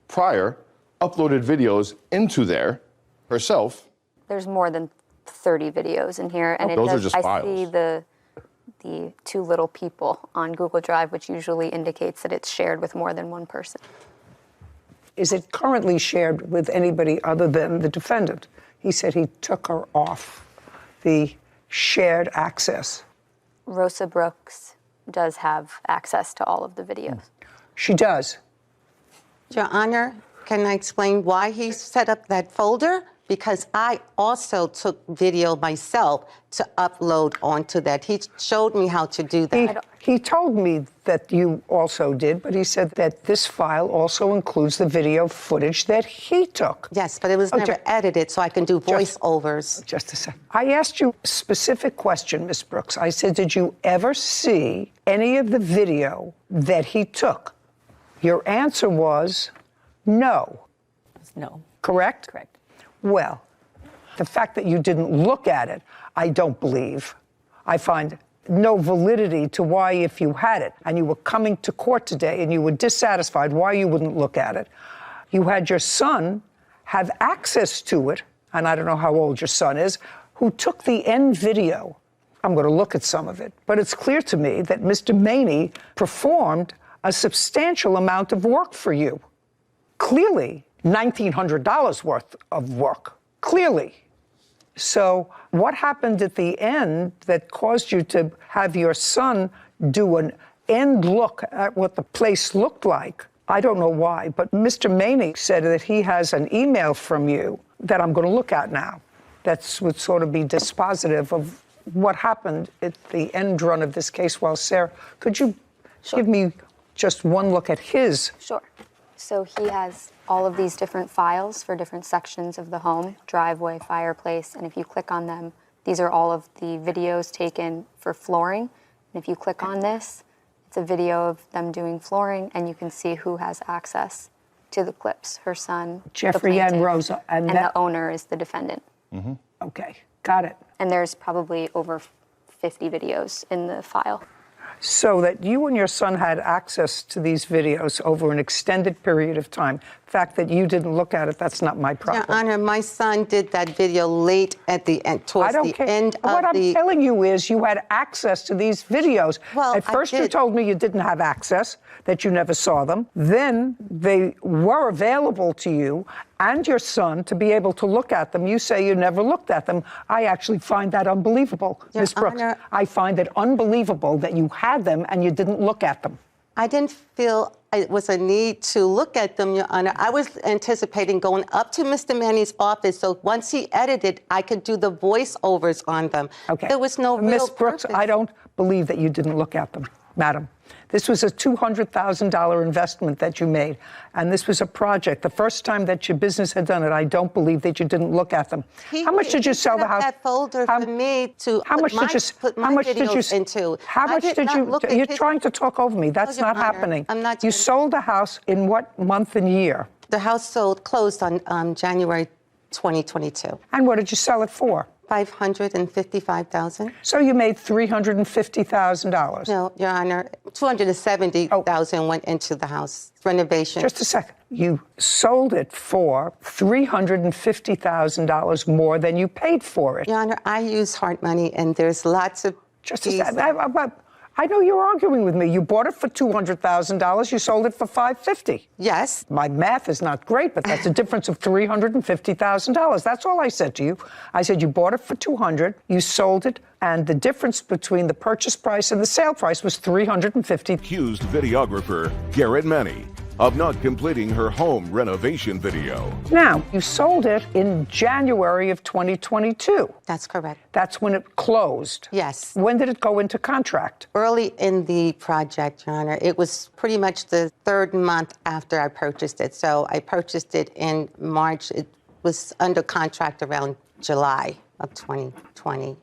prior uploaded videos into there herself. There's more than 30 videos in here, and Those are just I files. see the two little people on Google Drive, which usually indicates that it's shared with more than one person. Is it currently shared with anybody other than the defendant? He said he took her off the shared access. Rosa Brooks does have access to all of the videos. She does. Your Honor, can I explain why he set up that folder? Because I also took video myself to upload onto that. He showed me how to do that. He told me that you also did, but he said that this file also includes the video footage that he took. Yes, but it was never edited, so I can do voiceovers. Just a second. I asked you a specific question, Ms. Brooks. I said, did you ever see any of the video that he took? Your answer was no. No. Correct? Correct. Well, the fact that you didn't look at it, I don't believe. I find no validity to why, if you had it and you were coming to court today and you were dissatisfied, why you wouldn't look at it. You had your son have access to it, and I don't know how old your son is, who took the end video. I'm going to look at some of it, but it's clear to me that Mr. Maney performed a substantial amount of work for you. Clearly, $1,900 worth of work. Clearly. So what happened at the end that caused you to have your son do an end look at what the place looked like? I don't know why, but Mr. Maney said that he has an email from you that I'm going to look at now. That would sort of be dispositive of what happened at the end run of this case. Well, Sarah, could you give me just one look at his? Sure. So he has all of these different files for different sections of the home, driveway, fireplace, and if you click on them, these are all of the videos taken for flooring. And if you click on this, it's a video of them doing flooring, and you can see who has access to the clips. Her son, Jeffrey the and plaintiff, Rosa. and the owner is the defendant. Mm-hmm. Okay, got it. And there's probably over 50 videos in the file. So that you and your son had access to these videos over an extended period of time. The fact that you didn't look at it, that's not my problem. Your Honor, my son did that video late at the end, towards the end of What I'm the... telling you is you had access to these videos. Well, at first I you did. told me you didn't have access, that you never saw them. Then they were available to you and your son to be able to look at them. You say you never looked at them. I actually find that unbelievable, Your Ms. Brooks. Honor, I find it unbelievable that you had them and you didn't look at them. I didn't feel it was a need to look at them, Your Honor. I was anticipating going up to Mr. Manny's office, so once he edited, I could do the voiceovers on them. Okay. There was no real Ms. Brooks, purpose. I don't believe that you didn't look at them. Madam, this was a $200,000 investment that you made, and this was a project. The first time that your business had done it, I don't believe that you didn't look at them. How much did you sell the house? That folder for me to how much did you put my videos into. How much did you? You're trying to talk over me. That's Your not Honor, happening. I'm not. You sold the house in what month and year? The house closed on January 2022. And what did you sell it for? $555,000. So you made $350,000. No, Your Honor, $270,000 went into the house renovation. Just a second. You sold it for $350,000 more than you paid for it. Your Honor, I use hard money, and there's lots of. Just a second. I know you're arguing with me. You bought it for $200,000. You sold it for $550,000. Yes. My math is not great, but that's a difference of $350,000. That's all I said to you. I said you bought it for $200,000. You sold it, and the difference between the purchase price and the sale price was $350,000. Accused videographer Garrett Manny of not completing her home renovation video. Now, you sold it in January of 2022. That's correct. That's when it closed. Yes. When did it go into contract? Early in the project, Your Honor. It was pretty much the third month after I purchased it. So I purchased it in March. It was under contract around July of 2020.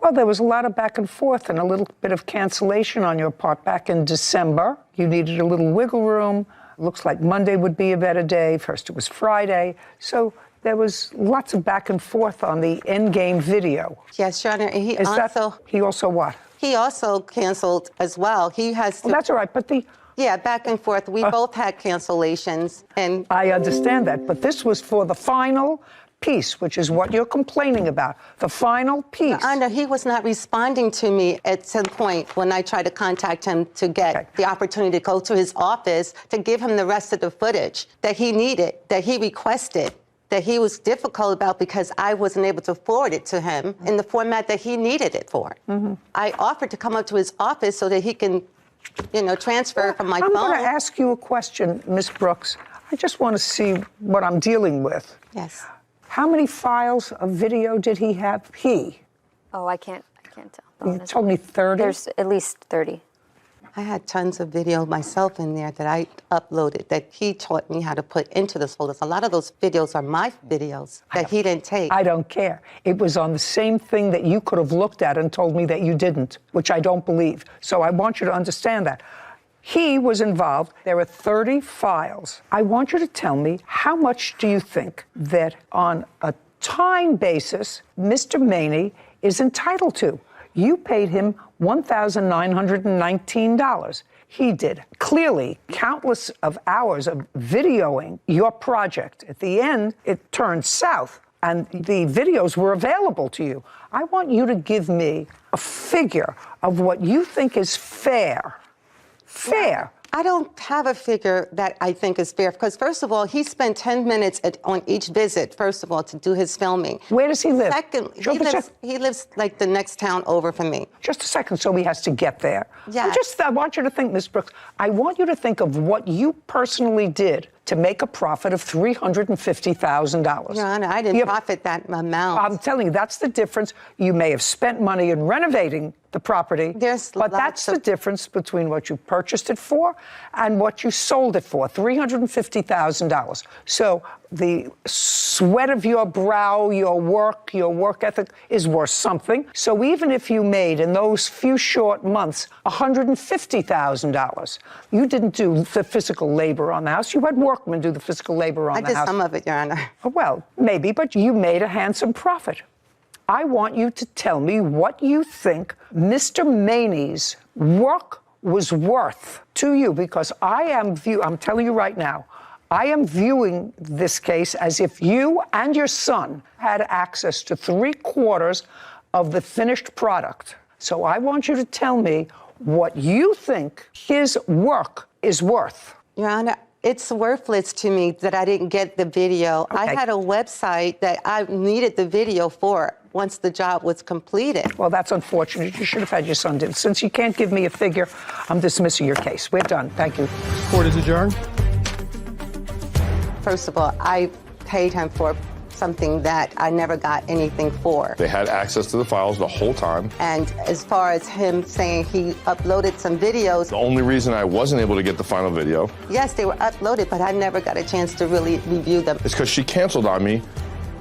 Well, there was a lot of back and forth and a little bit of cancellation on your part back in December. You needed a little wiggle room. Looks like Monday would be a better day. First it was Friday. So there was lots of back and forth on the endgame video. Yes, Your Honor. And he also what? He also canceled as well. He has. Well, that's all right, but Yeah, back and forth. We both had cancellations, and I understand that, but this was for the final piece, which is what you're complaining about. The final piece. Your Honor, he was not responding to me at some point when I tried to contact him to get the opportunity to go to his office to give him the rest of the footage that he needed, that he requested, that he was difficult about because I wasn't able to forward it to him in the format that he needed it for. I offered to come up to his office so that he can, transfer from my phone. I'm going to ask you a question, Ms. Brooks. I just want to see what I'm dealing with. Yes. How many files of video did he have? Oh, I can't tell. You told me 30? There's at least 30. I had tons of video myself in there that I uploaded that he taught me how to put into those folders. A lot of those videos are my videos that he didn't take. I don't care. It was on the same thing that you could have looked at and told me that you didn't, which I don't believe. So I want you to understand that. He was involved. There are 30 files. I want you to tell me, how much do you think that on a time basis Mr. Maney is entitled to? You paid him $1,919. He did clearly countless of hours of videoing your project. At the end, it turned south, and the videos were available to you. I want you to give me a figure of what you think is fair. Fair. I don't have a figure that I think is fair because, first of all, he spent 10 minutes on each visit, first of all, to do his filming. Where does he live? Second, he lives like the next town over from me. Just a second, so he has to get there. Yeah. I want you to think, Ms. Brooks, I want you to think of what you personally did to make a profit of $350,000. Your Honor, I didn't profit that amount. I'm telling you, that's the difference. You may have spent money in renovating the property, but that's the difference between what you purchased it for and what you sold it for, $350,000. So the sweat of your brow, your work ethic is worth something. So even if you made in those few short months $150,000, you didn't do the physical labor on the house. You had workmen do the physical labor on the house. I did some of it, Your Honor. Well, maybe, but you made a handsome profit. I want you to tell me what you think Mr. Maney's work was worth to you, because I'm telling you right now, I am viewing this case as if you and your son had access to 3/4 of the finished product. So I want you to tell me what you think his work is worth. Your Honor, it's worthless to me that I didn't get the video. I had a website that I needed the video for once the job was completed. Well, that's unfortunate. You should have had your son do it. Since you can't give me a figure, I'm dismissing your case. We're done. Thank you. Court is adjourned. First of all, I paid him for something that I never got anything for. They had access to the files the whole time. And as far as him saying he uploaded some videos, The only reason I wasn't able to get the final video yes, they were uploaded, but I never got a chance to really review them. is because she canceled on me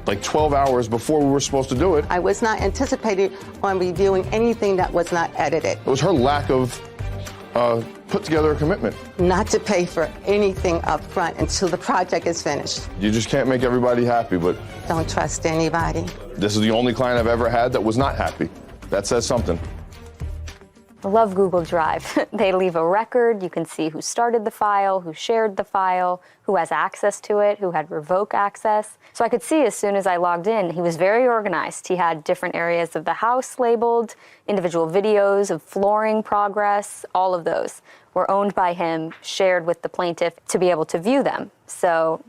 like 12 hours before we were supposed to do it. I was not anticipating on reviewing anything that was not edited. It was her lack of put together a commitment. Not to pay for anything up front until the project is finished. You just can't make everybody happy, but Don't trust anybody. this is the only client I've ever had that was not happy. That says something. I love Google Drive. They leave a record. You can see who started the file, who shared the file, who has access to it, who had revoke access. So I could see as soon as I logged in, he was very organized. He had different areas of the house labeled, individual videos of flooring progress, all of those were owned by him, shared with the plaintiff to be able to view them. So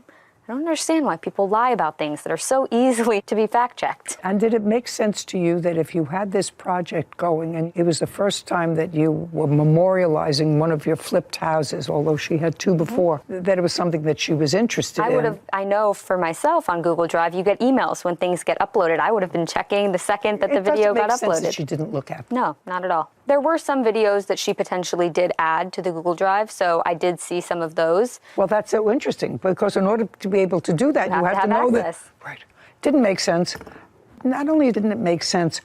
I don't understand why people lie about things that are so easily to be fact-checked. And did it make sense to you that if you had this project going and it was the first time that you were memorializing one of your flipped houses, although she had two before, that it was something that she was interested in? I know for myself on Google Drive, you get emails when things get uploaded. I would have been checking the second that the video got It doesn't make sense uploaded. that she didn't look at. No, not at all. There were some videos that she potentially did add to the Google Drive, so I did see some of those. Well, that's so interesting, because in order to be able to do that, you have to know access. that. Right. Didn't make sense. Not only didn't it make sense,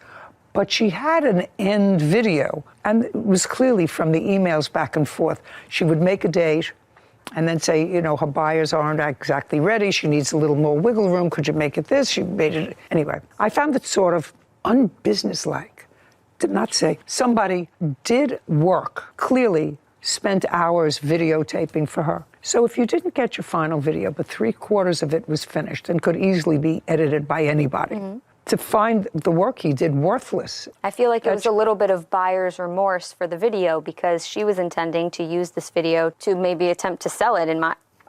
but she had an end video, and it was clearly from the emails back and forth. She would make a date and then say, you know, her buyers aren't exactly ready. She needs a little more wiggle room. Could you make it this? She made it. Anyway, I found it sort of unbusinesslike. Did not say somebody did work, clearly spent hours videotaping for her. So if you didn't get your final video, but 3/4 of it was finished and could easily be edited by anybody, to find the work he did worthless. I feel like it was a little bit of buyer's remorse for the video because she was intending to use this video to maybe attempt to sell it.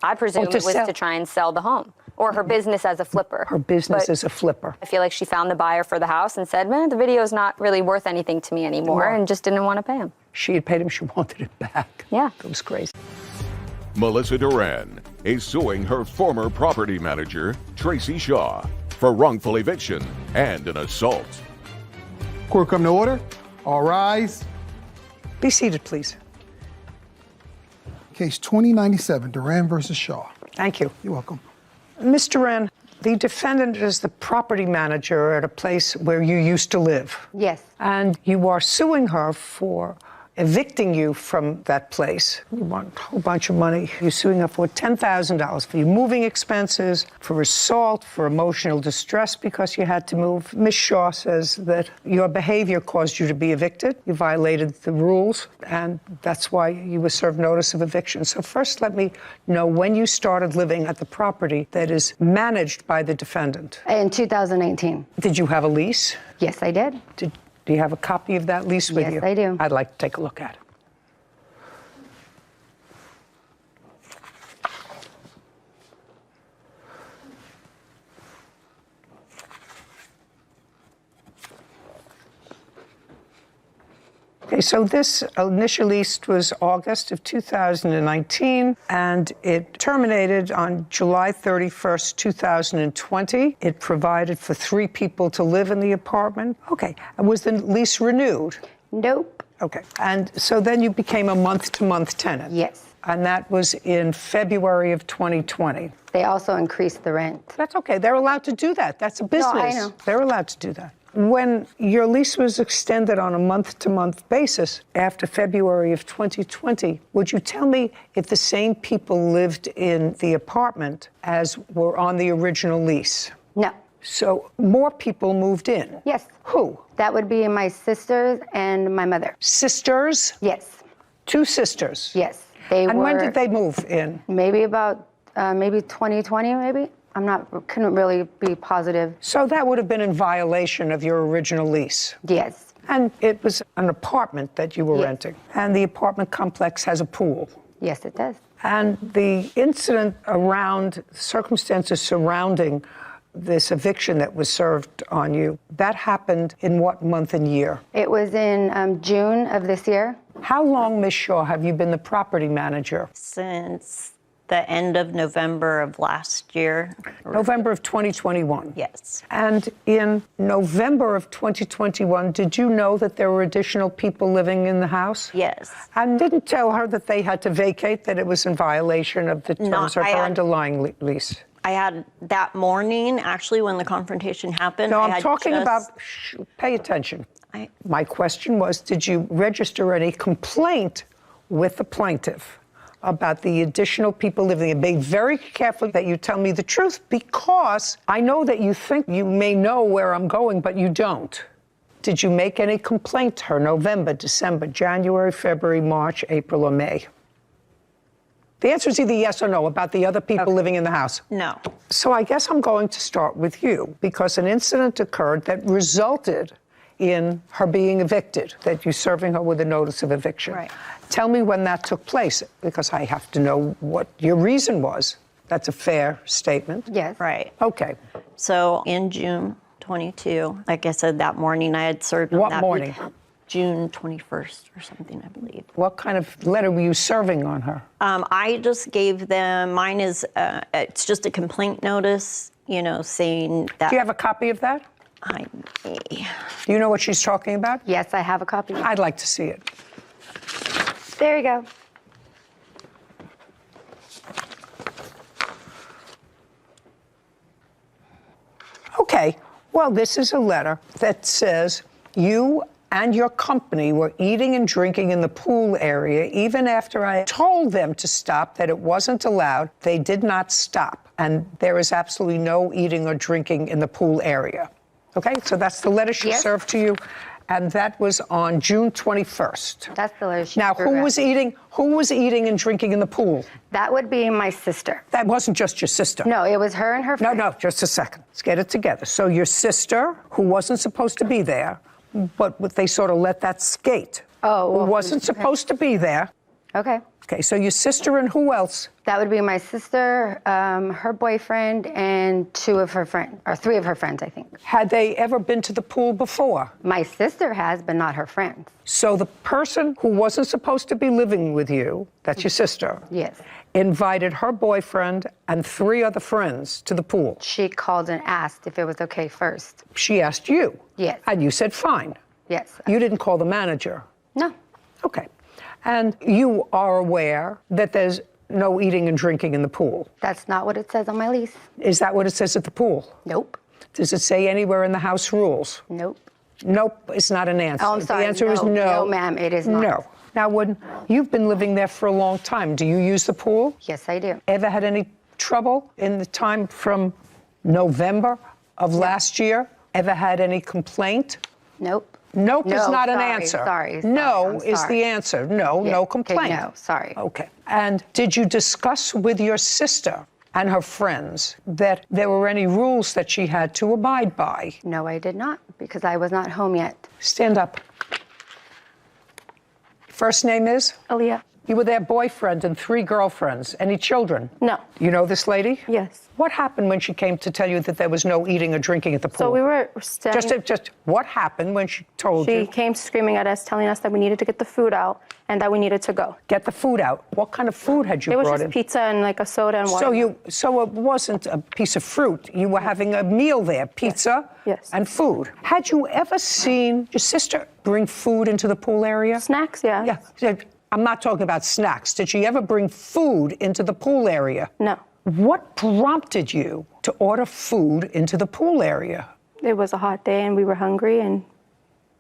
I presume it was to try and sell the home or her business as a flipper. Her business as a flipper. I feel like she found the buyer for the house and said, man, the video's not really worth anything to me anymore, and just didn't want to pay him. She had paid him, she wanted it back. Yeah. It was crazy. Melissa Duran is suing her former property manager, Tracy Shaw, for wrongful eviction and an assault. Court come to order. All rise. Be seated, please. Case 2097, Duran versus Shaw. Thank you. You're welcome. Ms. Duran, the defendant is the property manager at a place where you used to live. Yes. And you are suing her for evicting you from that place. You want a whole bunch of money. You're suing her for $10,000 for your moving expenses, for assault, for emotional distress because you had to move. Ms. Shaw says that your behavior caused you to be evicted. You violated the rules, and that's why you were served notice of eviction. So first, let me know when you started living at the property that is managed by the defendant. In 2018. Did you have a lease? Yes, I did. Do you have a copy of that lease with you? Yes, I do. I'd like to take a look at it. Okay, so this initial lease was August of 2019, and it terminated on July 31st, 2020. It provided for 3 people to live in the apartment. Okay, and was the lease renewed? Nope. Okay, and so then you became a month-to-month tenant? Yes. And that was in February of 2020? They also increased the rent. That's okay, they're allowed to do that. That's a business. No, I know. They're allowed to do that. When your lease was extended on a month-to-month basis after February of 2020, would you tell me if the same people lived in the apartment as were on the original lease? No. So more people moved in? Yes. Who? That would be my sisters and my mother. Sisters? Yes. 2 sisters? Yes. They and were. when did they move in? Maybe about, maybe 2020, maybe. Couldn't really be positive. So that would have been in violation of your original lease? Yes. And it was an apartment that you were renting. And the apartment complex has a pool? Yes, it does. And the incident around, circumstances surrounding this eviction that was served on you, that happened in what month and year? It was in June of this year. How long, Ms. Shaw, have you been the property manager? Since the end of November of last year. November of 2021. Yes. And in November of 2021, did you know that there were additional people living in the house? Yes. And didn't tell her that they had to vacate, that it was in violation of the terms of her underlying lease? I had that morning, actually, when the confrontation happened. No, I I'm had talking just- about, pay attention. My question was, did you register any complaint with the plaintiff about the additional people living there? Be very careful that you tell me the truth, because I know that you think you may know where I'm going, but you don't. Did you make any complaint to her November, December, January, February, March, April, or May? The answer is either yes or no about the other people living in the house. No. So I guess I'm going to start with you, because an incident occurred that resulted in her being evicted, that you're serving her with a notice of eviction. Right. Tell me when that took place, because I have to know what your reason was. That's a fair statement. Yes. Right. Okay. So in June 22, like I said, that morning I had served. What that morning? June 21st or something, I believe. What kind of letter were you serving on her? I just gave them, mine is, it's just a complaint notice, saying that. Do you have a copy of that? Do you know what she's talking about? Yes, I have a copy. I'd like to see it. There you go. Okay, well, this is a letter that says you and your company were eating and drinking in the pool area. Even after I told them to stop, that it wasn't allowed, they did not stop. And there is absolutely no eating or drinking in the pool area. Okay, so that's the letter she served to you. And that was on June 21st. That's the letter she Now, served. who was eating and drinking in the pool? That would be my sister. That wasn't just your sister. No, it was her and her friend. No, just a second. Let's get it together. So your sister, who wasn't supposed to be there, but they sort of let that skate. Oh, well, who wasn't supposed to be there. Okay. Okay, so your sister and who else? That would be my sister, her boyfriend, and two of her friends, or three of her friends, I think. Had they ever been to the pool before? My sister has, but not her friends. So the person who wasn't supposed to be living with you, that's your sister, Yes. invited her boyfriend and three other friends to the pool. She called and asked if it was okay first. She asked you? Yes. And you said fine? Yes. You didn't call the manager? No. Okay. And you are aware that there's no eating and drinking in the pool? That's not what it says on my lease. Is that what it says at the pool? Nope. Does it say anywhere in the house rules? Nope. Nope, it's not an answer. Oh, I'm sorry. The answer is no. No, ma'am, it is not. No. Now, when you've been living there for a long time, do you use the pool? Yes, I do. Ever had any trouble in the time from November of last year? Ever had any complaint? Nope. Nope is No, not an sorry, answer. sorry, No I'm is sorry. the answer. No, no complaint. Okay, no, sorry. Okay. And did you discuss with your sister and her friends that there were any rules that she had to abide by? No, I did not, because I was not home yet. Stand up. First name is? Aaliyah. You were their boyfriend and three girlfriends. Any children? No. You know this lady? Yes. What happened when she came to tell you that there was no eating or drinking at the pool? So we were standing. Just what happened when she told She you? came screaming at us, telling us that we needed to get the food out and that we needed to go. Get the food out. What kind of food had you It was brought just in? pizza and like a soda and water. So it wasn't a piece of fruit. You were having a meal there, pizza and food. Had you ever seen your sister bring food into the pool area? Snacks, yeah. Yeah. I'm not talking about snacks. Did she ever bring food into the pool area? No. What prompted you to order food into the pool area? It was a hot day and we were hungry, and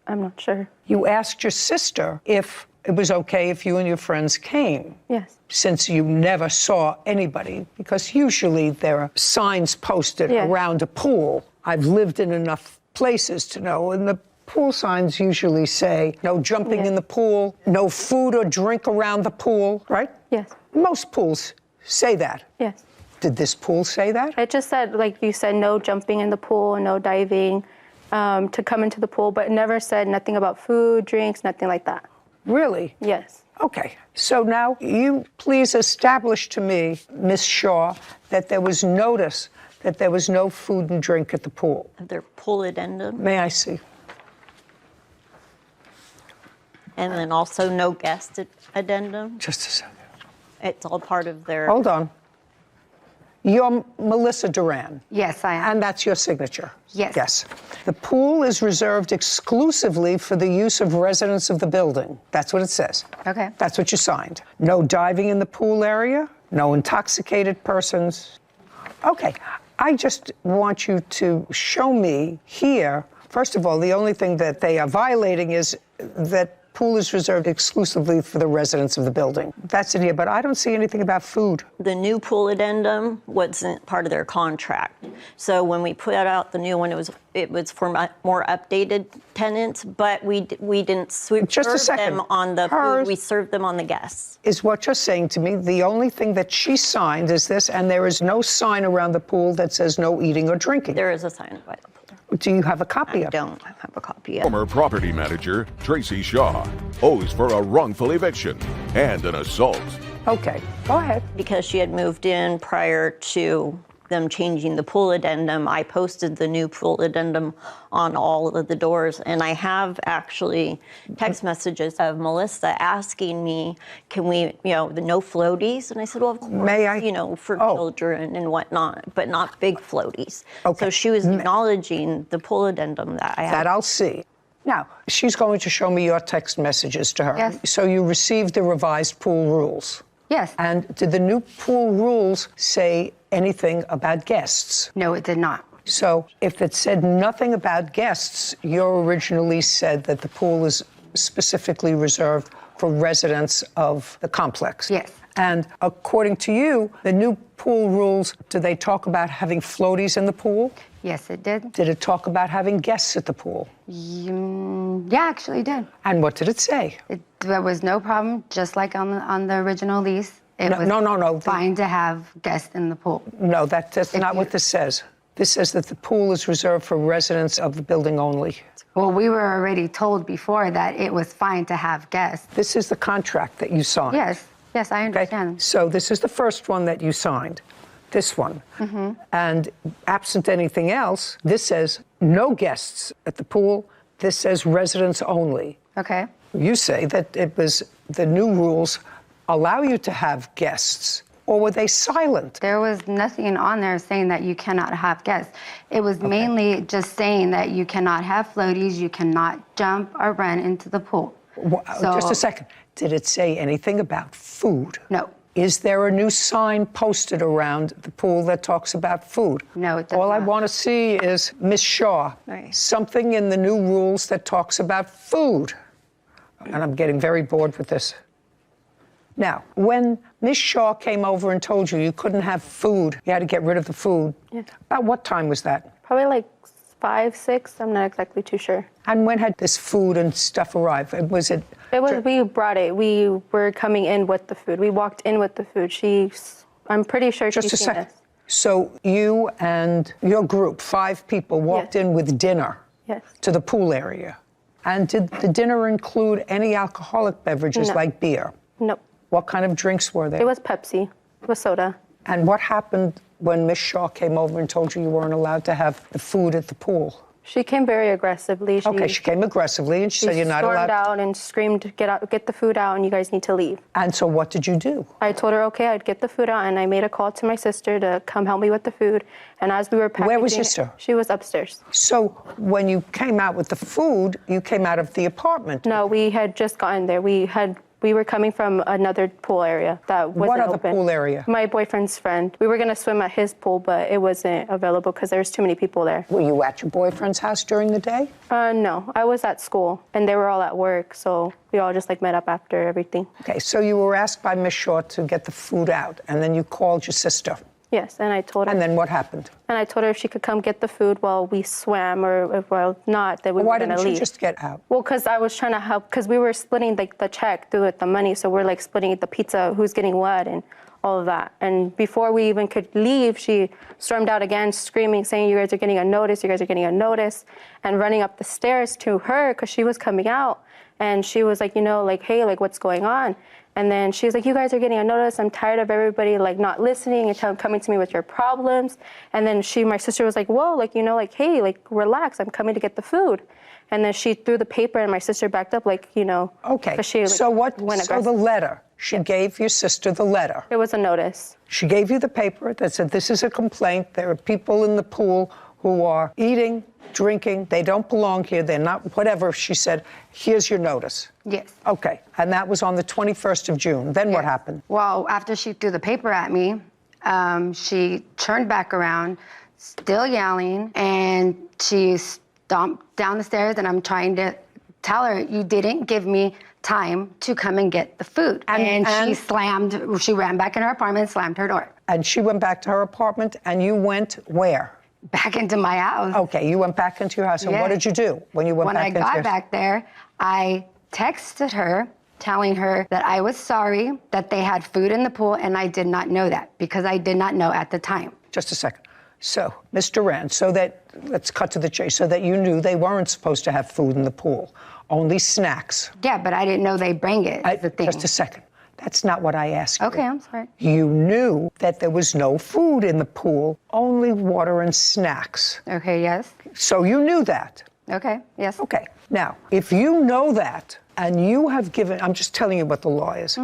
I'm not sure. You asked your sister if it was okay if you and your friends came. Yes. Since you never saw anybody, because usually there are signs posted around a pool. I've lived in enough places to know, and the pool signs usually say no jumping in the pool, no food or drink around the pool, right? Yes. Most pools say that. Yes. Did this pool say that? It just said, like you said, no jumping in the pool, no diving, to come into the pool, but it never said nothing about food, drinks, nothing like that. Really? Yes. Okay. So now you please establish to me, Miss Shaw, that there was notice that there was no food and drink at the pool. Their pool addendum. May I see? And then also no guest addendum. Just a second. It's all part of their. Hold on. You're Melissa Duran. Yes, I am. And that's your signature? Yes. Yes. The pool is reserved exclusively for the use of residents of the building. That's what it says. Okay. That's what you signed. No diving in the pool area, no intoxicated persons. Okay. I just want you to show me here, first of all, the only thing that they are violating is that pool is reserved exclusively for the residents of the building. That's in here, but I don't see anything about food. The new pool addendum wasn't part of their contract. So when we put out the new one, it was for more updated tenants, but we didn't serve them on the food, we served them on the guests. Is what you're saying to me. The only thing that she signed is this, and there is no sign around the pool that says no eating or drinking. There is a sign by the pool. Do you have a copy of it? I don't have a copy of it. Former property manager Tracy Shaw owes for a wrongful eviction and an assault. Okay, go ahead. Because she had moved in prior to them changing the pool addendum, I posted the new pool addendum on all of the doors. And I have actually text messages of Melissa asking me, can we, the no floaties? And I said, well, of course, may I? For children and whatnot, but not big floaties. Okay. So she was acknowledging the pool addendum that I had. That I'll see. Now, she's going to show me your text messages to her. Yes. So you received the revised pool rules. Yes. And did the new pool rules say anything about guests? No, it did not. So if it said nothing about guests, you originally said that the pool is specifically reserved for residents of the complex. Yes. And according to you, the new pool rules, do they talk about having floaties in the pool? Yes, it did. Did it talk about having guests at the pool? Yeah, actually it did. And what did it say? There was no problem, just like on the original lease. It was no. fine to have guests in the pool. No, that's not what this says. This says that the pool is reserved for residents of the building only. Well, we were already told before that it was fine to have guests. This is the contract that you signed. Yes, I understand. Okay. So this is the first one that you signed, this one. Mm-hmm. And absent anything else, this says no guests at the pool. This says residents only. Okay. You say that it was the new rules allow you to have guests, or were they silent? There was nothing on there saying that you cannot have guests. It was mainly just saying that you cannot have floaties, you cannot jump or run into the pool. Just a second. Did it say anything about food? No. Is there a new sign posted around the pool that talks about food? No, it does All not. I want to see is, Miss Shaw, something in the new rules that talks about food. And I'm getting very bored with this. Now, when Miss Shaw came over and told you you couldn't have food, you had to get rid of the food, about what time was that? Probably like 5, 6, I'm not exactly too sure. And when had this food and stuff arrived? Was it? We brought it. We were coming in with the food. We walked in with the food. I'm pretty sure Just a she's seen second. this. So you and your group, 5 people, walked in with dinner to the pool area. And did the dinner include any alcoholic beverages No. like beer? No. What kind of drinks were there? It was Pepsi. It was soda. And what happened when Miss Shaw came over and told you you weren't allowed to have the food at the pool? She came very aggressively. She came aggressively and she said you're not allowed. She stormed out and screamed, get the food out and you guys need to leave. And so what did you do? I told her, okay, I'd get the food out, and I made a call to my sister to come help me with the food. And as we were packaging, Where was your sister? She was upstairs. So when you came out with the food, you came out of the apartment. No, we had just gotten there. We were coming from another pool area that wasn't What other open. pool area? My boyfriend's friend. We were going to swim at his pool, but it wasn't available because there was too many people there. Were you at your boyfriend's house during the day? No, I was at school, and they were all at work, so we all just met up after everything. Okay, so you were asked by Miss Shaw to get the food out, and then you called your sister. Yes, and I told her. And then what happened? And I told her if she could come get the food while we swam, or if not, that we Why were going to didn't leave. you just get out? Well, because I was trying to help, because we were splitting the check through it, the money, so we're splitting the pizza, who's getting what, and all of that. And before we even could leave, she stormed out again, screaming, saying, you guys are getting a notice, you guys are getting a notice, and running up the stairs to her, because she was coming out, and she was hey, what's going on? And then she was like, you guys are getting a notice. I'm tired of everybody not listening and coming to me with your problems. And then my sister was like, whoa, hey, relax. I'm coming to get the food. And then she threw the paper and my sister backed up, Okay, She, so went so aggressive. the letter, she gave your sister the letter. It was a notice. She gave you the paper that said, this is a complaint. There are people in the pool who are eating, drinking. They don't belong here. They're not, whatever. She said, here's your notice. Yes. Okay. And that was on the 21st of June. Then what happened? Well, after she threw the paper at me, she turned back around, still yelling, and she stomped down the stairs, and I'm trying to tell her, you didn't give me time to come and get the food. And she ran back in her apartment and slammed her door. And she went back to her apartment, and you went where? Back into my house. Okay, you went back into your house. And what did you do when you went back into your house? When I got back there, I texted her, telling her that I was sorry that they had food in the pool, and I did not know that because I did not know at the time. Just a second. So, Ms. Duran, let's cut to the chase, so that you knew they weren't supposed to have food in the pool, only snacks. Yeah, but I didn't know they bring it. Just a second. That's not what I asked you. Okay, I'm sorry. You knew that there was no food in the pool, only water and snacks. Okay, yes. So you knew that. Okay, yes. Okay. Now, if you know that, and you have given, I'm just telling you what the law is.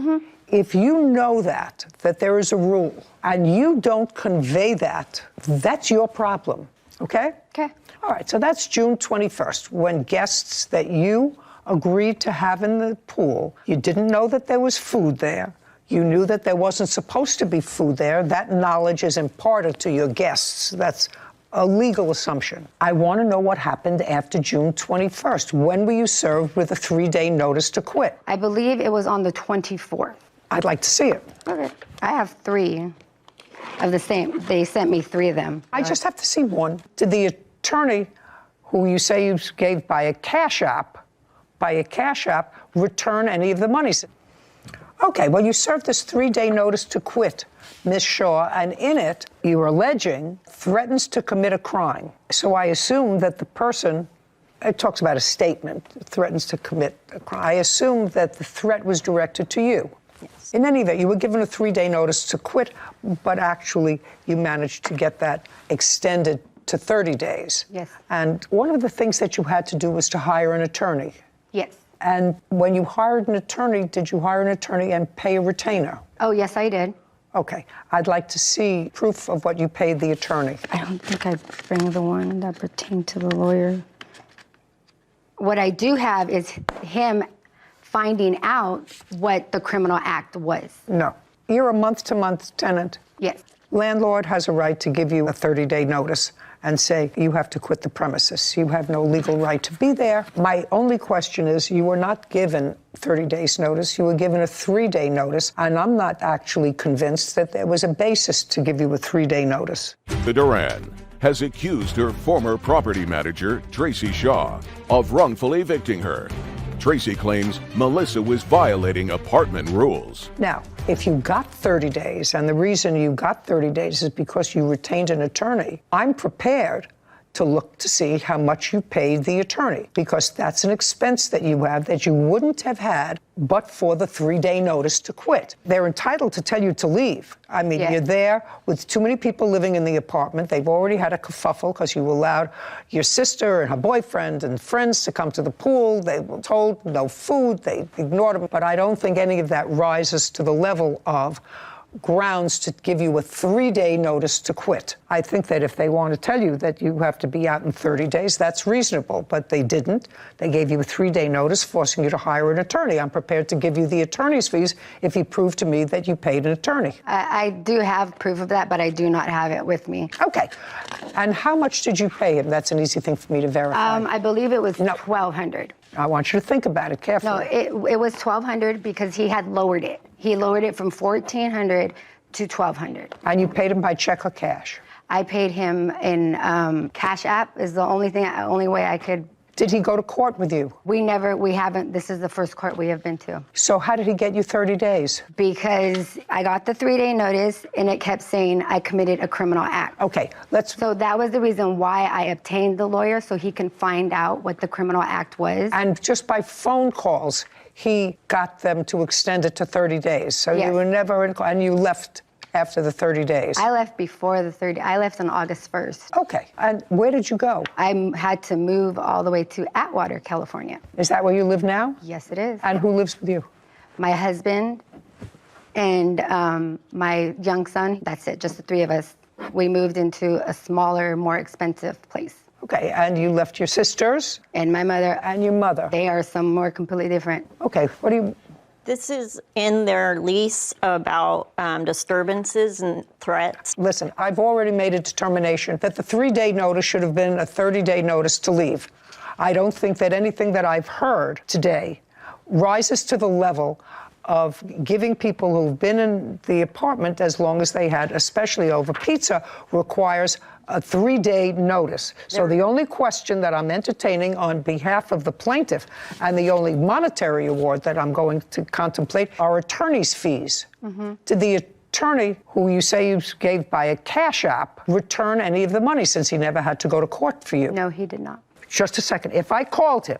If you know that there is a rule, and you don't convey that, that's your problem. Okay? Okay. All right, so that's June 21st, when guests that you agreed to have in the pool, you didn't know that there was food there. You knew that there wasn't supposed to be food there. That knowledge is imparted to your guests. That's a legal assumption. I want to know what happened after June 21st. When were you served with a 3-day notice to quit? I believe it was on the 24th. I'd like to see it. Okay. I have 3 of the same. They sent me 3 of them. I just have to see one. Did the attorney, who you say you gave by a Cash App, return any of the money? Okay, well, you served this 3-day notice to quit, Ms. Shaw, and in it, you were alleging threatens to commit a crime. So I assume that the person, it talks about a statement, threatens to commit a crime. I assume that the threat was directed to you. Yes. In any event, you were given a 3-day notice to quit, but actually you managed to get that extended to 30 days. Yes. And one of the things that you had to do was to hire an attorney. Yes. And when you hired an attorney, did you hire an attorney and pay a retainer? Oh, yes, I did. Okay. I'd like to see proof of what you paid the attorney. I don't think I bring the one that pertained to the lawyer. What I do have is him finding out what the criminal act was. No. You're a month-to-month tenant. Yes. Landlord has a right to give you a 30-day notice and say you have to quit the premises. You have no legal right to be there. My only question is, you were not given 30 days notice. You were given a 3-day notice, and I'm not actually convinced that there was a basis to give you a 3-day notice. The Duran has accused her former property manager, Tracy Shaw, of wrongfully evicting her. Tracy claims Melissa was violating apartment rules. Now, if you got 30 days, and the reason you got 30 days is because you retained an attorney, I'm prepared to look to see how much you paid the attorney, because that's an expense that you have that you wouldn't have had but for the 3-day notice to quit. They're entitled to tell you to leave. I mean, You're there with too many people living in the apartment. They've already had a kerfuffle because you allowed your sister and her boyfriend and friends to come to the pool. They were told no food. They ignored them. But I don't think any of that rises to the level of grounds to give you a 3-day notice to quit. I think that if they want to tell you that you have to be out in 30 days, that's reasonable, but they didn't. They gave you a 3-day notice forcing you to hire an attorney. I'm prepared to give you the attorney's fees if you prove to me that you paid an attorney. I do have proof of that, but I do not have it with me. Okay. And how much did you pay him? That's an easy thing for me to verify. I believe it was $1,200. I want you to think about it carefully. No, it was $1,200 because he had lowered it. He lowered it from $1,400 to $1,200. And you paid him by check or cash? I paid him in Cash App. Is the only way I could. Did he go to court with you? We haven't. This is the first court we have been to. So how did he get you 30 days? Because I got the 3-day notice and it kept saying I committed a criminal act. Okay, So that was the reason why I obtained the lawyer, so he can find out what the criminal act was. And just by phone calls, he got them to extend it to 30 days. So you were never in, and you left after the 30 days. I left before the 30. I left on August 1st. Okay. And where did you go? I had to move all the way to Atwater, California. Is that where you live now? Yes, it is. And who lives with you? My husband, and my young son. That's it, just the three of us. We moved into a smaller, more expensive place. Okay, and you left your sisters? And my mother. And your mother. They are somewhere completely different. Okay, what do you... This is in their lease about disturbances and threats. Listen, I've already made a determination that the 3-day notice should have been a 30-day notice to leave. I don't think that anything that I've heard today rises to the level of giving people who've been in the apartment as long as they had, especially over pizza, requires a 3-day notice. So the only question that I'm entertaining on behalf of the plaintiff and the only monetary award that I'm going to contemplate are attorney's fees. Did the attorney, who you say you gave by a Cash App, return any of the money since he never had to go to court for you? No, he did not. Just a second. If I called him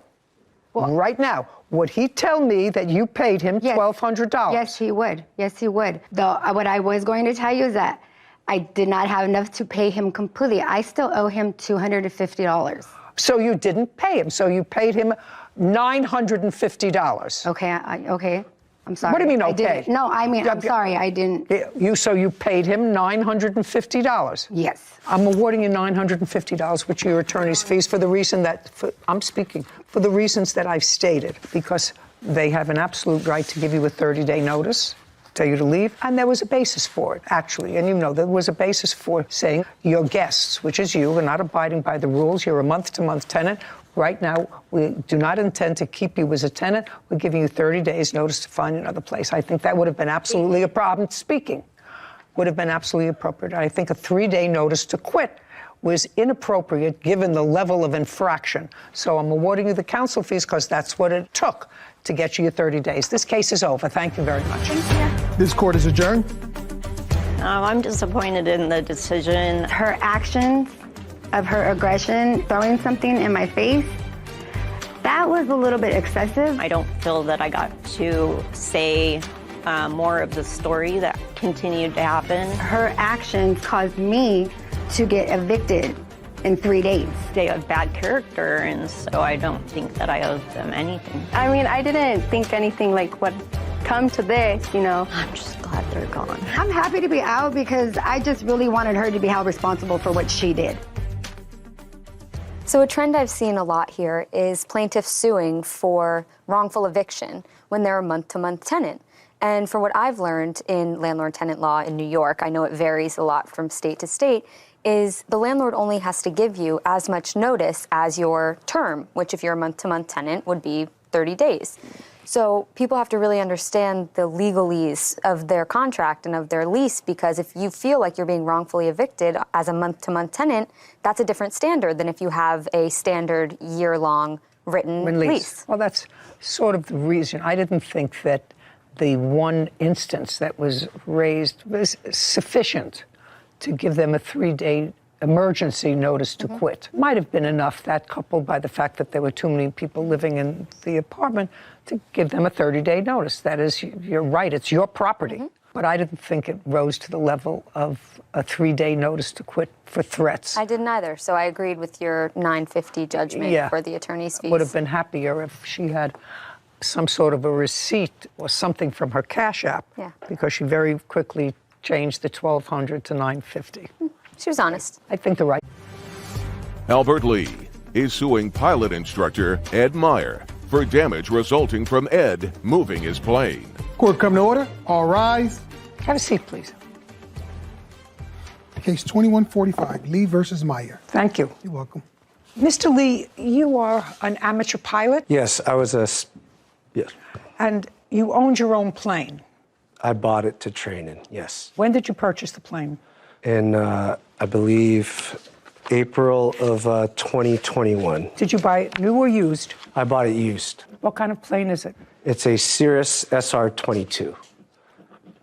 right now, would he tell me that you paid him $1,200? Yes, he would. Yes, he would. Though what I was going to tell you is that I did not have enough to pay him completely. I still owe him $250. So you didn't pay him. So you paid him $950. Okay, okay. I'm sorry. What do you mean, I okay? didn't. No, I mean, I'm sorry, I didn't. So you paid him $950? Yes. I'm awarding you $950, which are your attorney's fees, for the reason that, I'm speaking, for the reasons that I've stated, because they have an absolute right to give you a 30-day notice, tell you to leave, and there was a basis for it, actually. And you know, there was a basis for saying your guests, which is you, are not abiding by the rules. You're a month-to-month tenant. Right now, we do not intend to keep you as a tenant. We're giving you 30 days notice to find another place. I think that would have been absolutely a problem. Speaking would have been absolutely appropriate. I think a 3-day notice to quit was inappropriate given the level of infraction. So I'm awarding you the counsel fees because that's what it took to get you your 30 days. This case is over. Thank you very much. Thank you. This court is adjourned. I'm disappointed in the decision. Her actions of her aggression, throwing something in my face, that was a little bit excessive. I don't feel that I got to say more of the story that continued to happen. Her actions caused me to get evicted in 3 days. They have bad character, and so I don't think that I owe them anything. I mean, I didn't think anything like what come to this, you know. I'm just glad they're gone. I'm happy to be out because I just really wanted her to be held responsible for what she did. So a trend I've seen a lot here is plaintiffs suing for wrongful eviction when they're a month-to-month tenant. And from what I've learned in landlord-tenant law in New York, I know it varies a lot from state to state, is the landlord only has to give you as much notice as your term, which if you're a month-to-month tenant would be 30 days. So people have to really understand the legalese of their contract and of their lease, because if you feel like you're being wrongfully evicted as a month-to-month tenant, that's a different standard than if you have a standard year-long written lease. Well, that's sort of the reason. I didn't think that the one instance that was raised was sufficient to give them a 3-day emergency notice to quit. Might have been enough, that coupled by the fact that there were too many people living in the apartment, to give them a 30-day notice. That is, you're right, it's your property. But I didn't think it rose to the level of a 3-day notice to quit for threats. I didn't either, so I agreed with your $950 judgment for the attorney's fees. Would have been happier if she had some sort of a receipt or something from her Cash App, because she very quickly changed the $1,200 to $950. She was honest. I think the right. Albert Lee is suing pilot instructor Ed Meyer for damage resulting from Ed moving his plane. Court come to order. All rise. Have a seat, please. Case 2145, Lee versus Meyer. Thank you. You're welcome. Mr. Lee, you are an amateur pilot? Yes, I was yes. And you owned your own plane? I bought it to train in, yes. When did you purchase the plane? In, I believe, April of 2021. Did you buy it new or used? I bought it used. What kind of plane is it? It's a Cirrus SR-22,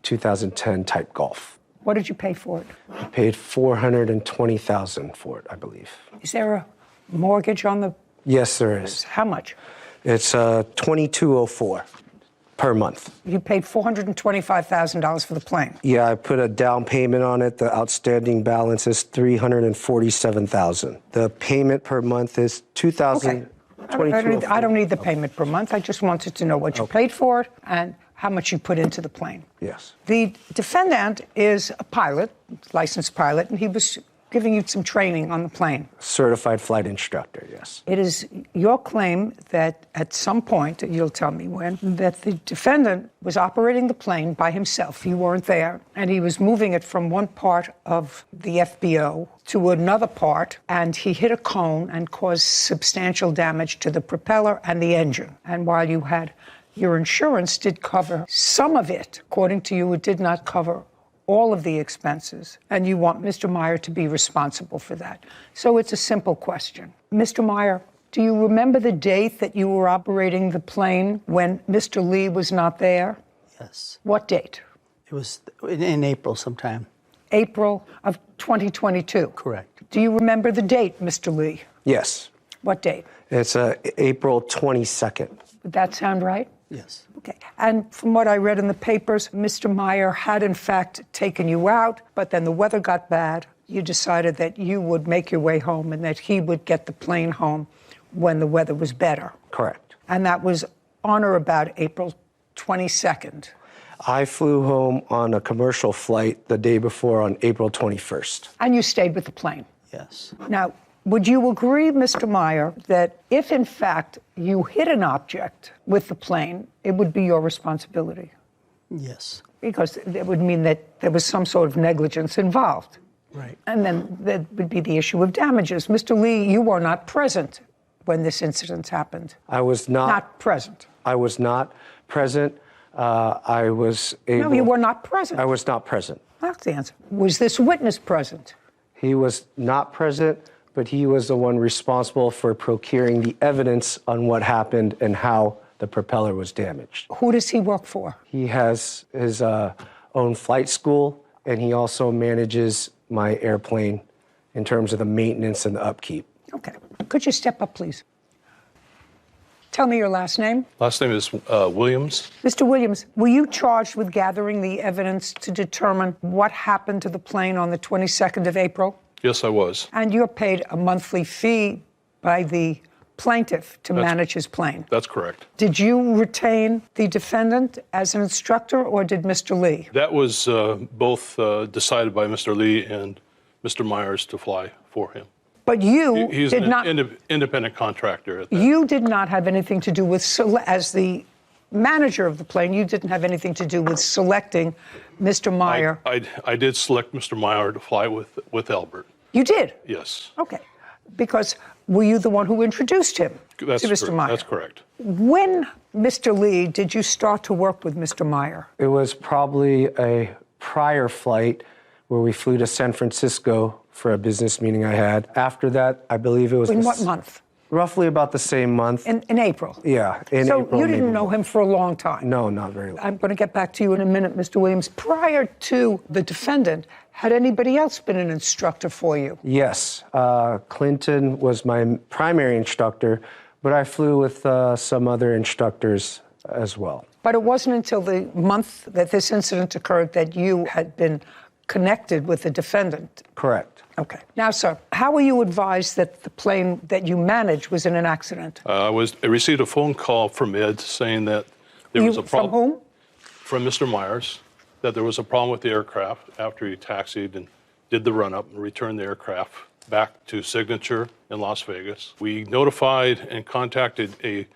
2010 type Golf. What did you pay for it? I paid $420,000 for it, I believe. Is there a mortgage on the... Yes, there is. How much? It's $2,204 per month. You paid $425,000 for the plane? Yeah, I put a down payment on it. The outstanding balance is $347,000. The payment per month is $2,022. I don't need the payment per month. I just wanted to know what you paid for it and how much you put into the plane. Yes. The defendant is a pilot, licensed pilot, and he was giving you some training on the plane. Certified flight instructor, yes. It is your claim that at some point, you'll tell me when, that the defendant was operating the plane by himself. You weren't there, and he was moving it from one part of the FBO to another part, and he hit a cone and caused substantial damage to the propeller and the engine. And while you had your insurance did cover some of it, according to you, it did not cover all of the expenses, and you want Mr. Meyer to be responsible for that. So it's a simple question. Mr. Meyer, do you remember the date that you were operating the plane when Mr. Lee was not there? Yes. What date? It was in April sometime. April of 2022? Correct. Do you remember the date, Mr. Lee? Yes. What date? It's April 22nd. Would that sound right? Yes. Okay. And from what I read in the papers, Mr. Meyer had in fact taken you out, but then the weather got bad. You decided that you would make your way home and that he would get the plane home when the weather was better. Correct. And that was on or about April 22nd. I flew home on a commercial flight the day before on April 21st. And you stayed with the plane. Yes. Now, would you agree, Mr. Meyer, that if in fact you hit an object with the plane, it would be your responsibility? Yes. Because it would mean that there was some sort of negligence involved. Right. And then there would be the issue of damages. Mr. Lee, you were not present when this incident happened. I was not. Not present. I was not present. I was able. No, you were not present. I was not present. That's the answer. Was this witness present? He was not present, but he was the one responsible for procuring the evidence on what happened and how the propeller was damaged. Who does he work for? He has his own flight school, and he also manages my airplane in terms of the maintenance and the upkeep. Okay. Could you step up, please? Tell me your last name. Last name is Williams. Mr. Williams, were you charged with gathering the evidence to determine what happened to the plane on the 22nd of April? Yes, I was. And you're paid a monthly fee by the plaintiff to manage his plane. That's correct. Did you retain the defendant as an instructor, or did Mr. Lee? That was both decided by Mr. Lee and Mr. Myers to fly for him. But you He's did an not. independent contractor. At that. You did not have anything to do with, as the manager of the plane, you didn't have anything to do with selecting Mr. Meyer. I did select Mr. Meyer to fly with Albert. You did? Yes. Okay. Because were you the one who introduced him That's to Mr. Meyer? That's correct. When, Mr. Lee, did you start to work with Mr. Meyer? It was probably a prior flight where we flew to San Francisco for a business meeting I had. After that, I believe it was... In what month? Roughly about the same month. In April? Yeah, in so April. You didn't know him for a long time? No, not very long. I'm going to get back to you in a minute, Mr. Williams. Prior to the defendant, had anybody else been an instructor for you? Yes. Clinton was my primary instructor, but I flew with some other instructors as well. But it wasn't until the month that this incident occurred that you had been connected with the defendant? Correct. Okay. Now, sir, how were you advised that the plane that you managed was in an accident? I received a phone call from Ed saying that there was a problem. From whom? From Mr. Myers, that there was a problem with the aircraft after he taxied and did the run-up and returned the aircraft back to Signature in Las Vegas. We notified and contacted a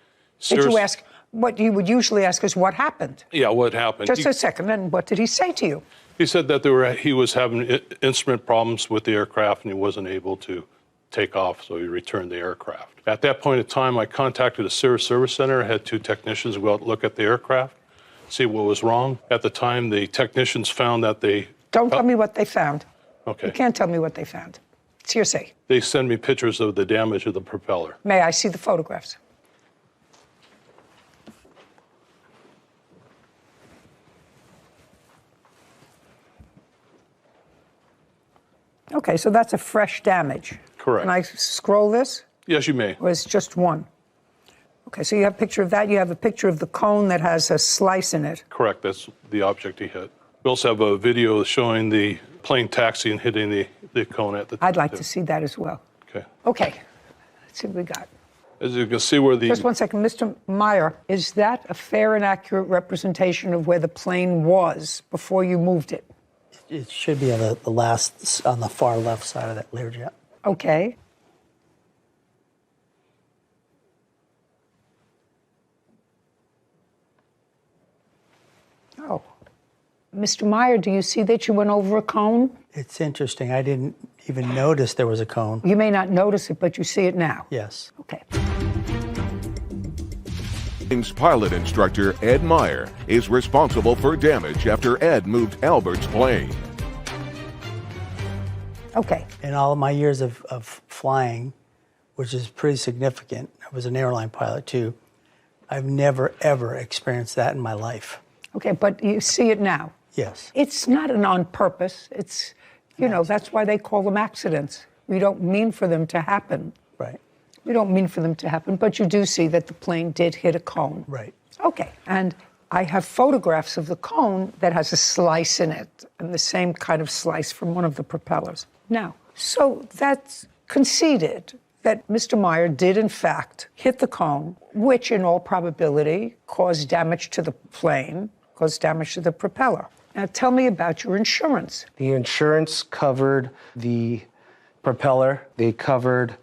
Did you ask, what you would usually ask is what happened? Yeah, what happened? Just a second, and what did he say to you? He said that he was having instrument problems with the aircraft and he wasn't able to take off, so he returned the aircraft. At that point in time, I contacted a Cirrus Service Center. I had 2 technicians go out and look at the aircraft, see what was wrong. At the time, the technicians found that they... Don't tell me what they found. Okay. You can't tell me what they found. It's hearsay. They send me pictures of the damage of the propeller. May I see the photographs? Okay, so that's a fresh damage. Correct. Can I scroll this? Yes, you may. Or it's just one? Okay, so you have a picture of that. You have a picture of the cone that has a slice in it. Correct, that's the object he hit. We also have a video showing the plane taxi and hitting the cone at the... I'd like to see that as well. Okay. Okay, let's see what we got. As you can see where the Just one second, Mr. Meyer, is that a fair and accurate representation of where the plane was before you moved it? It should be on the last, on the far left side of that Learjet. Okay. Oh. Mr. Meyer, do you see that you went over a cone? It's interesting. I didn't even notice there was a cone. You may not notice it, but you see it now. Yes. Okay. Plane's pilot instructor, Ed Meyer, is responsible for damage after Ed moved Albert's plane. Okay. In all of my years of flying, which is pretty significant, I was an airline pilot too, I've never, ever experienced that in my life. Okay, but you see it now. Yes. It's not an on purpose. It's, you know, that's why they call them accidents. We don't mean for them to happen. Right. We don't mean for them to happen, but you do see that the plane did hit a cone. Right. Okay, and I have photographs of the cone that has a slice in it, and the same kind of slice from one of the propellers. Now, so that's conceded that Mr. Meyer did, in fact, hit the cone, which in all probability caused damage to the plane, caused damage to the propeller. Now, tell me about your insurance. The insurance covered the propeller. They covered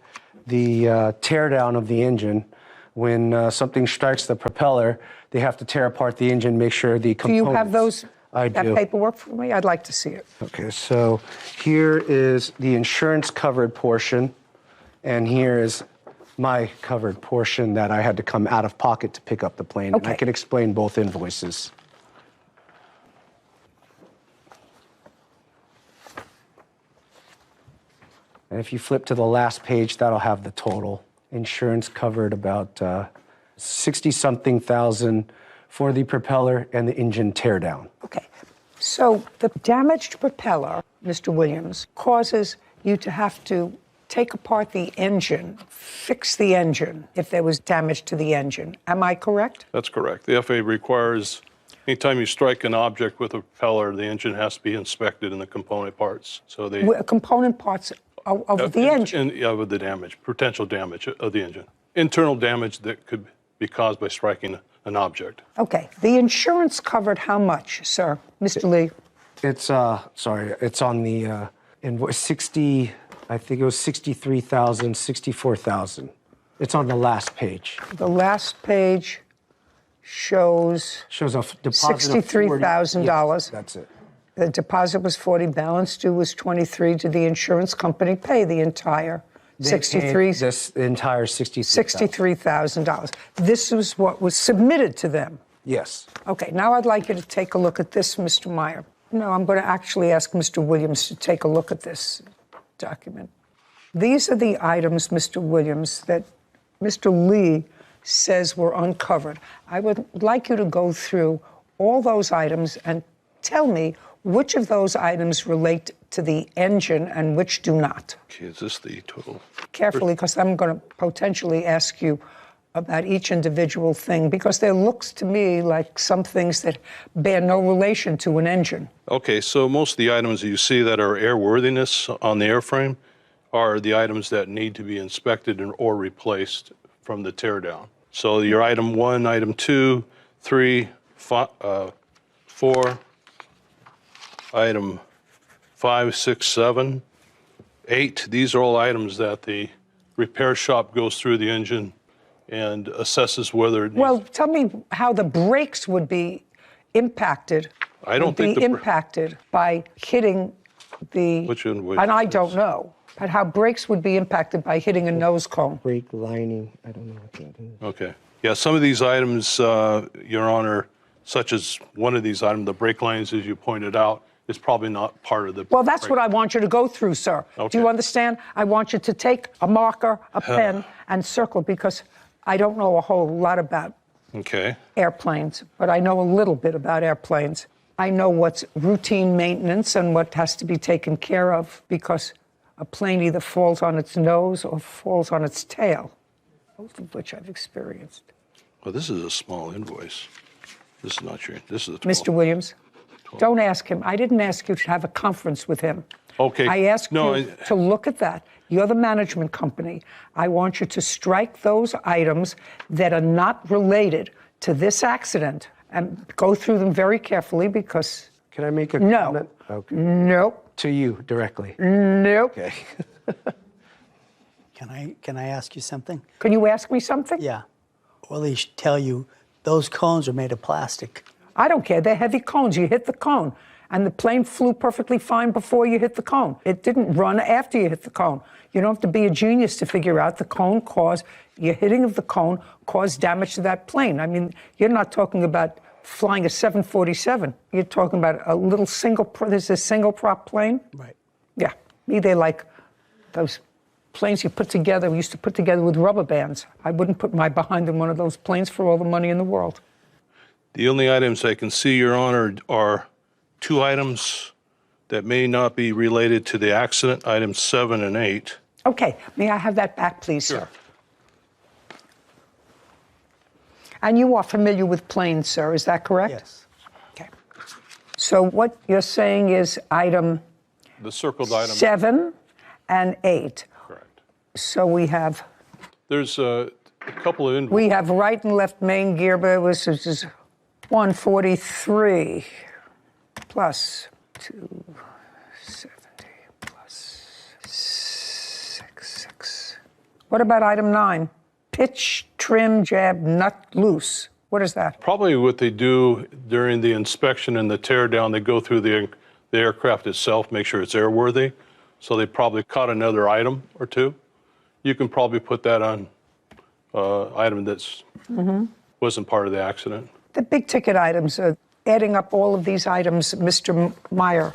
the teardown of the engine. When something strikes the propeller, they have to tear apart the engine, make sure the components... Do you have those, I that do. paperwork for me? I'd like to see it. Okay, so here is the insurance covered portion, and here is my covered portion that I had to come out of pocket to pick up the plane. And I can explain both invoices. And if you flip to the last page, that'll have the total. Insurance covered about 60-something thousand for the propeller and the engine teardown. Okay. So the damaged propeller, Mr. Williams, causes you to have to take apart the engine, fix the engine if there was damage to the engine. Am I correct? That's correct. The FAA requires anytime you strike an object with a propeller, the engine has to be inspected in the component parts. So they Component parts of the engine. Yeah, with the damage, potential damage of the engine, internal damage that could be caused by striking an object. Okay. The insurance covered how much, sir? Mr. Lee? It's sorry, it's on the invoice 60. I think it was 63,000, 64,000. It's on the last page. The last page shows a deposit of $63,000. Yes, that's it. The deposit was 40, balance due was 23. Did the insurance company pay the entire This entire $63,000? This is what was submitted to them. Yes. Okay, now I'd like you to take a look at this, Mr. Meyer. No, I'm going to actually ask Mr. Williams to take a look at this document. These are the items, Mr. Williams, that Mr. Lee says were uncovered. I would like you to go through all those items and tell me which of those items relate to the engine and which do not. Okay, is this the total? Carefully, because I'm going to potentially ask you about each individual thing, because there looks to me like some things that bear no relation to an engine. Okay, so most of the items that you see that are airworthiness on the airframe are the items that need to be inspected or replaced from the teardown. So your item 1, item 2, 3, 4, item 5, 6, 7, 8. These are all items that the repair shop goes through the engine and assesses whether it needs. Well, tell me how the brakes would be impacted. I don't think impacted by hitting the. Which invoice? And I don't know, but how brakes would be impacted by hitting a nose cone. Brake lining. I don't know what that is. Okay. Yeah, some of these items, Your Honor, such as one of these items, the brake lines, as you pointed out, is probably not part of the. Well, that's what I want you to go through, sir. Okay. Do you understand? I want you to take a marker, a pen, and circle, because I don't know a whole lot about airplanes, but I know a little bit about airplanes. I know what's routine maintenance and what has to be taken care of, because a plane either falls on its nose or falls on its tail, both of which I've experienced. Well, this is a small invoice. This is not your. This is a 12. Mr. Williams, don't ask him. I didn't ask you to have a conference with him. Okay. I asked No, you to look at that. You're the management company. I want you to strike those items that are not related to this accident and go through them very carefully because... Can I make a No. comment? Okay. Nope. To you directly. Nope. Okay. Can I ask you something? Can you ask me something? Yeah. Well, they should tell you those cones are made of plastic. I don't care. They're heavy cones. You hit the cone. And the plane flew perfectly fine before you hit the cone. It didn't run after you hit the cone. You don't have to be a genius to figure out the cone caused, your hitting of the cone caused damage to that plane. I mean, you're not talking about flying a 747. You're talking about a little this is a single prop plane. Right. Yeah. Me, they like those planes you put together, we used to put together with rubber bands. I wouldn't put my behind in one of those planes for all the money in the world. The only items I can see, Your Honor, are 2 items that may not be related to the accident, items 7 and 8. Okay, may I have that back, please, sir? And you are familiar with planes, sir, is that correct? Yes. Okay. So what you're saying is item The circled item. 7 and 8. Correct. So we have There's a couple of we have right and left main gear, but which is 143 plus 270 plus 66. What about item 9? Pitch, trim, jab, nut, loose. What is that? Probably what they do during the inspection and the tear down, they go through the aircraft itself, make sure it's airworthy. So they probably caught another item or 2. You can probably put that on item that's wasn't part of the accident. The big ticket items, adding up all of these items, Mr. Meyer,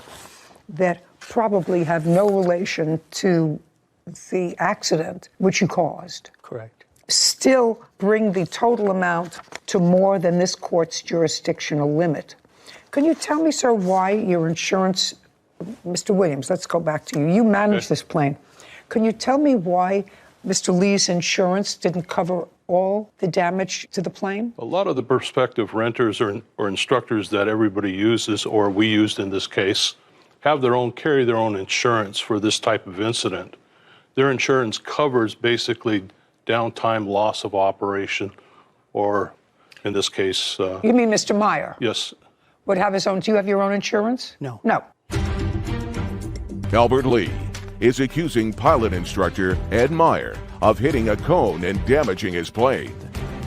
that probably have no relation to the accident which you caused. Correct. Still bring the total amount to more than this court's jurisdictional limit. Can you tell me, sir, why your insurance, Mr. Williams, let's go back to you. You manage this plane. Can you tell me why Mr. Lee's insurance didn't cover all the damage to the plane? A lot of the prospective renters or instructors that everybody uses, or we used in this case, carry their own insurance for this type of incident. Their insurance covers basically downtime, loss of operation, or in this case... You mean Mr. Meyer? Yes. Would have his own, do you have your own insurance? No. No. Albert Lee is accusing pilot instructor Ed Meyer of hitting a cone and damaging his plane.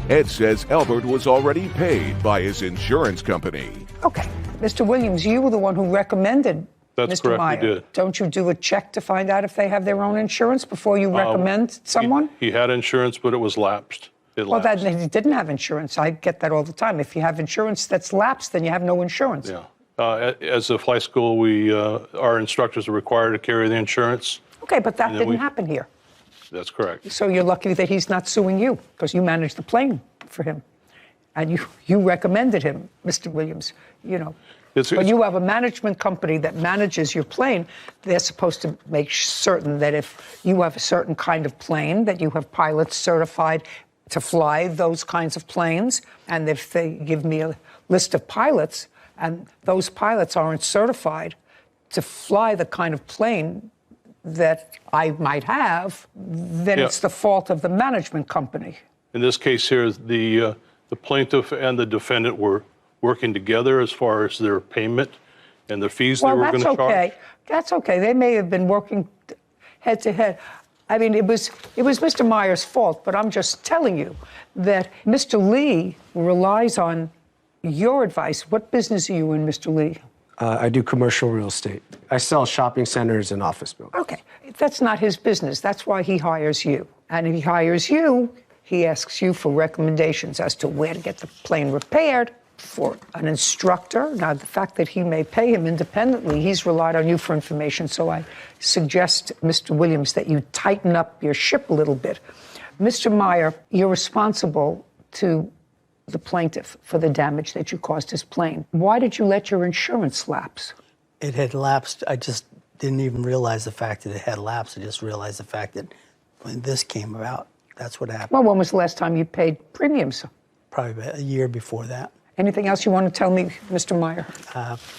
Ed says Albert was already paid by his insurance company. Okay. Mr. Williams, you were the one who recommended That's Mr. correct, Meyer. we did. Don't you do a check to find out if they have their own insurance before you recommend someone? He had insurance, but it was lapsed. Well, that he didn't have insurance. I get that all the time. If you have insurance that's lapsed, then you have no insurance. Yeah. As a flight school, our instructors are required to carry the insurance. Okay, but that didn't happen here. That's correct. So you're lucky that he's not suing you because you managed the plane for him. And you recommended him, Mr. Williams, you know. When you have a management company that manages your plane, they're supposed to make certain that if you have a certain kind of plane, that you have pilots certified to fly those kinds of planes. And if they give me a list of pilots and those pilots aren't certified to fly the kind of plane that I might have, then it's the fault of the management company. In this case here, the plaintiff and the defendant were working together as far as their payment and the fees they were going to charge. Well, that's okay. That's okay. They may have been working head to head. I mean, it was Mr. Meyer's fault, but I'm just telling you that Mr. Lee relies on your advice. What business are you in, Mr. Lee? I do commercial real estate. I sell shopping centers and office buildings. Okay. That's not his business. That's why he hires you. And if he hires you, he asks you for recommendations as to where to get the plane repaired for an instructor. Now, the fact that he may pay him independently, he's relied on you for information. So I suggest, Mr. Williams, that you tighten up your ship a little bit. Mr. Meyer, you're responsible to the plaintiff for the damage that you caused his plane. Why did you let your insurance lapse? It had lapsed. I just didn't even realize the fact that it had lapsed. I just realized the fact that when this came about, that's what happened. Well, when was the last time you paid premiums? Probably about a year before that. Anything else you want to tell me, Mr. Meyer?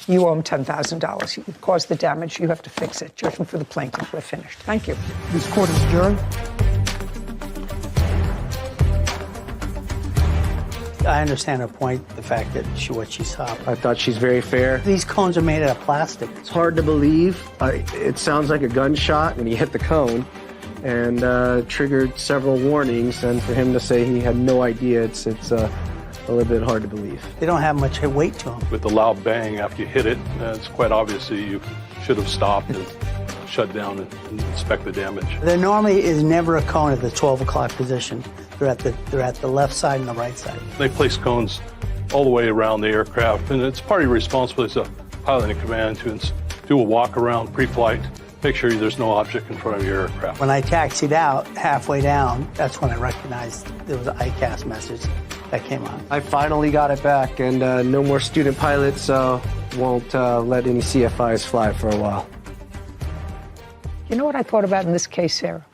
You owe him $10,000. You caused the damage. You have to fix it. Judgment for the plaintiff. We're finished. Thank you. This court is adjourned. I understand her point, the fact that what she saw. I thought she's very fair. These cones are made out of plastic. It's hard to believe. It sounds like a gunshot when he hit the cone and triggered several warnings. And for him to say he had no idea, it's a little bit hard to believe. They don't have much weight to them. With the loud bang after you hit it, it's quite obvious that you should have stopped and shut down and inspect the damage. There normally is never a cone at the 12 o'clock position. They're at the left side and the right side. They place cones all the way around the aircraft, and it's part of your responsibility as a pilot in command to do a walk around pre-flight, make sure there's no object in front of your aircraft. When I taxied out halfway down, that's when I recognized there was an ICAS message that came on. I finally got it back, and no more student pilots won't let any CFIs fly for a while. You know what I thought about in this case, Sarah?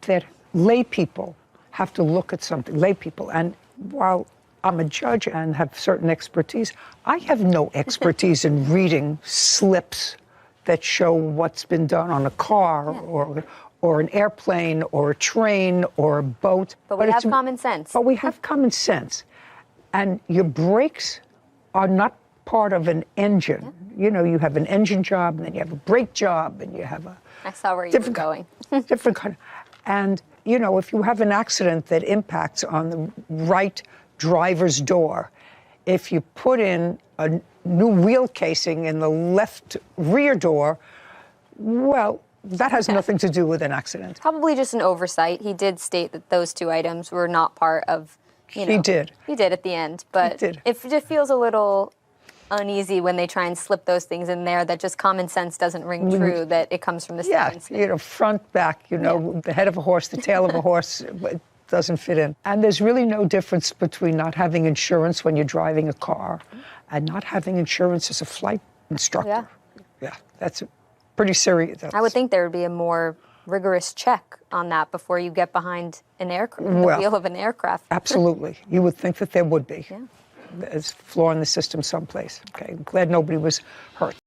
That lay people have to look at something, lay people. And while I'm a judge and have certain expertise, I have no expertise in reading slips that show what's been done on a car or an airplane or a train or a boat. But we have common sense. But we have common sense. And your brakes are not part of an engine. Yeah. You know, you have an engine job, and then you have a brake job, and you have a... I saw where you were going. different kind. And, you know, if you have an accident that impacts on the right driver's door, if you put in a new wheel casing in the left rear door, well, that has nothing to do with an accident. Probably just an oversight. He did state that those two items were not part of, you know. He did. He did at the end. But it just feels a little uneasy when they try and slip those things in there, that just common sense doesn't ring true, that it comes from the Yeah, you know, front, back, you know, the head of a horse, the tail of a horse, it doesn't fit in. And there's really no difference between not having insurance when you're driving a car and not having insurance as a flight instructor. Yeah, that's pretty serious. I would think there would be a more rigorous check on that before you get behind an aircraft, the wheel of an aircraft. Absolutely. You would think that there would be. Yeah. There's a flaw in the system someplace. Okay, I'm glad nobody was hurt.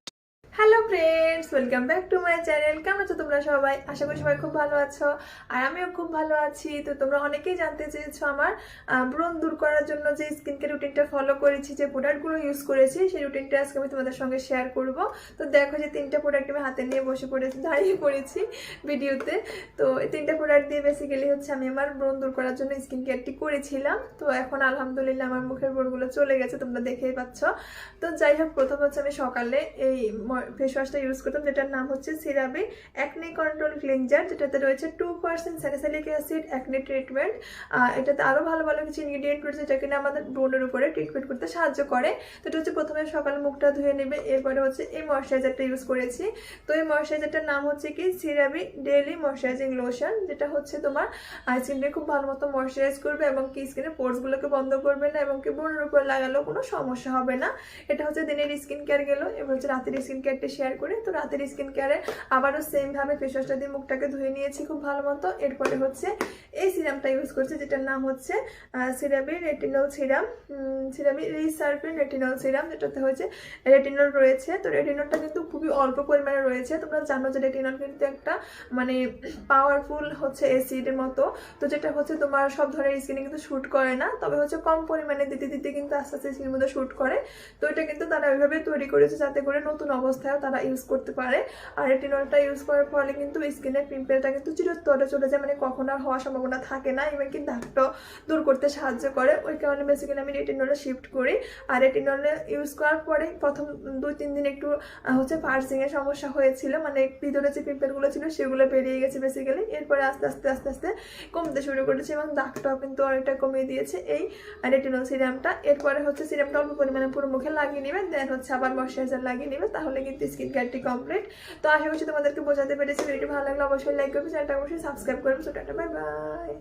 Hello friends, welcome back to my channel. কেমন আছো তোমরা সবাই? আশা করি সবাই খুব ভালো আছো, আর আমিও খুব ভালো আছি। তো তোমরা অনেকেই জানতে চেয়েছো আমার ব্রণ দূর করার জন্য যে স্কিন কেয়ার রুটিনটা ফলো করেছি, যে প্রোডাক্টগুলো ইউজ করেছি, সেই রুটিনটা আজকে আমি তোমাদের সঙ্গে শেয়ার করব। তো দেখো যে 3টা প্রোডাক্ট আমি হাতে নিয়ে বসে পড়েছি, দাঁড়িয়ে পড়েছি ভিডিওতে। তো এই 3টা প্রোডাক্ট দিয়ে বেসিক্যালি হচ্ছে আমি আমার ব্রণ দূর করার জন্য স্কিন কেয়ারটি করেছিলাম। তো এখন আলহামদুলিল্লাহ আমার মুখের ব্রণগুলো চলে গেছে, তোমরা দেখেই পাচ্ছ। তো যাই হোক, প্রথম হচ্ছে আমি সকালে এই ফেস ওয়াশটা ইউজ করতাম, যেটার নাম হচ্ছে সিরাবি অ্যাকনে কন্ট্রোল ক্লিনজার, যেটাতে রয়েছে 2% স্যালিসাইলিক অ্যাসিড অ্যাকনে ট্রিটমেন্ট। এটাতে আরও ভালো ভালো কিছু ইনগ্রিডিয়েন্ট রয়েছে, যেটা কিনা আমাদের ব্রণের উপরে ট্রিটমেন্ট করতে সাহায্য করে। তো এটা হচ্ছে প্রথমে সকালে মুখটা ধুয়ে নেবে, এরপরে হচ্ছে এই ময়শ্চারাইজারটা ইউজ করেছি। তো এই ময়শ্চারাইজারটার নাম হচ্ছে কি সিরাবি ডেইলি ময়শ্চারাইজিং লোশন, যেটা হচ্ছে তোমার স্কিনকে খুব ভালো মতো ময়শ্চারাইজ করবে এবং কি স্কিনের পোর্সগুলোকে বন্ধ করবে না, এবং কি ব্রণের উপর লাগালেও কোনো সমস্যা হবে না। এটা হচ্ছে দিনের স্কিন কেয়ার গেল। এবার হচ্ছে রাতের স্কিন কেয়ারটা শেয়ার করি। তো রাতের স্কিন কেয়ারে আবারও সেম ভাবে ফেস ওয়াশটা দিয়ে মুখটাকে ধুয়ে নিয়েছি খুব ভালো মতো। এরপরে হচ্ছে এই সিরামটা ইউজ করছি, যেটার নাম হচ্ছে সিরাবি রেটিনল সিরাম, সিরাবি রিসার্ফিন রেটিনল সিরাম, যেটাতে হচ্ছে রেটিনল রয়েছে। তো রেটিনলটা কিন্তু খুবই অল্প পরিমাণে রয়েছে। তোমরা জানো যে রেটিনল কিন্তু একটা মানে পাওয়ারফুল হচ্ছে অ্যাসিডের মতো। তো যেটা হচ্ছে তোমার সব ধরনের স্কিনে কিন্তু শ্যুট করে না, তবে হচ্ছে কম পরিমাণে দিতে দিতে কিন্তু আস্তে আস্তে স্কিনের মধ্যে শ্যুট করে। তো এটা কিন্তু তারা ওইভাবে তৈরি করেছে যাতে করে নতুন অবস্থায়ও তারা ইউজ করতে পারে। আর রেটিনলটা ইউজ করার ফলে কিন্তু স্কিনের পিম্পলটা কিন্তু চিরতরে চলে যায়, মানে কখনো আর হওয়ার সম্ভাবনা থাকে না, এবং কিন্তু দাগটা দূর করতে সাহায্য করে। ওই কারণে বেসিক্যালি আমি রেটিনলে শিফট করি। আর রেটিনলে ইউজ করার পরে প্রথম 2-3 দিন একটু হচ্ছে পার্সিংয়ের সমস্যা হয়েছিল, মানে ভিতরে যে পিম্পলগুলো ছিল সেগুলো বেরিয়ে গেছে বেসিক্যালি। এরপরে আস্তে আস্তে আস্তে আস্তে কমতে শুরু করেছে এবং দাগটাও কিন্তু অনেকটা কমিয়ে দিয়েছে এই রেটিনল সিরামটা। এরপরে হচ্ছে সিরামটা অল্প পরিমাণে পুরো মুখে লাগিয়ে নেবে, দেন হচ্ছে আবার ময়শ্চারাইজার লাগিয়ে নেবে, তাহলে কিন্তু স্কিন কেয়ারটি কমপ্লিট। তো আশা করছি তোমাদেরকে বোঝাতে পেরেছি। ভিডিওটি ভালো লাগলে অবশ্যই লাইক করবে, চ্যানেলটা অবশ্যই সাবস্ক্রাইব করবে। So tata, bye bye.